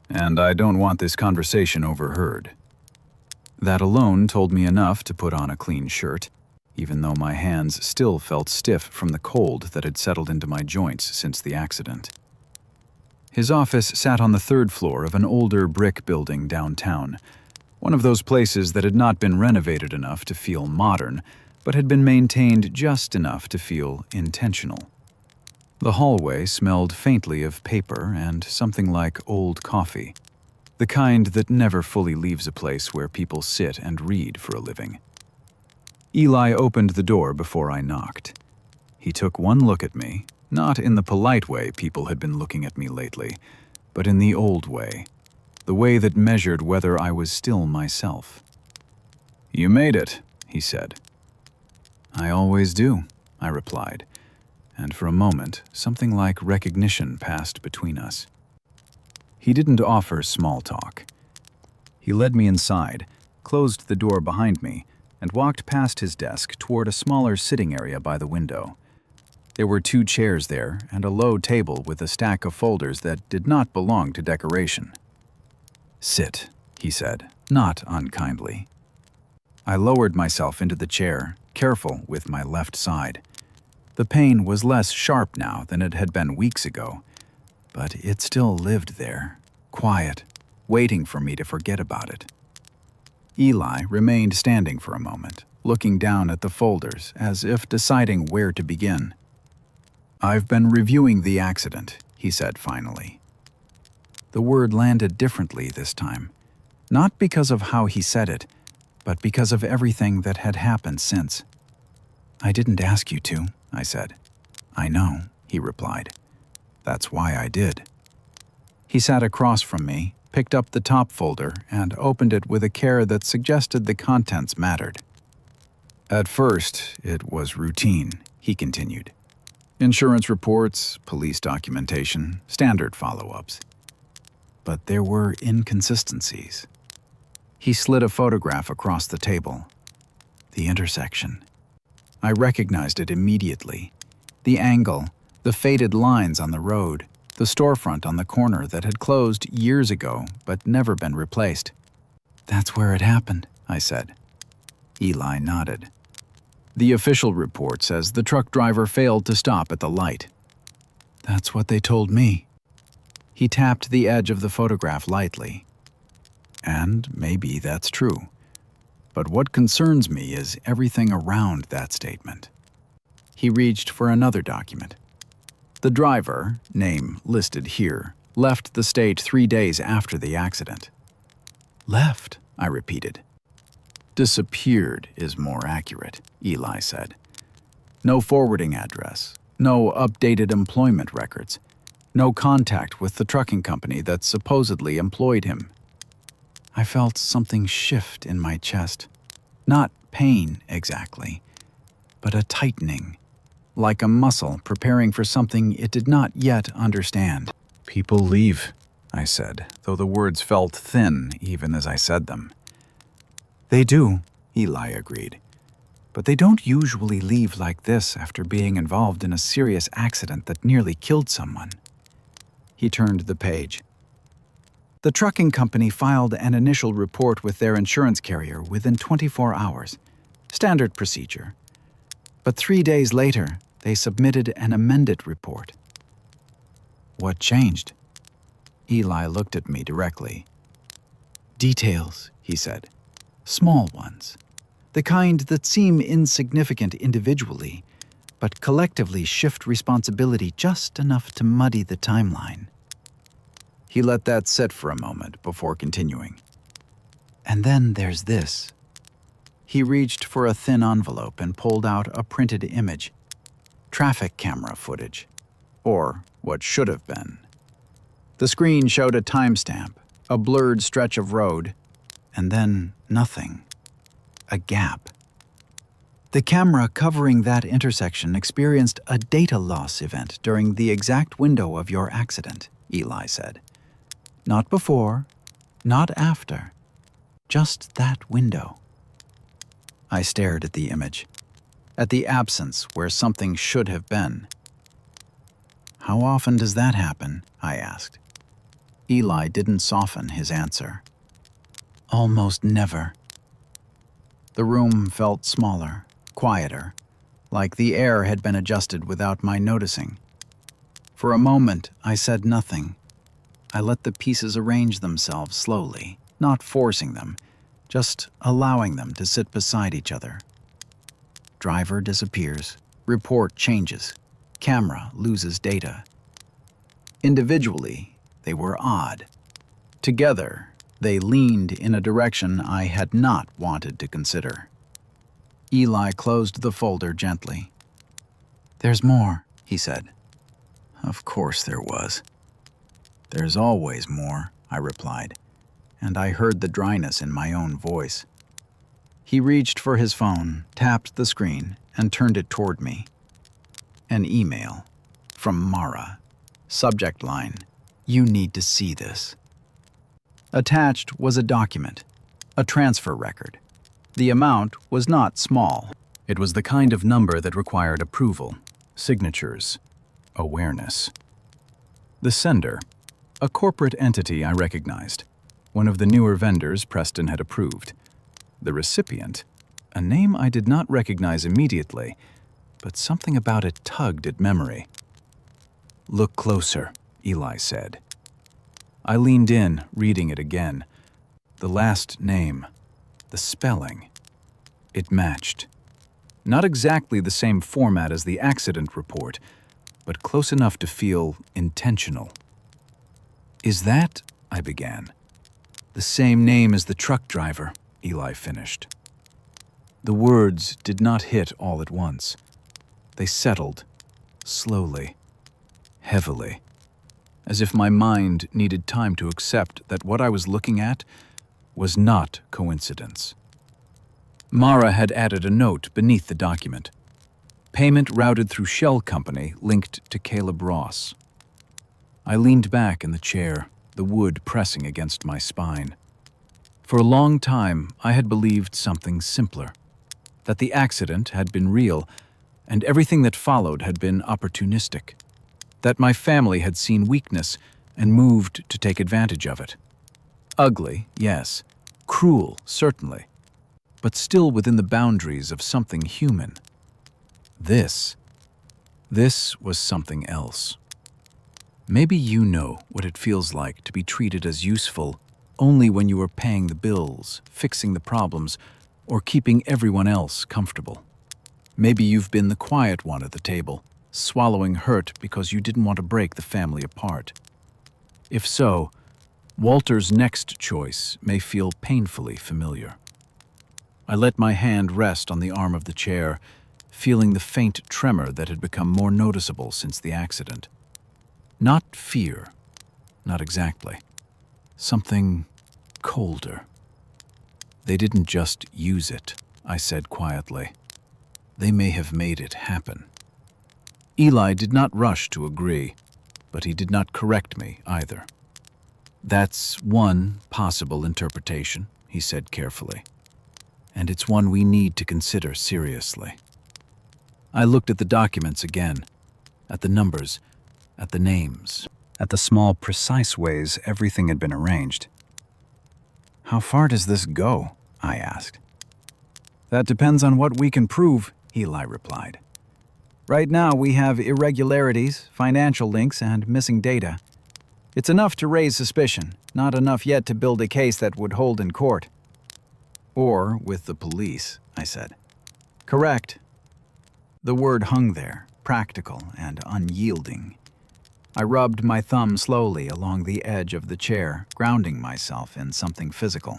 "And I don't want this conversation overheard." That alone told me enough to put on a clean shirt. even though my hands still felt stiff from the cold that had settled into my joints since the accident. His office sat on the third floor of an older brick building downtown, one of those places that had not been renovated enough to feel modern, but had been maintained just enough to feel intentional. The hallway smelled faintly of paper and something like old coffee, the kind that never fully leaves a place where people sit and read for a living. Eli opened the door before I knocked. He took one look at me, not in the polite way people had been looking at me lately, but in the old way, the way that measured whether I was still myself. "You made it," he said. "I always do," I replied, and for a moment, something like recognition passed between us. He didn't offer small talk. He led me inside, closed the door behind me, and walked past his desk toward a smaller sitting area by the window. There were 2 chairs there and a low table with a stack of folders that did not belong to decoration. "Sit," he said, not unkindly. I lowered myself into the chair, careful with my left side. The pain was less sharp now than it had been weeks ago, but it still lived there, quiet, waiting for me to forget about it. Eli remained standing for a moment, looking down at the folders as if deciding where to begin. "I've been reviewing the accident," he said finally. The word landed differently this time, not because of how he said it, but because of everything that had happened since. "I didn't ask you to," I said. "I know," he replied. "That's why I did." He sat across from me, picked up the top folder, and opened it with a care that suggested the contents mattered. "At first, it was routine," he continued. "Insurance reports, police documentation, standard follow-ups. But there were inconsistencies." He slid a photograph across the table. The intersection. I recognized it immediately. The angle, the faded lines on the road, the storefront on the corner that had closed years ago but never been replaced. "That's where it happened," I said. Eli nodded. "The official report says the truck driver failed to stop at the light." "That's what they told me." He tapped the edge of the photograph lightly. "And maybe that's true. But what concerns me is everything around that statement." He reached for another document. "The driver, name listed here, left the state 3 days after the accident." "Left," I repeated. "Disappeared is more accurate," Eli said. "No forwarding address, no updated employment records, no contact with the trucking company that supposedly employed him." I felt something shift in my chest. Not pain exactly, but a tightening, like a muscle preparing for something it did not yet understand. "People leave," I said, though the words felt thin even as I said them. "They do," Eli agreed. "But they don't usually leave like this after being involved in a serious accident that nearly killed someone." He turned the page. "The trucking company filed an initial report with their insurance carrier within 24 hours. Standard procedure. But 3 days later, they submitted an amended report." "What changed?" Eli looked at me directly. "Details," he said. "Small ones. The kind that seem insignificant individually, but collectively shift responsibility just enough to muddy the timeline." He let that sit for a moment before continuing. "And then there's this." He reached for a thin envelope and pulled out a printed image. Traffic camera footage. Or what should have been. The screen showed a timestamp, a blurred stretch of road, and then nothing. A gap. "The camera covering that intersection experienced a data loss event during the exact window of your accident," Eli said. "Not before, not after, just that window." I stared at the image, at the absence where something should have been. "How often does that happen?" I asked. Eli didn't soften his answer. "Almost never." The room felt smaller, quieter, like the air had been adjusted without my noticing. For a moment, I said nothing. I let the pieces arrange themselves slowly, not forcing them, just allowing them to sit beside each other. Driver disappears, report changes, camera loses data. Individually, they were odd. Together, they leaned in a direction I had not wanted to consider. Eli closed the folder gently. "There's more," he said. Of course there was. "There's always more," I replied, and I heard the dryness in my own voice. He reached for his phone, tapped the screen, and turned it toward me. An email from Mara. Subject line, "You need to see this." Attached was a document, a transfer record. The amount was not small. It was the kind of number that required approval, signatures, awareness. The sender, a corporate entity I recognized, one of the newer vendors Preston had approved. The recipient, a name I did not recognize immediately, but something about it tugged at memory. "Look closer," Eli said. I leaned in, reading it again. The last name, the spelling. It matched. Not exactly the same format as the accident report, but close enough to feel intentional. "Is that," I began. "The same name as the truck driver," Eli finished. The words did not hit all at once. They settled, slowly, heavily, as if my mind needed time to accept that what I was looking at was not coincidence. Mara had added a note beneath the document. Payment routed through Shell Company linked to Caleb Ross. I leaned back in the chair, the wood pressing against my spine. For a long time, I had believed something simpler, that the accident had been real, and everything that followed had been opportunistic, that my family had seen weakness and moved to take advantage of it. Ugly, yes. Cruel, certainly. But still within the boundaries of something human. This was something else. Maybe you know what it feels like to be treated as useful only when you are paying the bills, fixing the problems, or keeping everyone else comfortable. Maybe you've been the quiet one at the table, swallowing hurt because you didn't want to break the family apart. If so, Walter's next choice may feel painfully familiar. I let my hand rest on the arm of the chair, feeling the faint tremor that had become more noticeable since the accident. Not fear, not exactly. Something colder. "They didn't just use it," I said quietly. "They may have made it happen." Eli did not rush to agree, but he did not correct me either. "That's one possible interpretation," he said carefully. "And it's one we need to consider seriously." I looked at the documents again, at the numbers, at the names, at the small, precise ways everything had been arranged. "How far does this go?" I asked. "That depends on what we can prove," Eli replied. "Right now we have irregularities, financial links, and missing data. It's enough to raise suspicion, not enough yet to build a case that would hold in court." "Or with the police," I said. "Correct." The word hung there, practical and unyielding. I rubbed my thumb slowly along the edge of the chair, grounding myself in something physical.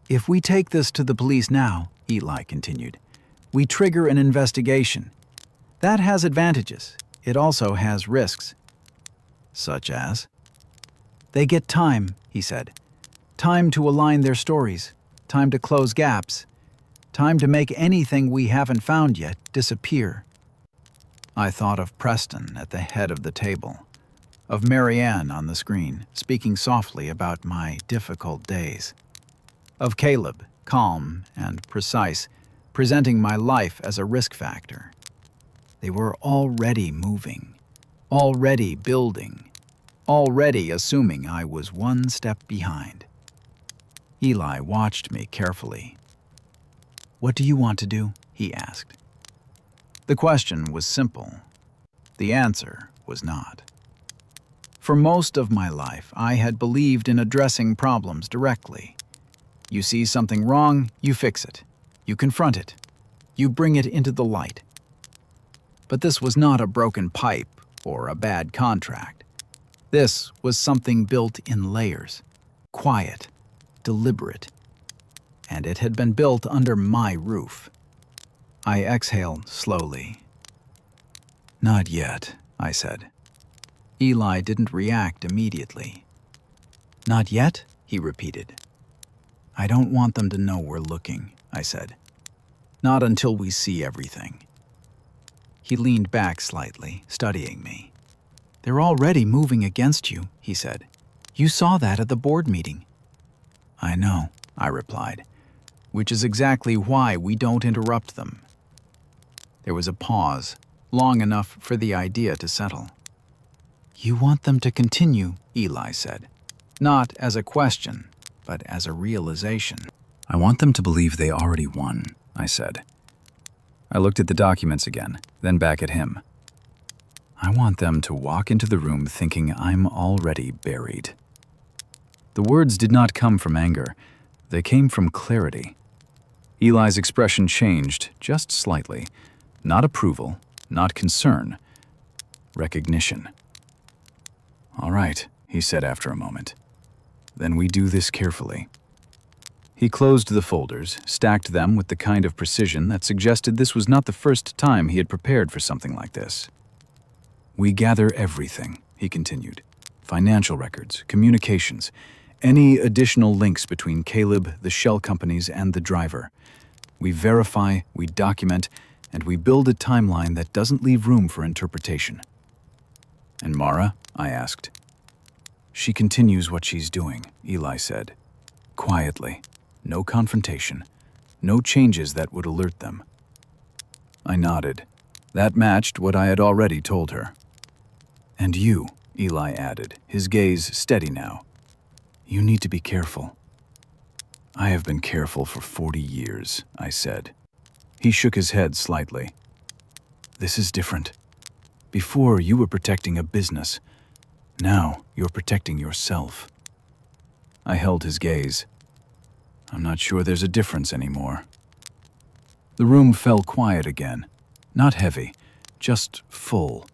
"If we take this to the police now," Eli continued, "we trigger an investigation. That has advantages. It also has risks." "Such as?" "They get time," he said. "Time to align their stories. Time to close gaps. Time to make anything we haven't found yet disappear." I thought of Preston at the head of the table, of Marianne on the screen, speaking softly about my difficult days, of Caleb, calm and precise, presenting my life as a risk factor. They were already moving, already building, already assuming I was one step behind. Eli watched me carefully. "What do you want to do?" he asked. The question was simple. The answer was not. For most of my life, I had believed in addressing problems directly. You see something wrong, you fix it. You confront it. You bring it into the light. But this was not a broken pipe or a bad contract. This was something built in layers, quiet, deliberate, and it had been built under my roof. I exhaled slowly. "Not yet," I said. Eli didn't react immediately. "Not yet?" he repeated. "I don't want them to know we're looking," I said. "Not until we see everything." He leaned back slightly, studying me. "They're already moving against you," he said. "You saw that at the board meeting." "I know," I replied, "which is exactly why we don't interrupt them." There was a pause, long enough for the idea to settle. "You want them to continue," Eli said, not as a question, but as a realization. I want them to believe they already won, I said. I looked at the documents again, then back at him. I want them to walk into the room thinking I'm already buried. The words did not come from anger. They came from clarity. Eli's expression changed just slightly. Not approval, not concern. Recognition. "All right," he said after a moment. "Then we do this carefully." He closed the folders, stacked them with the kind of precision that suggested this was not the first time he had prepared for something like this. "We gather everything," he continued. "Financial records, communications, any additional links between Caleb, the shell companies, and the driver. We verify, we document, and we build a timeline that doesn't leave room for interpretation." "And Mara?" I asked. "She continues what she's doing," Eli said. "Quietly. No confrontation. No changes that would alert them." I nodded. That matched what I had already told her. "And you," Eli added, his gaze steady now. "You need to be careful." "I have been careful for 40 years, I said. He shook his head slightly. "This is different. Before, you were protecting a business. Now, you're protecting yourself." I held his gaze. "I'm not sure there's a difference anymore." The room fell quiet again. Not heavy, just full.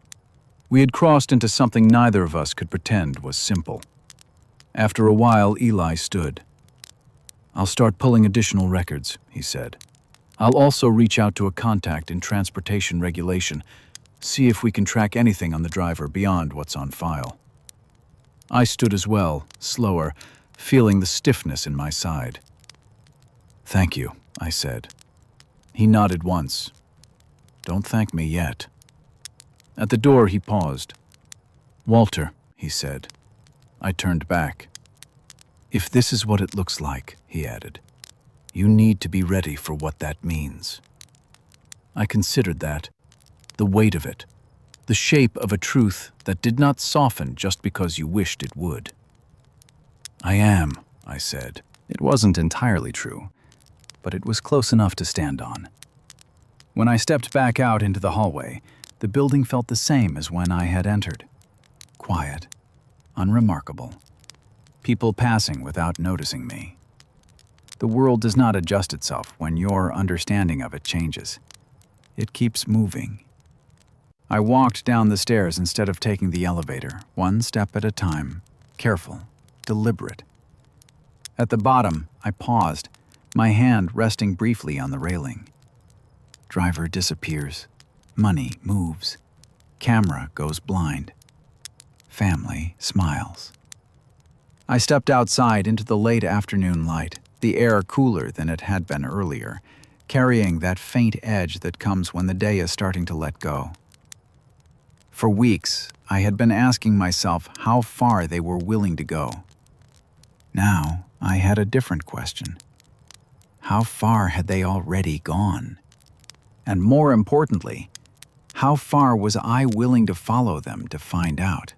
We had crossed into something neither of us could pretend was simple. After a while, Eli stood. "I'll start pulling additional records," he said. "I'll also reach out to a contact in transportation regulation, see if we can track anything on the driver beyond what's on file." I stood as well, slower, feeling the stiffness in my side. "Thank you," I said. He nodded once. "Don't thank me yet." At the door, he paused. "Walter," he said. I turned back. "If this is what it looks like," he added, "you need to be ready for what that means." I considered that, the weight of it, the shape of a truth that did not soften just because you wished it would. "I am," I said. It wasn't entirely true, but it was close enough to stand on. When I stepped back out into the hallway, the building felt the same as when I had entered. Quiet, unremarkable. People passing without noticing me. The world does not adjust itself when your understanding of it changes. It keeps moving. I walked down the stairs instead of taking the elevator, one step at a time, careful, deliberate. At the bottom, I paused, my hand resting briefly on the railing. Driver disappears. Money moves. Camera goes blind. Family smiles. I stepped outside into the late afternoon light, the air cooler than it had been earlier, carrying that faint edge that comes when the day is starting to let go. For weeks, I had been asking myself how far they were willing to go. Now, I had a different question. How far had they already gone? And more importantly, how far was I willing to follow them to find out?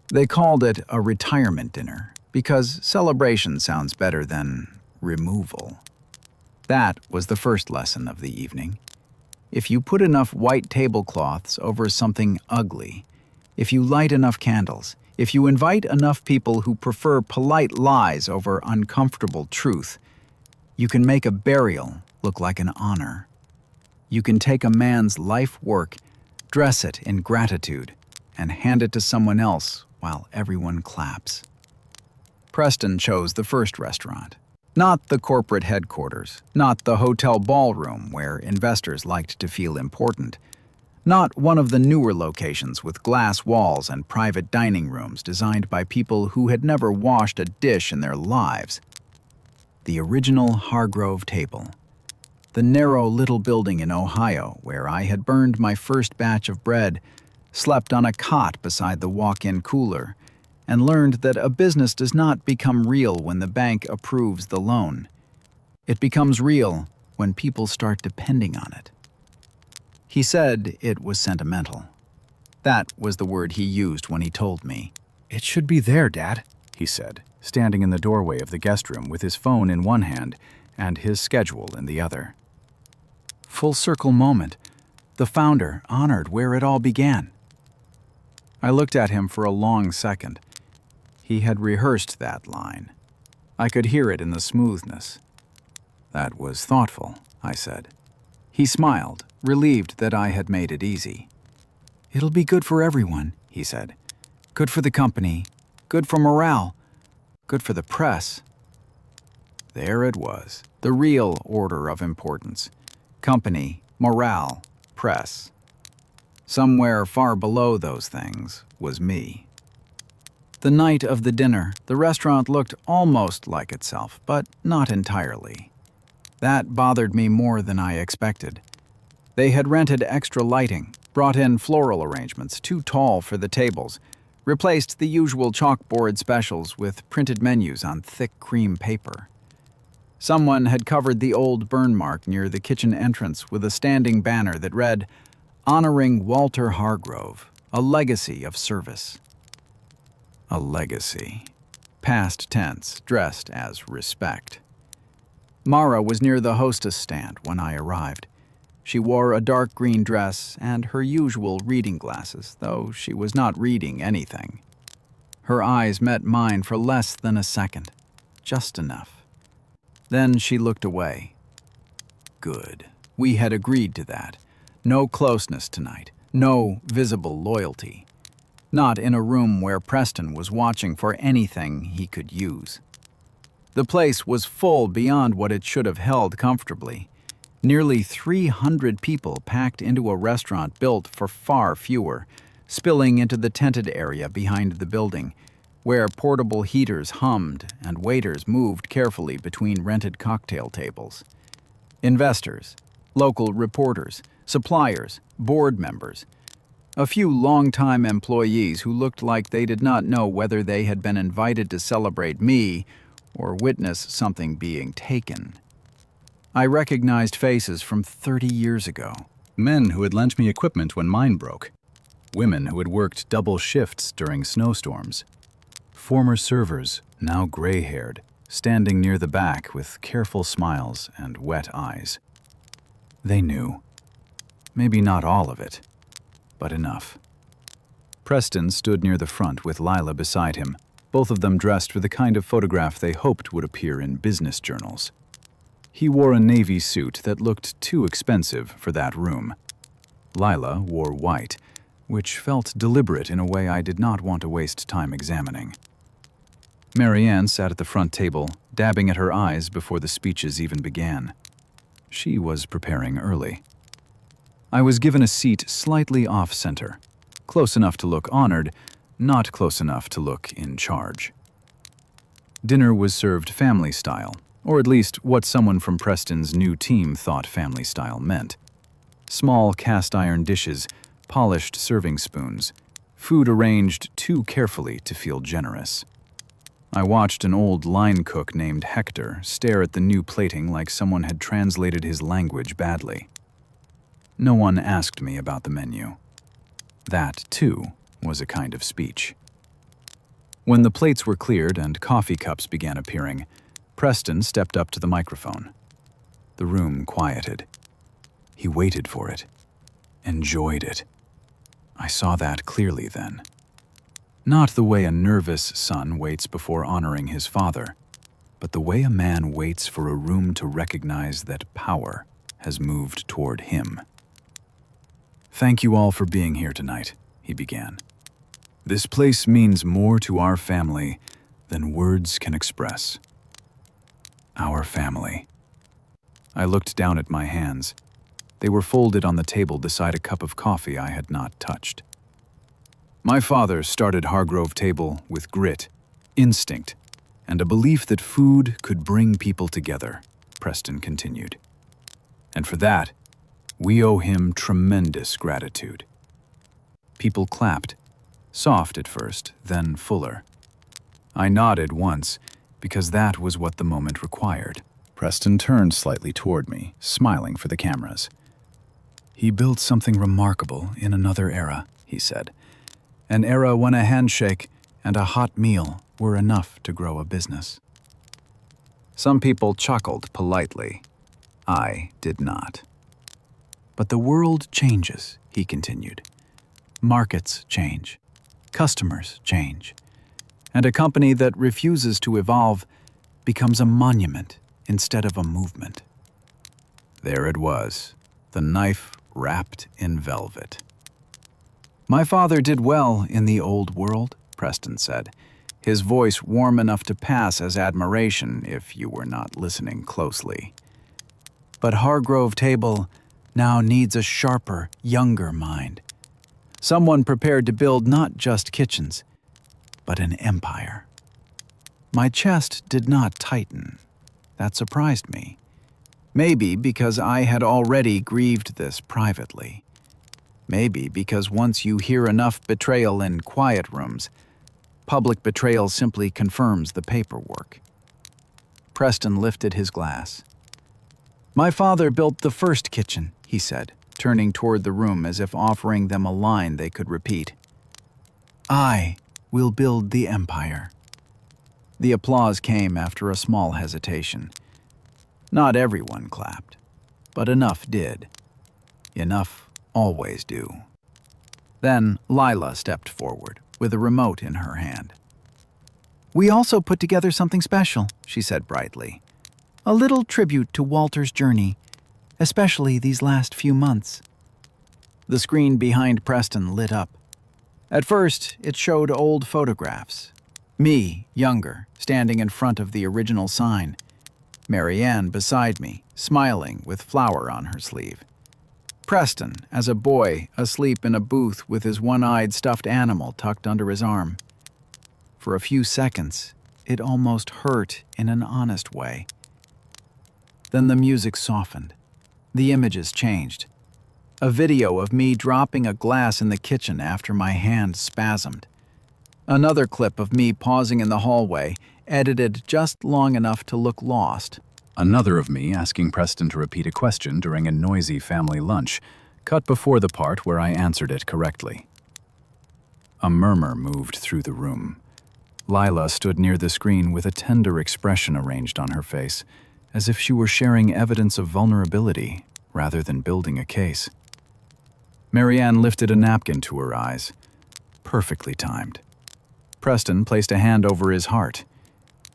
They called it a retirement dinner because celebration sounds better than removal. That was the first lesson of the evening. If you put enough white tablecloths over something ugly, if you light enough candles, if you invite enough people who prefer polite lies over uncomfortable truth, you can make a burial look like an honor. You can take a man's life work, dress it in gratitude, and hand it to someone else while everyone claps. Preston chose the first restaurant. Not the corporate headquarters, not the hotel ballroom where investors liked to feel important, not one of the newer locations with glass walls and private dining rooms designed by people who had never washed a dish in their lives. The original Hargrove table. The narrow little building in Ohio where I had burned my first batch of bread, slept on a cot beside the walk-in cooler, and learned that a business does not become real when the bank approves the loan. It becomes real when people start depending on it. He said it was sentimental. That was the word he used when he told me. "It should be there, Dad," he said, standing in the doorway of the guest room with his phone in one hand and his schedule in the other. Full circle moment. The founder honored where it all began. I looked at him for a long second. He had rehearsed that line. I could hear it in the smoothness. "That was thoughtful," I said. He smiled, relieved that I had made it easy. "It'll be good for everyone," he said. "Good for the company, good for morale, good for the press." There it was, the real order of importance. Company, morale, press. Somewhere far below those things was me. The night of the dinner, the restaurant looked almost like itself, but not entirely. That bothered me more than I expected. They had rented extra lighting, brought in floral arrangements too tall for the tables, replaced the usual chalkboard specials with printed menus on thick cream paper. Someone had covered the old burn mark near the kitchen entrance with a standing banner that read, "Honoring Walter Hargrove, a legacy of service." A legacy. Past tense, dressed as respect. Mara was near the hostess stand when I arrived. She wore a dark green dress and her usual reading glasses, though she was not reading anything. Her eyes met mine for less than a second, just enough. Then she looked away. Good. We had agreed to that. No closeness tonight, no visible loyalty. Not in a room where Preston was watching for anything he could use. The place was full beyond what it should have held comfortably. Nearly 300 people packed into a restaurant built for far fewer, spilling into the tented area behind the building, where portable heaters hummed and waiters moved carefully between rented cocktail tables. Investors, local reporters, suppliers, board members, a few longtime employees who looked like they did not know whether they had been invited to celebrate me or witness something being taken. I recognized faces from 30 years ago. Men who had lent me equipment when mine broke. Women who had worked double shifts during snowstorms. Former servers, now gray-haired, standing near the back with careful smiles and wet eyes. They knew. Maybe not all of it, but enough. Preston stood near the front with Lila beside him, both of them dressed for the kind of photograph they hoped would appear in business journals. He wore a navy suit that looked too expensive for that room. Lila wore white, which felt deliberate in a way I did not want to waste time examining. Marianne sat at the front table, dabbing at her eyes before the speeches even began. She was preparing early. I was given a seat slightly off-center, close enough to look honored, not close enough to look in charge. Dinner was served family style, or at least what someone from Preston's new team thought family style meant. Small cast-iron dishes, polished serving spoons, food arranged too carefully to feel generous. I watched an old line cook named Hector stare at the new plating like someone had translated his language badly. No one asked me about the menu. That, too, was a kind of speech. When the plates were cleared and coffee cups began appearing, Preston stepped up to the microphone. The room quieted. He waited for it, enjoyed it. I saw that clearly then. Not the way a nervous son waits before honoring his father, but the way a man waits for a room to recognize that power has moved toward him. "Thank you all for being here tonight," he began. "This place means more to our family than words can express." Our family. I looked down at my hands. They were folded on the table beside a cup of coffee I had not touched. My father started Hargrove Table with grit, instinct, and a belief that food could bring people together, Preston continued. And for that, we owe him tremendous gratitude. People clapped, soft at first, then fuller. I nodded once, because that was what the moment required. Preston turned slightly toward me, smiling for the cameras. "He built something remarkable in another era," he said. "An era when a handshake and a hot meal were enough to grow a business." Some people chuckled politely. I did not. "But the world changes," he continued. "Markets change. Customers change. And a company that refuses to evolve becomes a monument instead of a movement." There it was, the knife wrapped in velvet. "My father did well in the old world," Preston said, his voice warm enough to pass as admiration if you were not listening closely. "But Hargrove Table now needs a sharper, younger mind. Someone prepared to build not just kitchens, but an empire." My chest did not tighten. That surprised me. Maybe because I had already grieved this privately. Maybe because once you hear enough betrayal in quiet rooms, public betrayal simply confirms the paperwork. Preston lifted his glass. "My father built the first kitchen," he said, turning toward the room as if offering them a line they could repeat. "I will build the empire." The applause came after a small hesitation. Not everyone clapped, but enough did. Enough always do. Then Lila stepped forward, with a remote in her hand. "We also put together something special," she said brightly. "A little tribute to Walter's journey, especially these last few months." The screen behind Preston lit up. At first, it showed old photographs. Me, younger, standing in front of the original sign. Marianne beside me, smiling with flower on her sleeve. Preston, as a boy, asleep in a booth with his one-eyed stuffed animal tucked under his arm. For a few seconds, it almost hurt in an honest way. Then the music softened. The images changed. A video of me dropping a glass in the kitchen after my hand spasmed. Another clip of me pausing in the hallway, edited just long enough to look lost. Another of me asking Preston to repeat a question during a noisy family lunch, cut before the part where I answered it correctly. A murmur moved through the room. Lila stood near the screen with a tender expression arranged on her face, as if she were sharing evidence of vulnerability rather than building a case. Marianne lifted a napkin to her eyes. Perfectly timed. Preston placed a hand over his heart.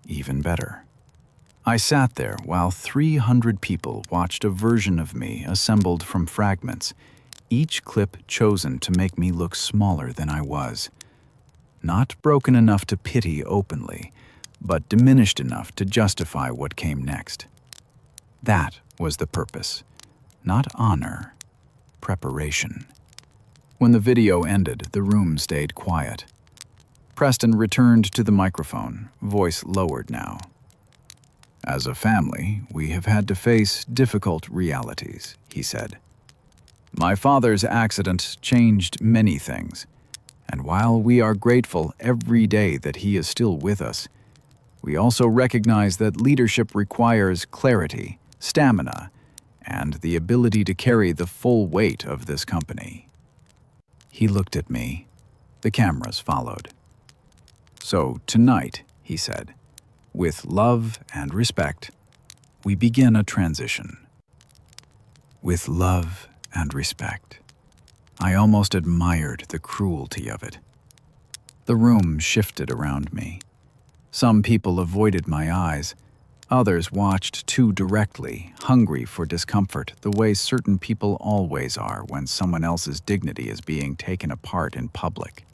Even better. I sat there while 300 people watched a version of me assembled from fragments, each clip chosen to make me look smaller than I was. Not broken enough to pity openly, but diminished enough to justify what came next. That was the purpose. Not honor. Preparation. When the video ended, the room stayed quiet. Preston returned to the microphone, voice lowered now. "As a family, we have had to face difficult realities," he said. "My father's accident changed many things, and while we are grateful every day that he is still with us, we also recognize that leadership requires clarity, stamina, and the ability to carry the full weight of this company." He looked at me. The cameras followed. "So tonight," he said, "with love and respect, we begin a transition. with love and respect. I almost admired the cruelty of it. The room shifted around me. Some people avoided my eyes. Others watched too directly, hungry for discomfort, the way certain people always are when someone else's dignity is being taken apart in public.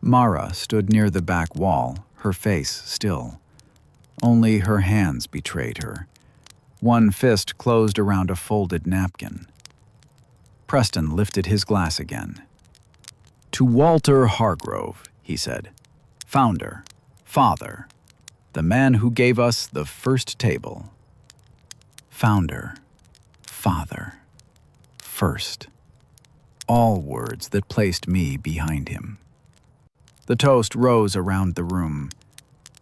Mara stood near the back wall, her face still. Only her hands betrayed her. One fist closed around a folded napkin. Preston lifted his glass again. "To Walter Hargrove," he said, "founder, father, the man who gave us the first table." Founder, father, first. All words that placed me behind him. The toast rose around the room.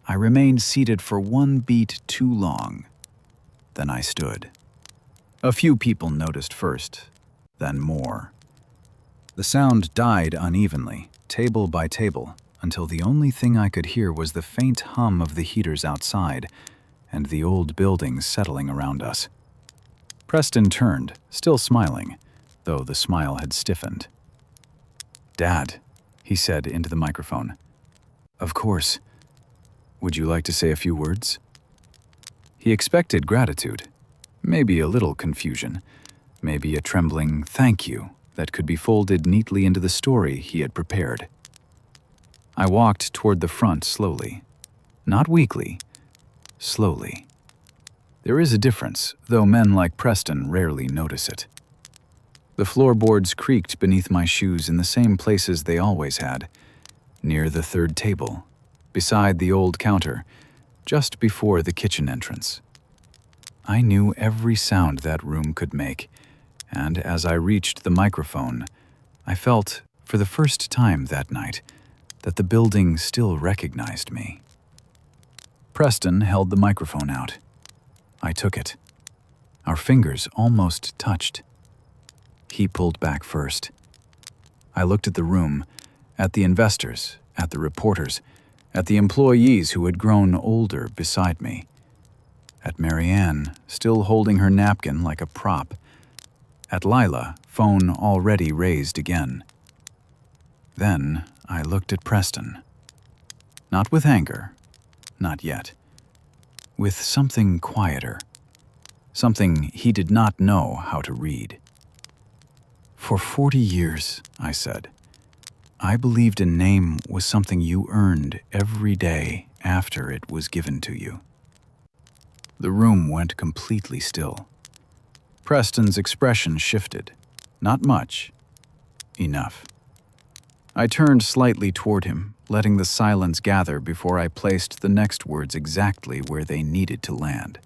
I remained seated for one beat too long. Then I stood. A few people noticed first, then more. The sound died unevenly, table by table, until the only thing I could hear was the faint hum of the heaters outside and the old buildings settling around us. Preston turned, still smiling, though the smile had stiffened. "Dad," he said into the microphone. "Of course. Would you like to say a few words?" He expected gratitude, maybe a little confusion, maybe a trembling thank you that could be folded neatly into the story he had prepared. I walked toward the front slowly. Not weakly, slowly. There is a difference, though men like Preston rarely notice it. The floorboards creaked beneath my shoes in the same places they always had, near the third table, beside the old counter, just before the kitchen entrance. I knew every sound that room could make, and as I reached the microphone, I felt, for the first time that night, that the building still recognized me. Preston held the microphone out. I took it. Our fingers almost touched. He pulled back first. I looked at the room, at the investors, at the reporters, at the employees who had grown older beside me, at Marianne, still holding her napkin like a prop, at Lila, phone already raised again. Then I looked at Preston. Not with anger, not yet. With something quieter, something he did not know how to read. "For 40 years," I said, "I believed a name was something you earned every day after it was given to you." The room went completely still. Preston's expression shifted. Not much. Enough. I turned slightly toward him, letting the silence gather before I placed the next words exactly where they needed to land.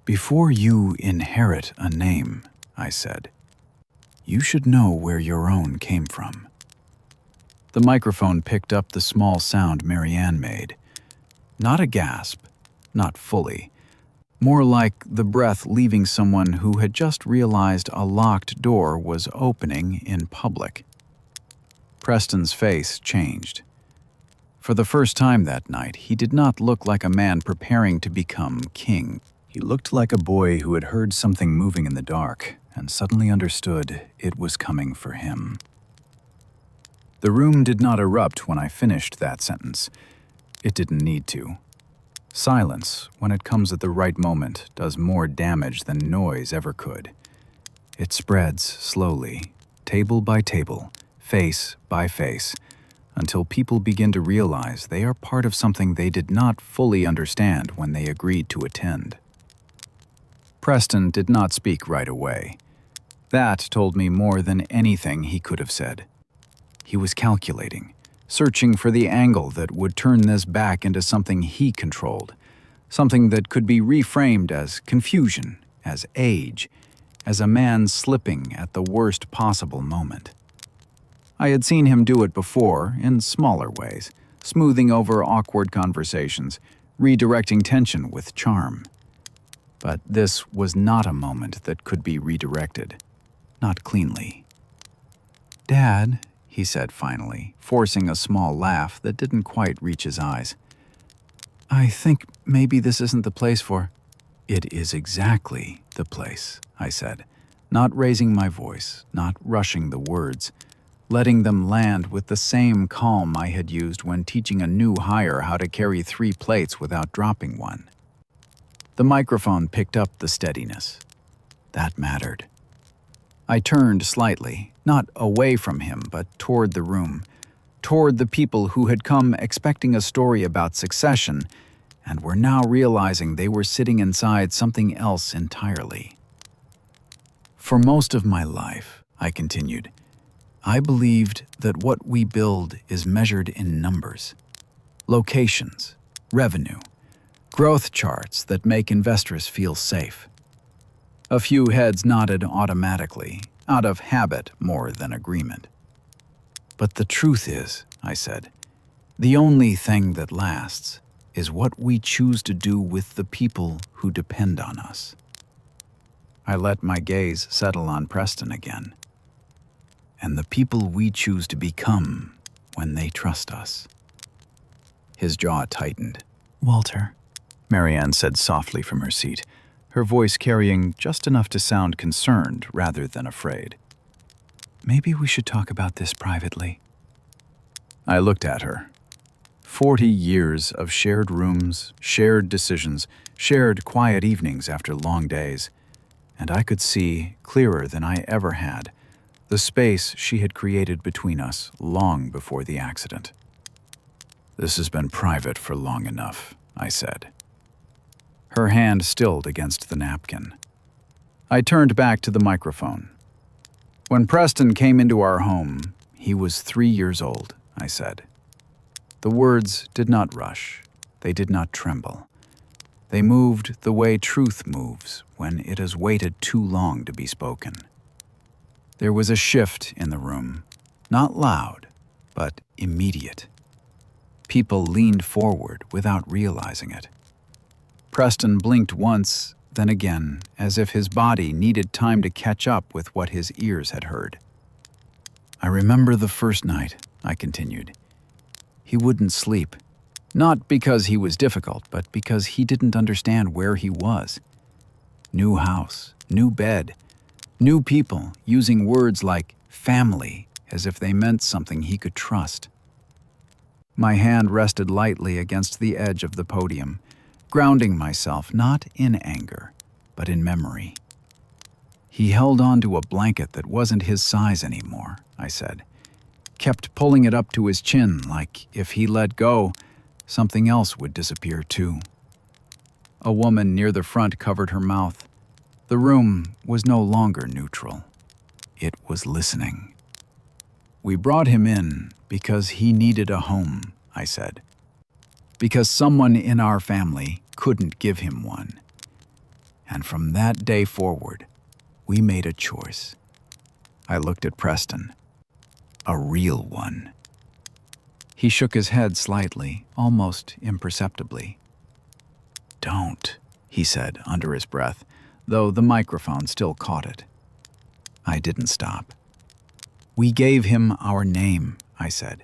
"Before you inherit a name," I said, "you should know where your own came from." The microphone picked up the small sound Marianne made. Not a gasp, not fully. More like the breath leaving someone who had just realized a locked door was opening in public. Preston's face changed. For the first time that night, he did not look like a man preparing to become king. He looked like a boy who had heard something moving in the dark and suddenly understood it was coming for him. The room did not erupt when I finished that sentence. It didn't need to. Silence, when it comes at the right moment, does more damage than noise ever could. It spreads slowly, table by table, face by face, until people begin to realize they are part of something they did not fully understand when they agreed to attend. Preston did not speak right away. That told me more than anything he could have said. He was calculating, searching for the angle that would turn this back into something he controlled, something that could be reframed as confusion, as age, as a man slipping at the worst possible moment. I had seen him do it before in smaller ways, smoothing over awkward conversations, redirecting tension with charm. But this was not a moment that could be redirected, not cleanly. "Dad," he said finally, forcing a small laugh that didn't quite reach his eyes, "I think maybe this isn't the place for—" "It is exactly the place," I said, not raising my voice, not rushing the words, letting them land with the same calm I had used when teaching a new hire how to carry 3 plates without dropping one. The microphone picked up the steadiness. That mattered. I turned slightly, not away from him, but toward the room, toward the people who had come expecting a story about succession and were now realizing they were sitting inside something else entirely. For most of my life, I continued, I believed that what we build is measured in numbers, locations, revenue, growth charts that make investors feel safe. A few heads nodded automatically, out of habit more than agreement. But the truth is, I said, the only thing that lasts is what we choose to do with the people who depend on us. I let my gaze settle on Preston again. And the people we choose to become when they trust us. His jaw tightened. Walter, Marianne said softly from her seat, her voice carrying just enough to sound concerned rather than afraid. Maybe we should talk about this privately. I looked at her. 40 years of shared rooms, shared decisions, shared quiet evenings after long days, and I could see, clearer than I ever had, the space she had created between us long before the accident. This has been private for long enough, I said. Her hand stilled against the napkin. I turned back to the microphone. When Preston came into our home, he was 3 years old, I said. The words did not rush. They did not tremble. They moved the way truth moves when it has waited too long to be spoken. There was a shift in the room, not loud, but immediate. People leaned forward without realizing it. Preston blinked once, then again, as if his body needed time to catch up with what his ears had heard. I remember the first night, I continued. He wouldn't sleep. Not because he was difficult, but because he didn't understand where he was. New house, new bed, new people using words like family as if they meant something he could trust. My hand rested lightly against the edge of the podium, grounding myself not in anger, but in memory. He held on to a blanket that wasn't his size anymore, I said. Kept pulling it up to his chin like if he let go, something else would disappear too. A woman near the front covered her mouth. The room was no longer neutral. It was listening. We brought him in because he needed a home, I said. Because someone in our family couldn't give him one. And from that day forward, we made a choice. I looked at Preston. A real one. He shook his head slightly, almost imperceptibly. Don't, he said under his breath, though the microphone still caught it. I didn't stop. We gave him our name, I said.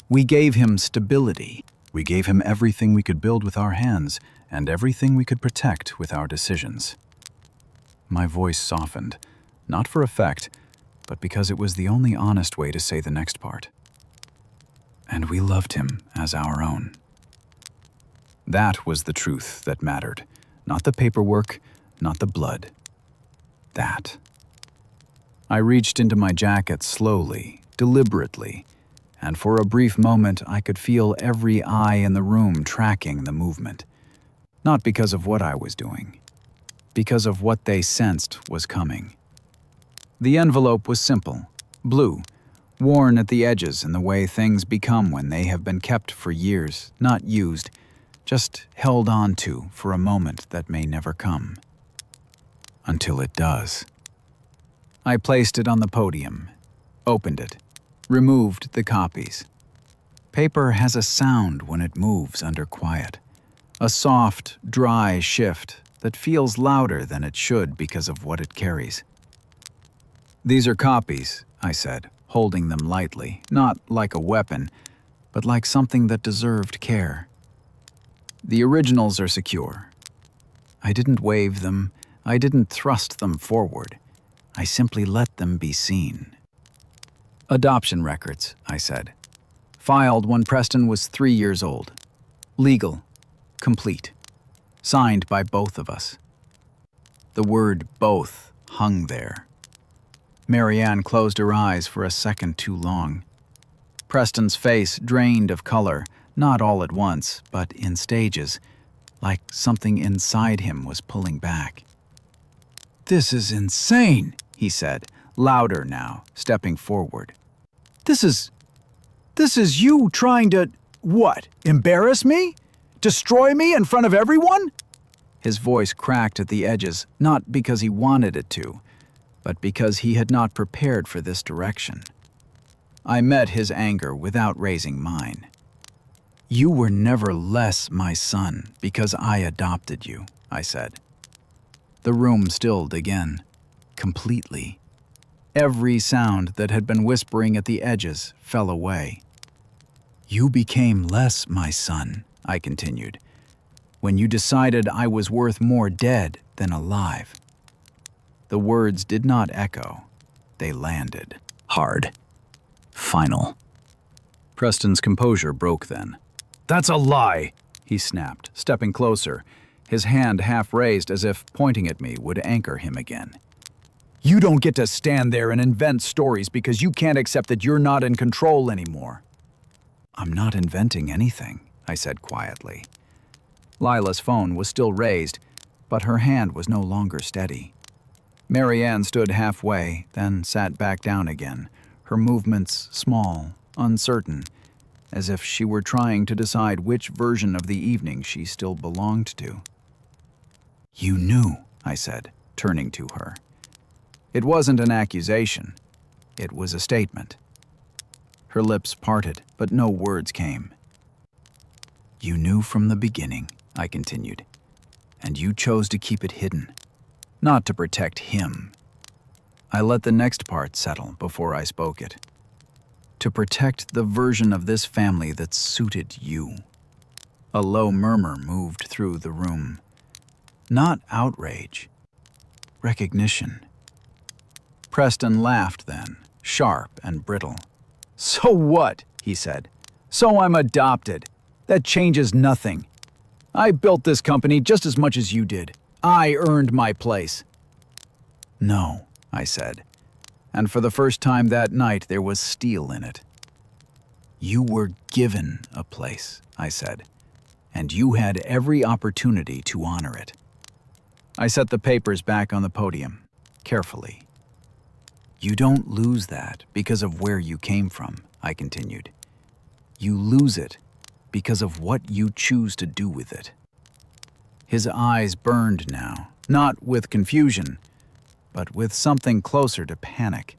We gave him stability. We gave him everything we could build with our hands and everything we could protect with our decisions. My voice softened, not for effect, but because it was the only honest way to say the next part. And we loved him as our own. That was the truth that mattered, not the paperwork, not the blood. That. I reached into my jacket slowly, deliberately, and for a brief moment I could feel every eye in the room tracking the movement. Not because of what I was doing, because of what they sensed was coming. The envelope was simple, blue, worn at the edges in the way things become when they have been kept for years, not used, just held on to for a moment that may never come. Until it does. I placed it on the podium, opened it, removed the copies. Paper has a sound when it moves under quiet, a soft, dry shift that feels louder than it should because of what it carries. These are copies, I said, holding them lightly, not like a weapon, but like something that deserved care. The originals are secure. I didn't wave them, I didn't thrust them forward. I simply let them be seen. Adoption records, I said. Filed when Preston was 3 years old. Legal. Complete. Signed by both of us. The word both hung there. Marianne closed her eyes for a second too long. Preston's face drained of color, not all at once, but in stages, like something inside him was pulling back. "This is insane," he said, louder now, stepping forward. This is you trying to, what, embarrass me? Destroy me in front of everyone?" His voice cracked at the edges, not because he wanted it to, but because he had not prepared for this direction. I met his anger without raising mine. "You were never less my son because I adopted you," I said. The room stilled again, completely. Every sound that had been whispering at the edges fell away. "You became less my son," I continued, "when you decided I was worth more dead than alive." The words did not echo. They landed. Hard. Final. Preston's composure broke then. "That's a lie," he snapped, stepping closer, his hand half raised as if pointing at me would anchor him again. "You don't get to stand there and invent stories because you can't accept that you're not in control anymore." "I'm not inventing anything," I said quietly. Lila's phone was still raised, but her hand was no longer steady. Marianne stood halfway, then sat back down again, her movements small, uncertain, as if she were trying to decide which version of the evening she still belonged to. "You knew," I said, turning to her. It wasn't an accusation. It was a statement. Her lips parted, but no words came. "You knew from the beginning," I continued, "and you chose to keep it hidden, not to protect him." I let the next part settle before I spoke it. "To protect the version of this family that suited you." A low murmur moved through the room. Not outrage. Recognition. Preston laughed then, sharp and brittle. "So what?" he said. "So I'm adopted. That changes nothing. I built this company just as much as you did. I earned my place." "No," I said, and for the first time that night there was steel in it. "You were given a place," I said, "and you had every opportunity to honor it." I set the papers back on the podium, carefully. "You don't lose that because of where you came from," I continued. "You lose it because of what you choose to do with it." His eyes burned now, not with confusion, but with something closer to panic.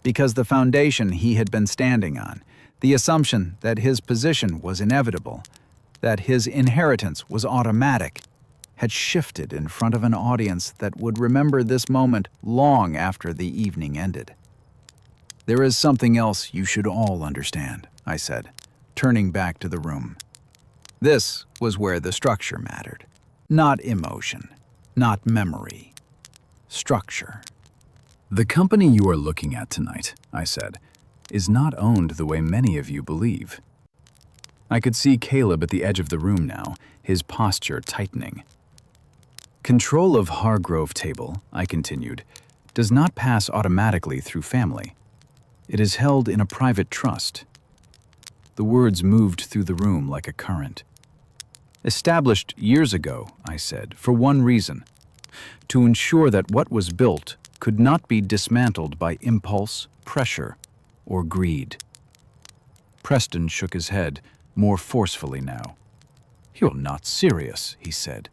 Because the foundation he had been standing on, the assumption that his position was inevitable, that his inheritance was automatic, had shifted in front of an audience that would remember this moment long after the evening ended. "There is something else you should all understand," I said, turning back to the room. This was where the structure mattered. Not emotion, not memory. Structure. "The company you are looking at tonight," I said, "is not owned the way many of you believe." I could see Caleb at the edge of the room now, his posture tightening. "Control of Hargrove Table," I continued, "does not pass automatically through family. It is held in a private trust." The words moved through the room like a current. "Established years ago," I said, "for one reason: to ensure that what was built could not be dismantled by impulse, pressure, or greed." Preston shook his head, more forcefully now. "You're not serious," he said.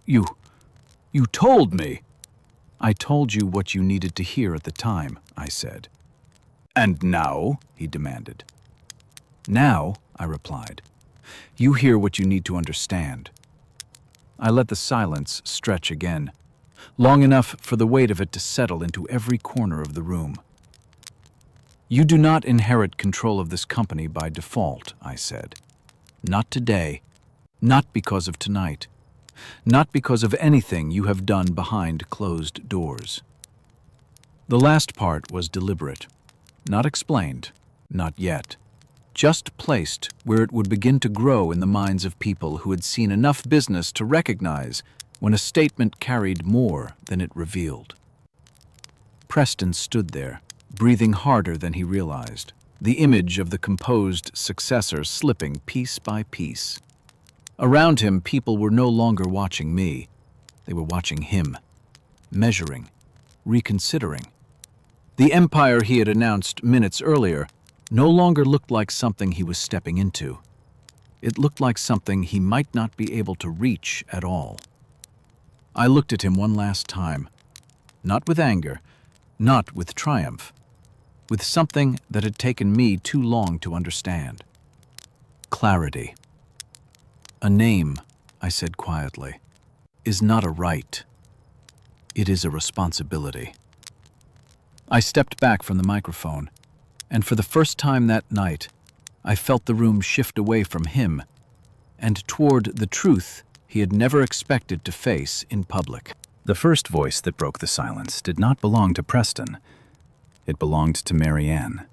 You told me." "I told you what you needed to hear at the time," I said. "And now?" he demanded. "Now," I replied, "you hear what you need to understand." I let the silence stretch again, long enough for the weight of it to settle into every corner of the room. "You do not inherit control of this company by default," I said. "Not today, not because of tonight, not because of anything you have done behind closed doors." The last part was deliberate. Not explained, not yet. Just placed where it would begin to grow in the minds of people who had seen enough business to recognize when a statement carried more than it revealed. Preston stood there, breathing harder than he realized, the image of the composed successor slipping piece by piece. Around him, people were no longer watching me. They were watching him, measuring, reconsidering. The empire he had announced minutes earlier no longer looked like something he was stepping into. It looked like something he might not be able to reach at all. I looked at him one last time, not with anger, not with triumph, with something that had taken me too long to understand. Clarity. A name, I said quietly, is not a right. It is a responsibility. I stepped back from the microphone, and for the first time that night, I felt the room shift away from him and toward the truth he had never expected to face in public. The first voice that broke the silence did not belong to Preston. It belonged to Marianne.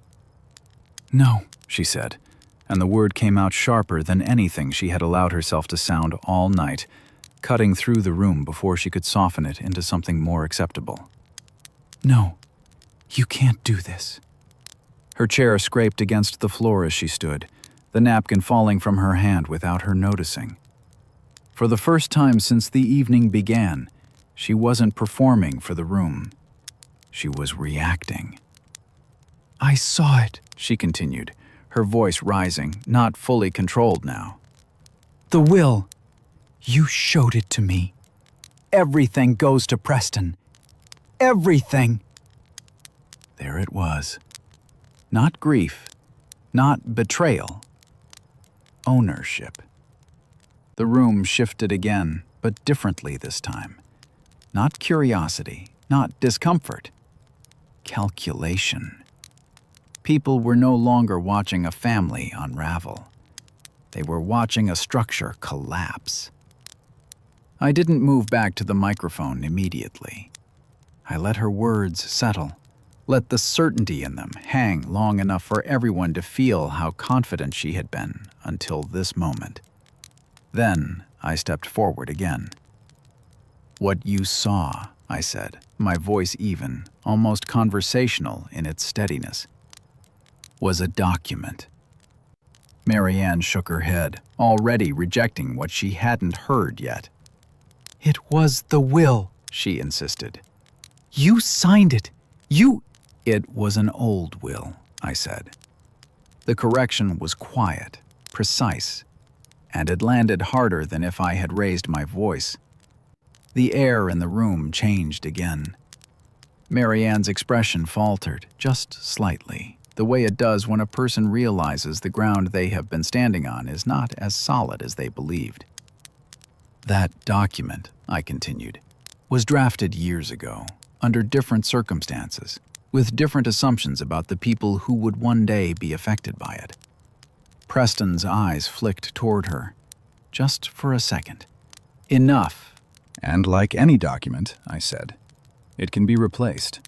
"No," she said, and the word came out sharper than anything she had allowed herself to sound all night, cutting through the room before she could soften it into something more acceptable. "No, you can't do this." Her chair scraped against the floor as she stood, the napkin falling from her hand without her noticing. For the first time since the evening began, she wasn't performing for the room. She was reacting. "I saw it," she continued, her voice rising, not fully controlled now. "The will. You showed it to me. Everything goes to Preston. Everything." There it was. Not grief, not betrayal. Ownership. The room shifted again, but differently this time. Not curiosity, not discomfort. Calculation. People were no longer watching a family unravel. They were watching a structure collapse. I didn't move back to the microphone immediately. I let her words settle, let the certainty in them hang long enough for everyone to feel how confident she had been until this moment. Then I stepped forward again. "What you saw," I said, my voice even, almost conversational in its steadiness, "was a document." Marianne shook her head, already rejecting what she hadn't heard yet. "It was the will," she insisted. "You signed it. It was an old will," I said. The correction was quiet, precise, and it landed harder than if I had raised my voice. The air in the room changed again. Marianne's expression faltered, just slightly, the way it does when a person realizes the ground they have been standing on is not as solid as they believed. "That document," I continued, "was drafted years ago, under different circumstances, with different assumptions about the people who would one day be affected by it." Preston's eyes flicked toward her, just for a second. "Enough." "And like any document," I said, "it can be replaced."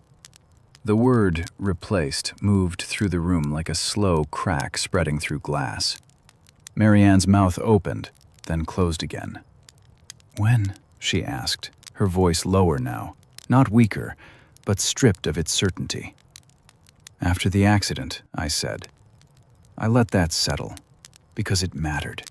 The word replaced moved through the room like a slow crack spreading through glass. Marianne's mouth opened, then closed again. "When?" she asked, her voice lower now, not weaker, but stripped of its certainty. "After the accident," I said. I let that settle, because it mattered.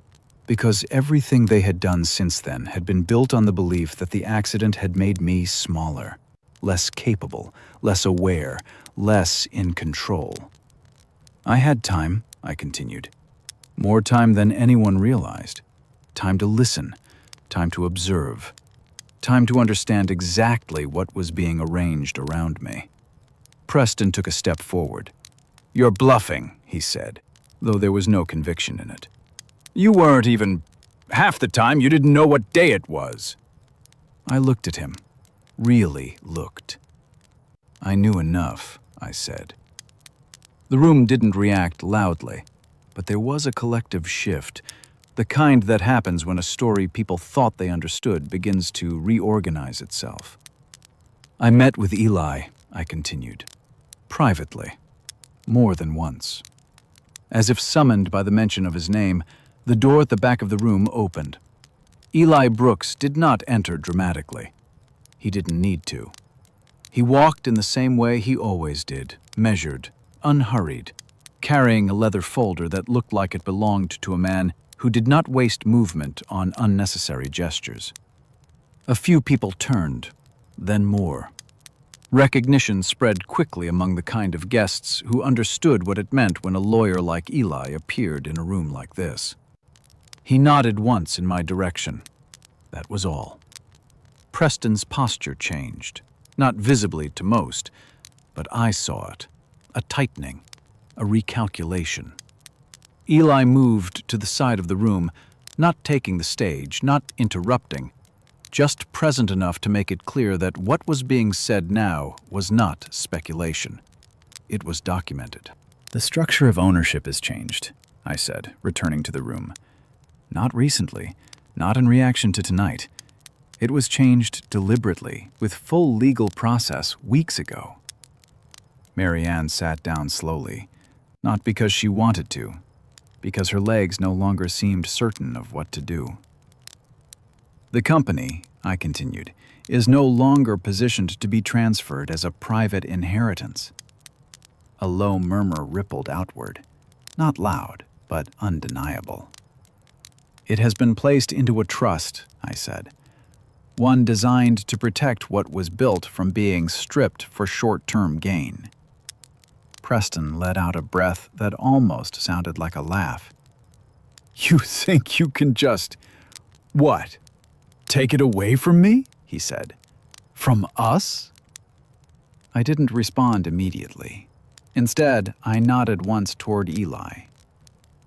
Because everything they had done since then had been built on the belief that the accident had made me smaller, less capable, less aware, less in control. "I had time," I continued. "More time than anyone realized. Time to listen, time to observe, time to understand exactly what was being arranged around me." Preston took a step forward. "You're bluffing," he said, though there was no conviction in it. "You weren't even... half the time you didn't know what day it was." I looked at him, really looked. "I knew enough," I said. The room didn't react loudly, but there was a collective shift, the kind that happens when a story people thought they understood begins to reorganize itself. "I met with Eli," I continued. Privately. More than once. As if summoned by the mention of his name, the door at the back of the room opened. Eli Brooks did not enter dramatically. He didn't need to. He walked in the same way he always did, measured, unhurried, carrying a leather folder that looked like it belonged to a man who did not waste movement on unnecessary gestures. A few people turned, then more. Recognition spread quickly among the kind of guests who understood what it meant when a lawyer like Eli appeared in a room like this. He nodded once in my direction. That was all. Preston's posture changed, not visibly to most, but I saw it. A tightening, a recalculation. Eli moved to the side of the room, not taking the stage, not interrupting, just present enough to make it clear that what was being said now was not speculation. It was documented. The structure of ownership has changed, I said, returning to the room. Not recently, not in reaction to tonight. It was changed deliberately, with full legal process weeks ago. Marianne sat down slowly, not because she wanted to, because her legs no longer seemed certain of what to do. The company, I continued, is no longer positioned to be transferred as a private inheritance. A low murmur rippled outward, not loud, but undeniable. It has been placed into a trust, I said, one designed to protect what was built from being stripped for short-term gain. Preston let out a breath that almost sounded like a laugh. "You think you can just... what? Take it away from me?" he said. "From us?" I didn't respond immediately. Instead, I nodded once toward Eli.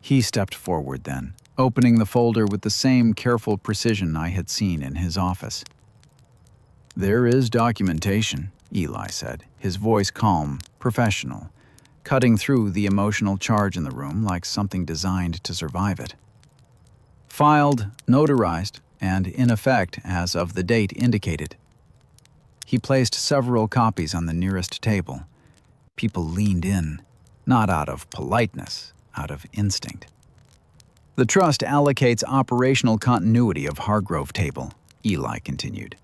He stepped forward then, opening the folder with the same careful precision I had seen in his office. "There is documentation," Eli said, his voice calm, professional, cutting through the emotional charge in the room like something designed to survive it. "Filed, notarized, and in effect as of the date indicated." He placed several copies on the nearest table. People leaned in, not out of politeness, out of instinct. "The trust allocates operational continuity of Hargrove Table," Eli continued,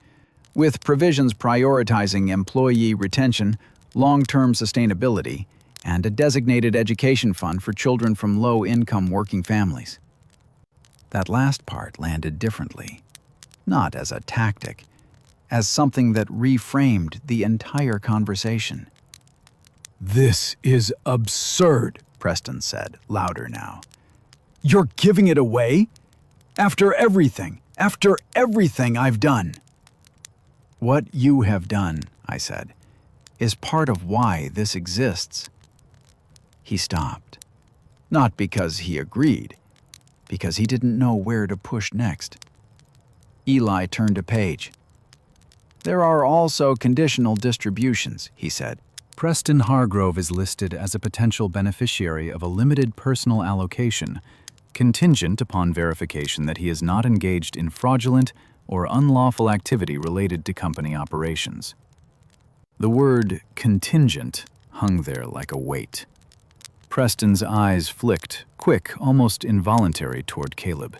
"with provisions prioritizing employee retention, long-term sustainability, and a designated education fund for children from low-income working families." That last part landed differently, not as a tactic, as something that reframed the entire conversation. "This is absurd," Preston said, louder now. "You're giving it away? After everything I've done." "What you have done," I said, "is part of why this exists." He stopped. Not because he agreed, because he didn't know where to push next. Eli turned a page. "There are also conditional distributions," he said. "Preston Hargrove is listed as a potential beneficiary of a limited personal allocation, contingent upon verification that he is not engaged in fraudulent or unlawful activity related to company operations." The word contingent hung there like a weight. Preston's eyes flicked, quick, almost involuntary, toward Caleb.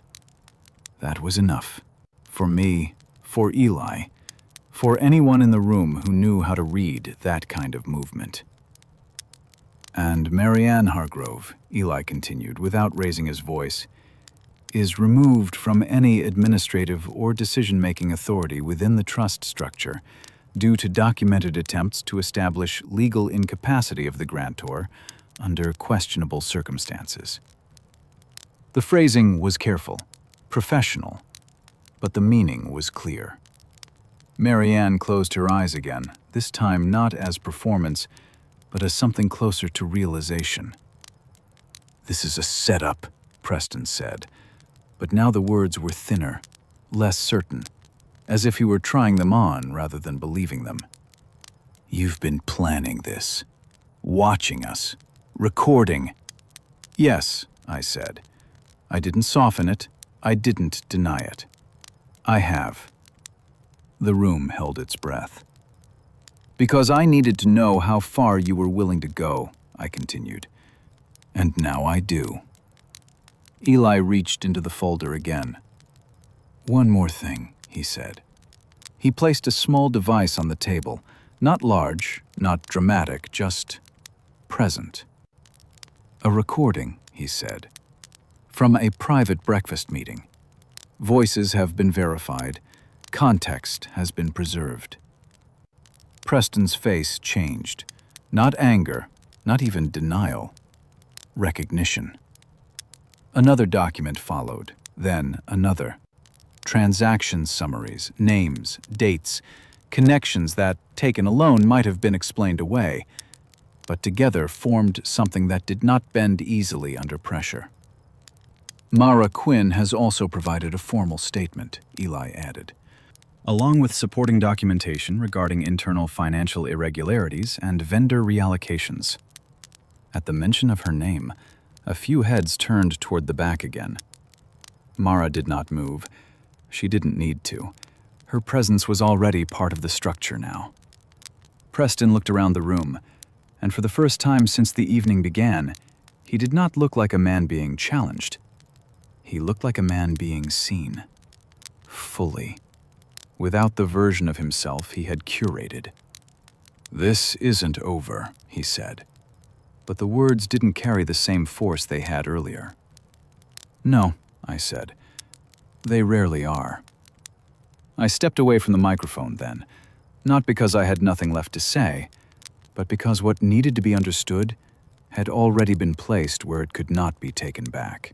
That was enough. For me, for Eli, for anyone in the room who knew how to read that kind of movement. "And Marianne Hargrove," Eli continued, without raising his voice, "is removed from any administrative or decision-making authority within the trust structure due to documented attempts to establish legal incapacity of the grantor under questionable circumstances." The phrasing was careful, professional, but the meaning was clear. Marianne closed her eyes again, this time not as performance, but as something closer to realization. "This is a setup," Preston said, but now the words were thinner, less certain, as if he were trying them on rather than believing them. "You've been planning this, watching us, recording." "Yes," I said. I didn't soften it. I didn't deny it. "I have." The room held its breath. Because I needed to know how far you were willing to go, I continued. And now I do. Eli reached into the folder again. One more thing, he said. He placed a small device on the table, not large, not dramatic, just present. A recording, he said, from a private breakfast meeting. Voices have been verified. Context has been preserved. Preston's face changed. Not anger, not even denial. Recognition. Another document followed, then another. Transaction summaries, names, dates, connections that, taken alone, might have been explained away, but together formed something that did not bend easily under pressure. Mara Quinn has also provided a formal statement, Eli added, along with supporting documentation regarding internal financial irregularities and vendor reallocations. At the mention of her name, a few heads turned toward the back again. Mara did not move. She didn't need to. Her presence was already part of the structure now. Preston looked around the room, and for the first time since the evening began, he did not look like a man being challenged. He looked like a man being seen. Fully. Without the version of himself he had curated. "This isn't over," he said. But the words didn't carry the same force they had earlier. "No," I said. "They rarely are." I stepped away from the microphone then, not because I had nothing left to say, but because what needed to be understood had already been placed where it could not be taken back.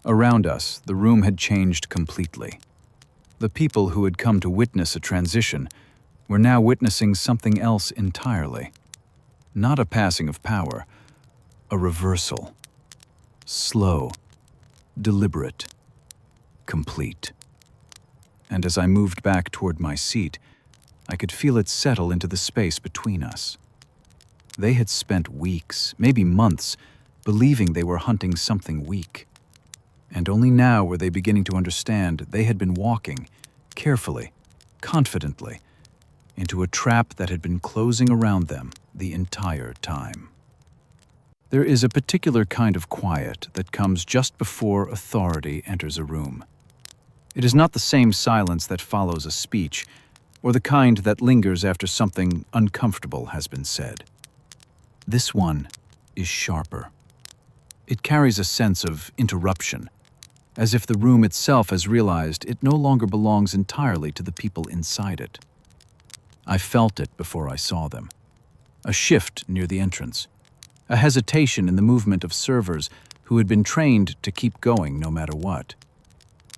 Around us, the room had changed completely. The people who had come to witness a transition were now witnessing something else entirely. Not a passing of power, a reversal. Slow, deliberate, complete. And as I moved back toward my seat, I could feel it settle into the space between us. They had spent weeks, maybe months, believing they were hunting something weak. And only now were they beginning to understand they had been walking, carefully, confidently, into a trap that had been closing around them the entire time. There is a particular kind of quiet that comes just before authority enters a room. It is not the same silence that follows a speech, or the kind that lingers after something uncomfortable has been said. This one is sharper. It carries a sense of interruption, as if the room itself has realized it no longer belongs entirely to the people inside it. I felt it before I saw them. A shift near the entrance. A hesitation in the movement of servers who had been trained to keep going no matter what.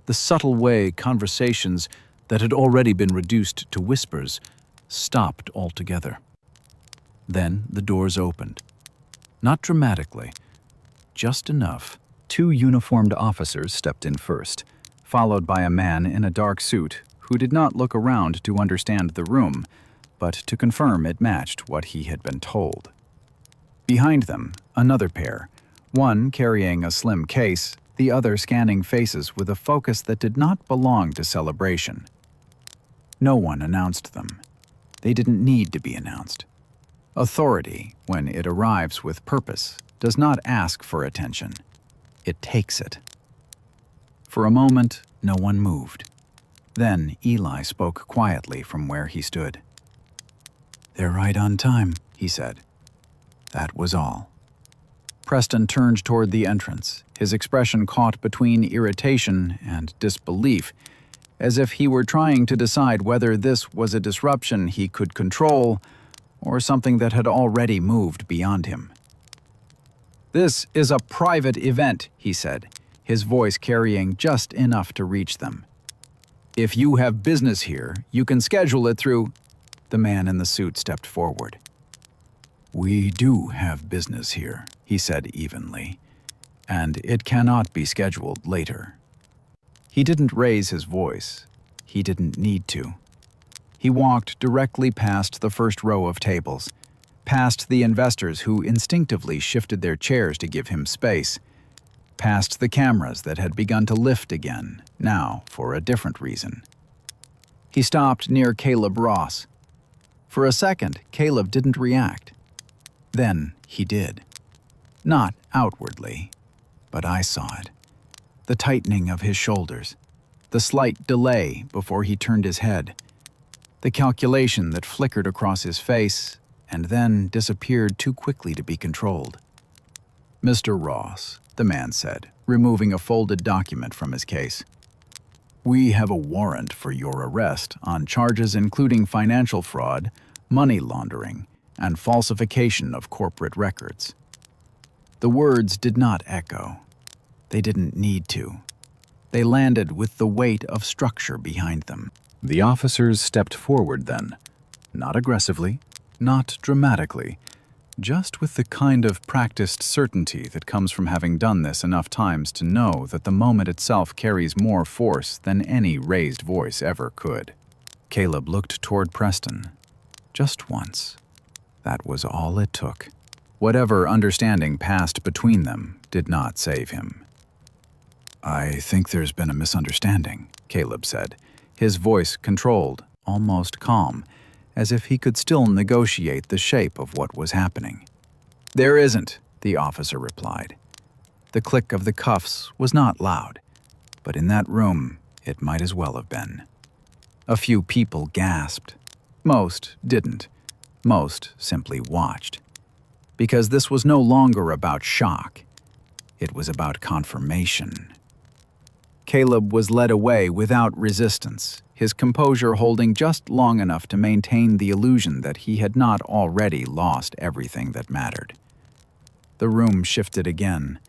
The subtle way conversations that had already been reduced to whispers stopped altogether. Then the doors opened. Not dramatically, just enough. 2 uniformed officers stepped in first, followed by a man in a dark suit who did not look around to understand the room, but to confirm it matched what he had been told. Behind them, another pair, one carrying a slim case, the other scanning faces with a focus that did not belong to celebration. No one announced them. They didn't need to be announced. Authority, when it arrives with purpose, does not ask for attention. It takes it. For a moment, no one moved. Then Eli spoke quietly from where he stood. "They're right on time," he said. That was all. Preston turned toward the entrance, his expression caught between irritation and disbelief, as if he were trying to decide whether this was a disruption he could control or something that had already moved beyond him. "This is a private event," he said, his voice carrying just enough to reach them. "If you have business here, you can schedule it through—" The man in the suit stepped forward. "We do have business here," he said evenly, "and it cannot be scheduled later." He didn't raise his voice. He didn't need to. He walked directly past the first row of tables, past the investors who instinctively shifted their chairs to give him space, past the cameras that had begun to lift again, now for a different reason. He stopped near Caleb Ross. For a second, Caleb didn't react. Then he did. Not outwardly, but I saw it. The tightening of his shoulders, the slight delay before he turned his head, the calculation that flickered across his face and then disappeared too quickly to be controlled. "Mr. Ross," the man said, removing a folded document from his case. "We have a warrant for your arrest on charges including financial fraud, money laundering, and falsification of corporate records." The words did not echo. They didn't need to. They landed with the weight of structure behind them. The officers stepped forward then, not aggressively, not dramatically, just with the kind of practiced certainty that comes from having done this enough times to know that the moment itself carries more force than any raised voice ever could. Caleb looked toward Preston. Just once. That was all it took. Whatever understanding passed between them did not save him. "I think there's been a misunderstanding," Caleb said, his voice controlled, almost calm, as if he could still negotiate the shape of what was happening. "There isn't," the officer replied. The click of the cuffs was not loud, but in that room it might as well have been. A few people gasped. Most didn't. Most simply watched. Because this was no longer about shock. It was about confirmation. Caleb was led away without resistance, his composure holding just long enough to maintain the illusion that he had not already lost everything that mattered. The room shifted again,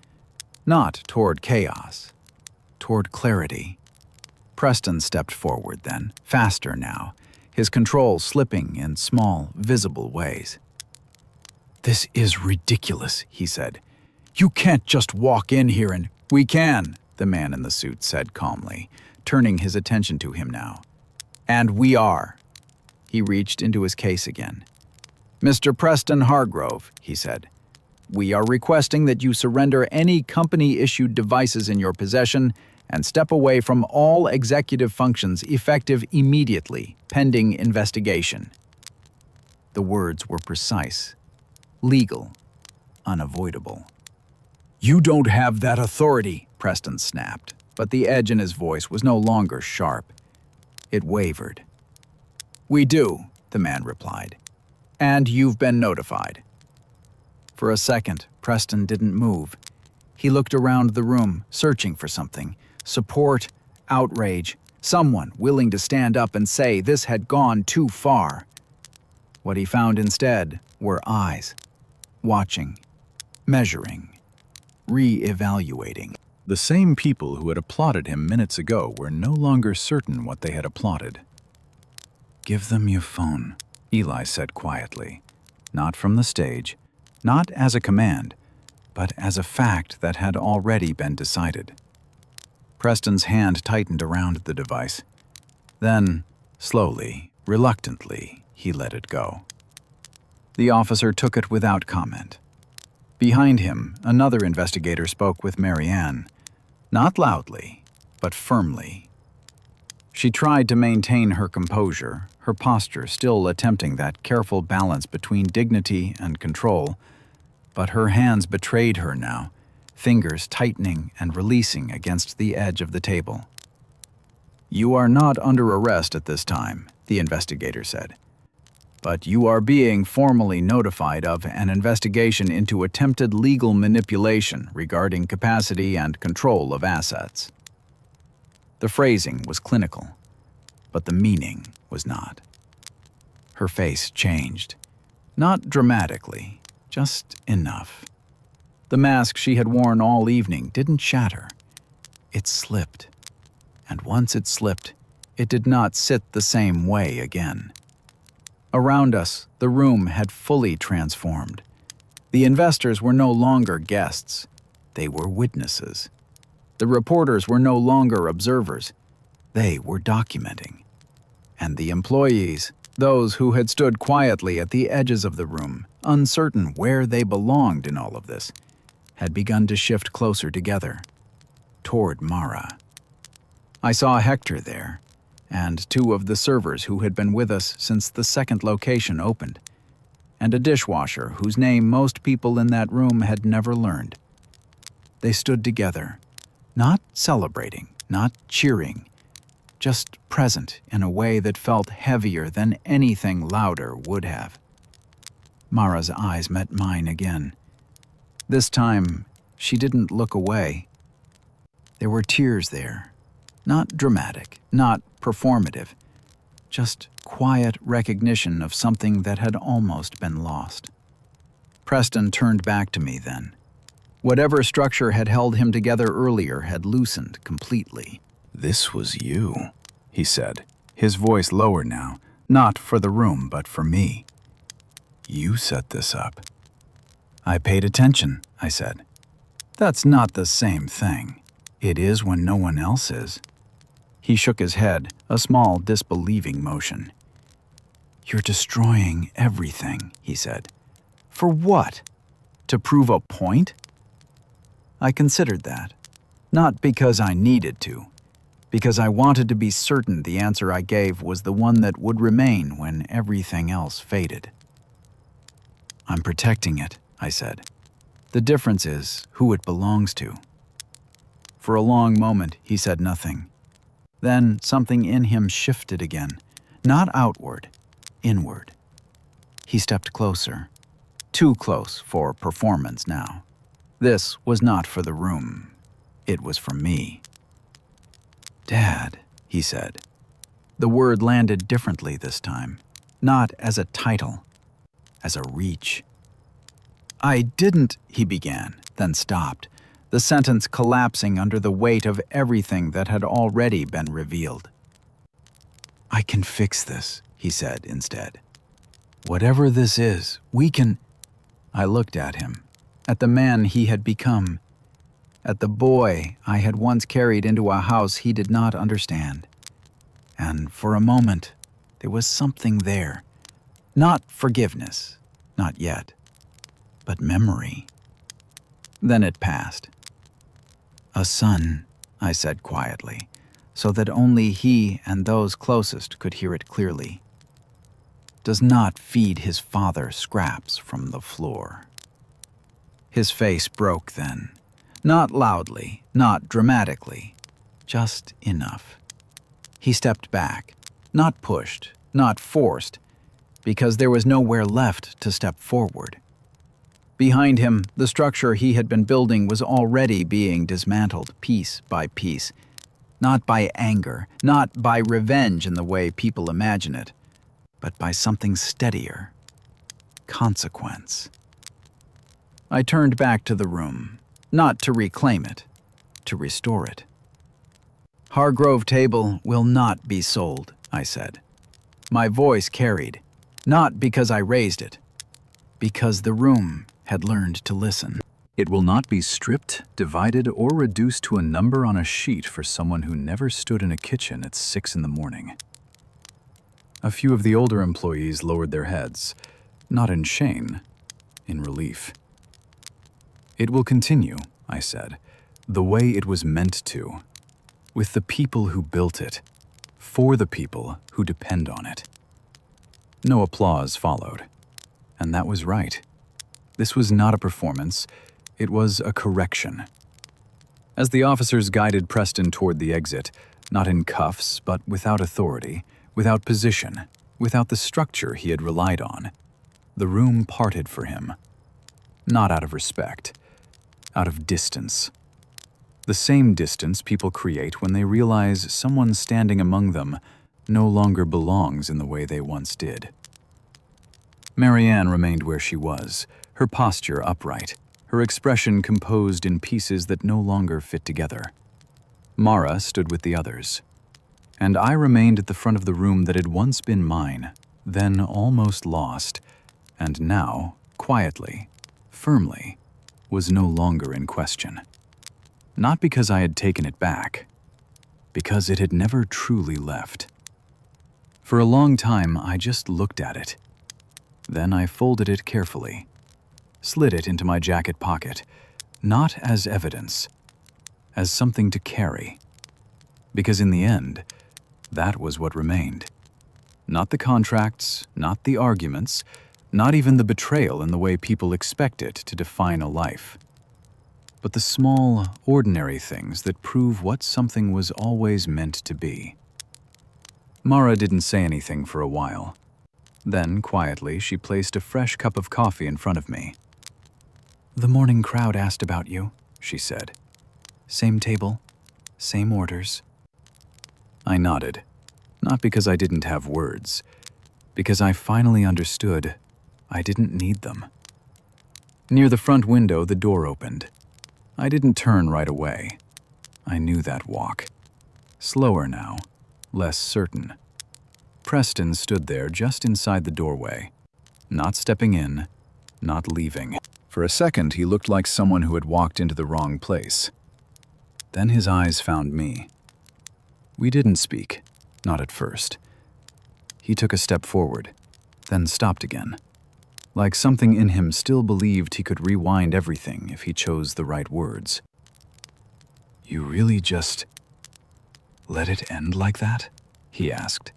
not toward chaos, toward clarity. Preston stepped forward then, faster now, his control slipping in small, visible ways. "This is ridiculous," he said. "You can't just walk in here and—" "We can," the man in the suit said calmly, turning his attention to him now. "And we are." He reached into his case again. "Mr. Preston Hargrove," he said, "we are requesting that you surrender any company-issued devices in your possession and step away from all executive functions effective immediately, pending investigation." The words were precise, legal, unavoidable. "You don't have that authority," Preston snapped, but the edge in his voice was no longer sharp. It wavered. "We do," the man replied, "and you've been notified." For a second, Preston didn't move. He looked around the room, searching for something. Support, outrage, someone willing to stand up and say this had gone too far. What he found instead were eyes, watching, measuring, re-evaluating. The same people who had applauded him minutes ago were no longer certain what they had applauded. "Give them your phone," Eli said quietly, not from the stage, not as a command, but as a fact that had already been decided. Preston's hand tightened around the device. Then, slowly, reluctantly, he let it go. The officer took it without comment. Behind him, another investigator spoke with Marianne, not loudly, but firmly. She tried to maintain her composure, her posture still attempting that careful balance between dignity and control, but her hands betrayed her now, fingers tightening and releasing against the edge of the table. "You are not under arrest at this time," the investigator said. "But you are being formally notified of an investigation into attempted legal manipulation regarding capacity and control of assets." The phrasing was clinical, but the meaning was not. Her face changed. Not dramatically, just enough. The mask she had worn all evening didn't shatter. It slipped. And once it slipped, it did not sit the same way again. Around us, the room had fully transformed. The investors were no longer guests. They were witnesses. The reporters were no longer observers. They were documenting. And the employees, those who had stood quietly at the edges of the room, uncertain where they belonged in all of this, had begun to shift closer together, toward Mara. I saw Hector there, and 2 of the servers who had been with us since the second location opened, and a dishwasher whose name most people in that room had never learned. They stood together, not celebrating, not cheering, just present in a way that felt heavier than anything louder would have. Mara's eyes met mine again. This time, she didn't look away. There were tears there, not dramatic, not performative, just quiet recognition of something that had almost been lost. Preston turned back to me then. Whatever structure had held him together earlier had loosened completely. "This was you," he said, his voice lower now, not for the room but for me. "You set this up." "I paid attention," I said. "That's not the same thing. It is when no one else is." He shook his head, a small disbelieving motion. "You're destroying everything," he said. "For what? To prove a point?" I considered that, not because I needed to, because I wanted to be certain the answer I gave was the one that would remain when everything else faded. "I'm protecting it," I said. "The difference is who it belongs to." For a long moment, he said nothing. Then something in him shifted again, not outward, inward. He stepped closer, too close for performance now. This was not for the room. It was for me. "Dad," he said. The word landed differently this time, not as a title, as a reach. "I didn't," he began, then stopped, the sentence collapsing under the weight of everything that had already been revealed. "I can fix this," he said instead. "Whatever this is, we can—" I looked at him, at the man he had become, at the boy I had once carried into a house he did not understand. And for a moment, there was something there. Not forgiveness, not yet, but memory. Then it passed. "A son," I said quietly, so that only he and those closest could hear it clearly, "does not feed his father scraps from the floor." His face broke then, not loudly, not dramatically, just enough. He stepped back, not pushed, not forced, because there was nowhere left to step forward. Behind him, the structure he had been building was already being dismantled piece by piece, not by anger, not by revenge in the way people imagine it, but by something steadier, consequence. I turned back to the room, not to reclaim it, to restore it. "Hargrove Table will not be sold," I said. My voice carried, not because I raised it, because the room had learned to listen. "It will not be stripped, divided, or reduced to a number on a sheet for someone who never stood in a kitchen at 6 in the morning." A few of the older employees lowered their heads, not in shame, in relief. "It will continue," I said, "the way it was meant to, with the people who built it, for the people who depend on it." No applause followed, and that was right. This was not a performance, it was a correction. As the officers guided Preston toward the exit, not in cuffs, but without authority, without position, without the structure he had relied on, the room parted for him. Not out of respect, out of distance. The same distance people create when they realize someone standing among them no longer belongs in the way they once did. Marianne remained where she was, her posture upright, her expression composed in pieces that no longer fit together. Mara stood with the others, and I remained at the front of the room that had once been mine, then almost lost, and now, quietly, firmly, was no longer in question. Not because I had taken it back, because it had never truly left. For a long time, I just looked at it. Then I folded it carefully, slid it into my jacket pocket, not as evidence, as something to carry. Because in the end, That was what remained. Not the contracts, not the arguments, not even the betrayal in the way people expect it to define a life. But the small, ordinary things that prove what something was always meant to be. Mara didn't say anything for a while. Then, quietly, she placed a fresh cup of coffee in front of me. "The morning crowd asked about you," she said. "Same table, same orders." I nodded, not because I didn't have words, because I finally understood I didn't need them. Near the front window, the door opened. I didn't turn right away. I knew that walk. Slower now, less certain. Preston stood there just inside the doorway, not stepping in, not leaving. For a second, he looked like someone who had walked into the wrong place. Then his eyes found me. We didn't speak, not at first. He took a step forward, then stopped again, like something in him still believed he could rewind everything if he chose the right words. "You really just let it end like that?" he asked.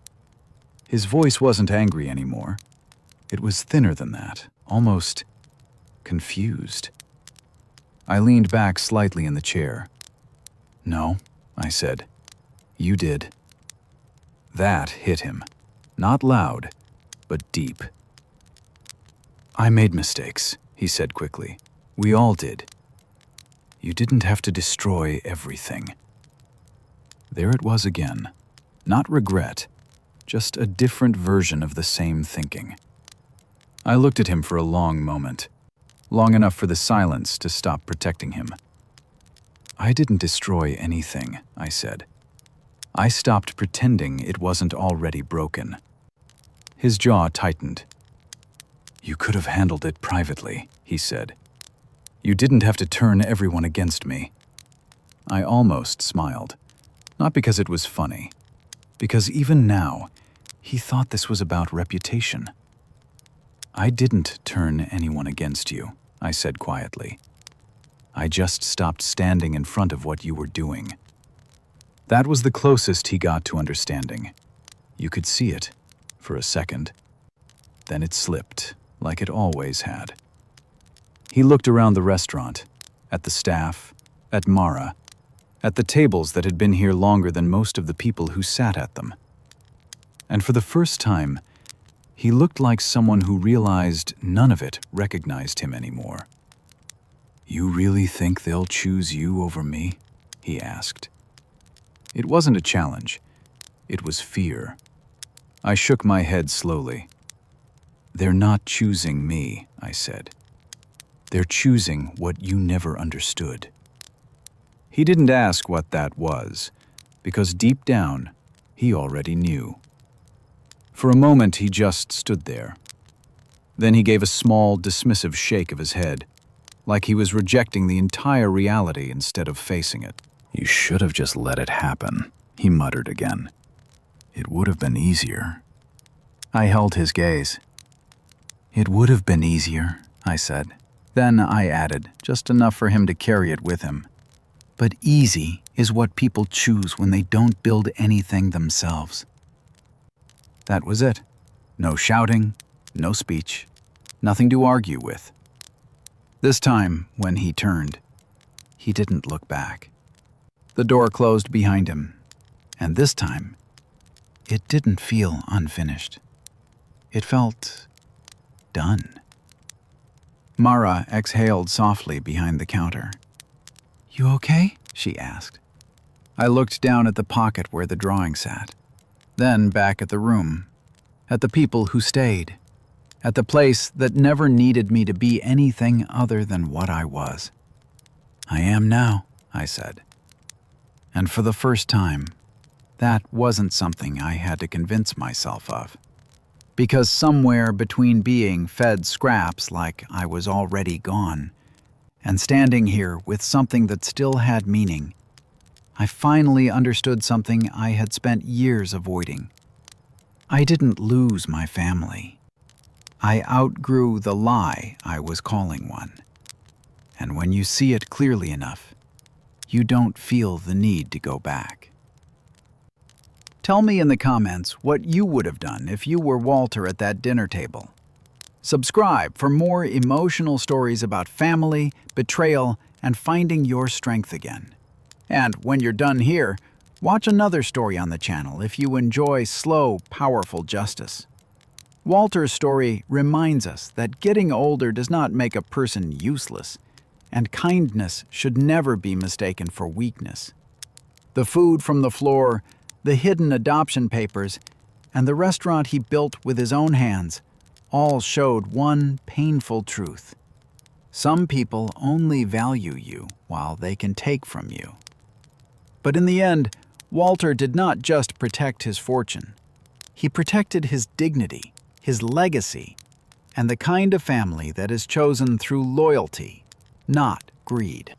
His voice wasn't angry anymore. It was thinner than that, almost confused. I leaned back slightly in the chair. "No," I said. "You did." That hit him. Not loud, but deep. "I made mistakes," he said quickly. "We all did. You didn't have to destroy everything." There it was again. Not regret, just a different version of the same thinking. I looked at him for a long moment, long enough for the silence to stop protecting him. "I didn't destroy anything," I said. "I stopped pretending it wasn't already broken." His jaw tightened. "You could have handled it privately," he said. "You didn't have to turn everyone against me." I almost smiled, not because it was funny, because even now, he thought this was about reputation. "I didn't turn anyone against you," I said quietly. "I just stopped standing in front of what you were doing." That was the closest he got to understanding. You could see it, for a second. Then it slipped, like it always had. He looked around the restaurant, at the staff, at Mara, at the tables that had been here longer than most of the people who sat at them. And for the first time, he looked like someone who realized none of it recognized him anymore. "You really think they'll choose you over me?" he asked. It wasn't a challenge. It was fear. I shook my head slowly. "They're not choosing me," I said. "They're choosing what you never understood." He didn't ask what that was, because deep down, he already knew. For a moment, he just stood there. Then he gave a small, dismissive shake of his head, like he was rejecting the entire reality instead of facing it. "You should have just let it happen," he muttered again. "It would have been easier." I held his gaze. "It would have been easier," I said. Then I added, just enough for him to carry it with him. "But easy is what people choose when they don't build anything themselves." That was it. No shouting, no speech, nothing to argue with. This time, when he turned, he didn't look back. The door closed behind him, and this time, it didn't feel unfinished. It felt done. Mara exhaled softly behind the counter. "You okay?" she asked. I looked down at the pocket where the drawing sat, then back at the room, at the people who stayed, at the place that never needed me to be anything other than what I was. "I am now," I said. And for the first time, that wasn't something I had to convince myself of. Because somewhere between being fed scraps like I was already gone and standing here with something that still had meaning, I finally understood something I had spent years avoiding. I didn't lose my family. I outgrew the lie I was calling one. And when you see it clearly enough, you don't feel the need to go back. Tell me in the comments what you would have done if you were Walter at that dinner table. Subscribe for more emotional stories about family, betrayal, and finding your strength again. And when you're done here, watch another story on the channel if you enjoy slow, powerful justice. Walter's story reminds us that getting older does not make a person useless, and kindness should never be mistaken for weakness. The food from the floor, the hidden adoption papers, and the restaurant he built with his own hands all showed one painful truth. Some people only value you while they can take from you. But in the end, Walter did not just protect his fortune. He protected his dignity, his legacy, and the kind of family that is chosen through loyalty, not greed.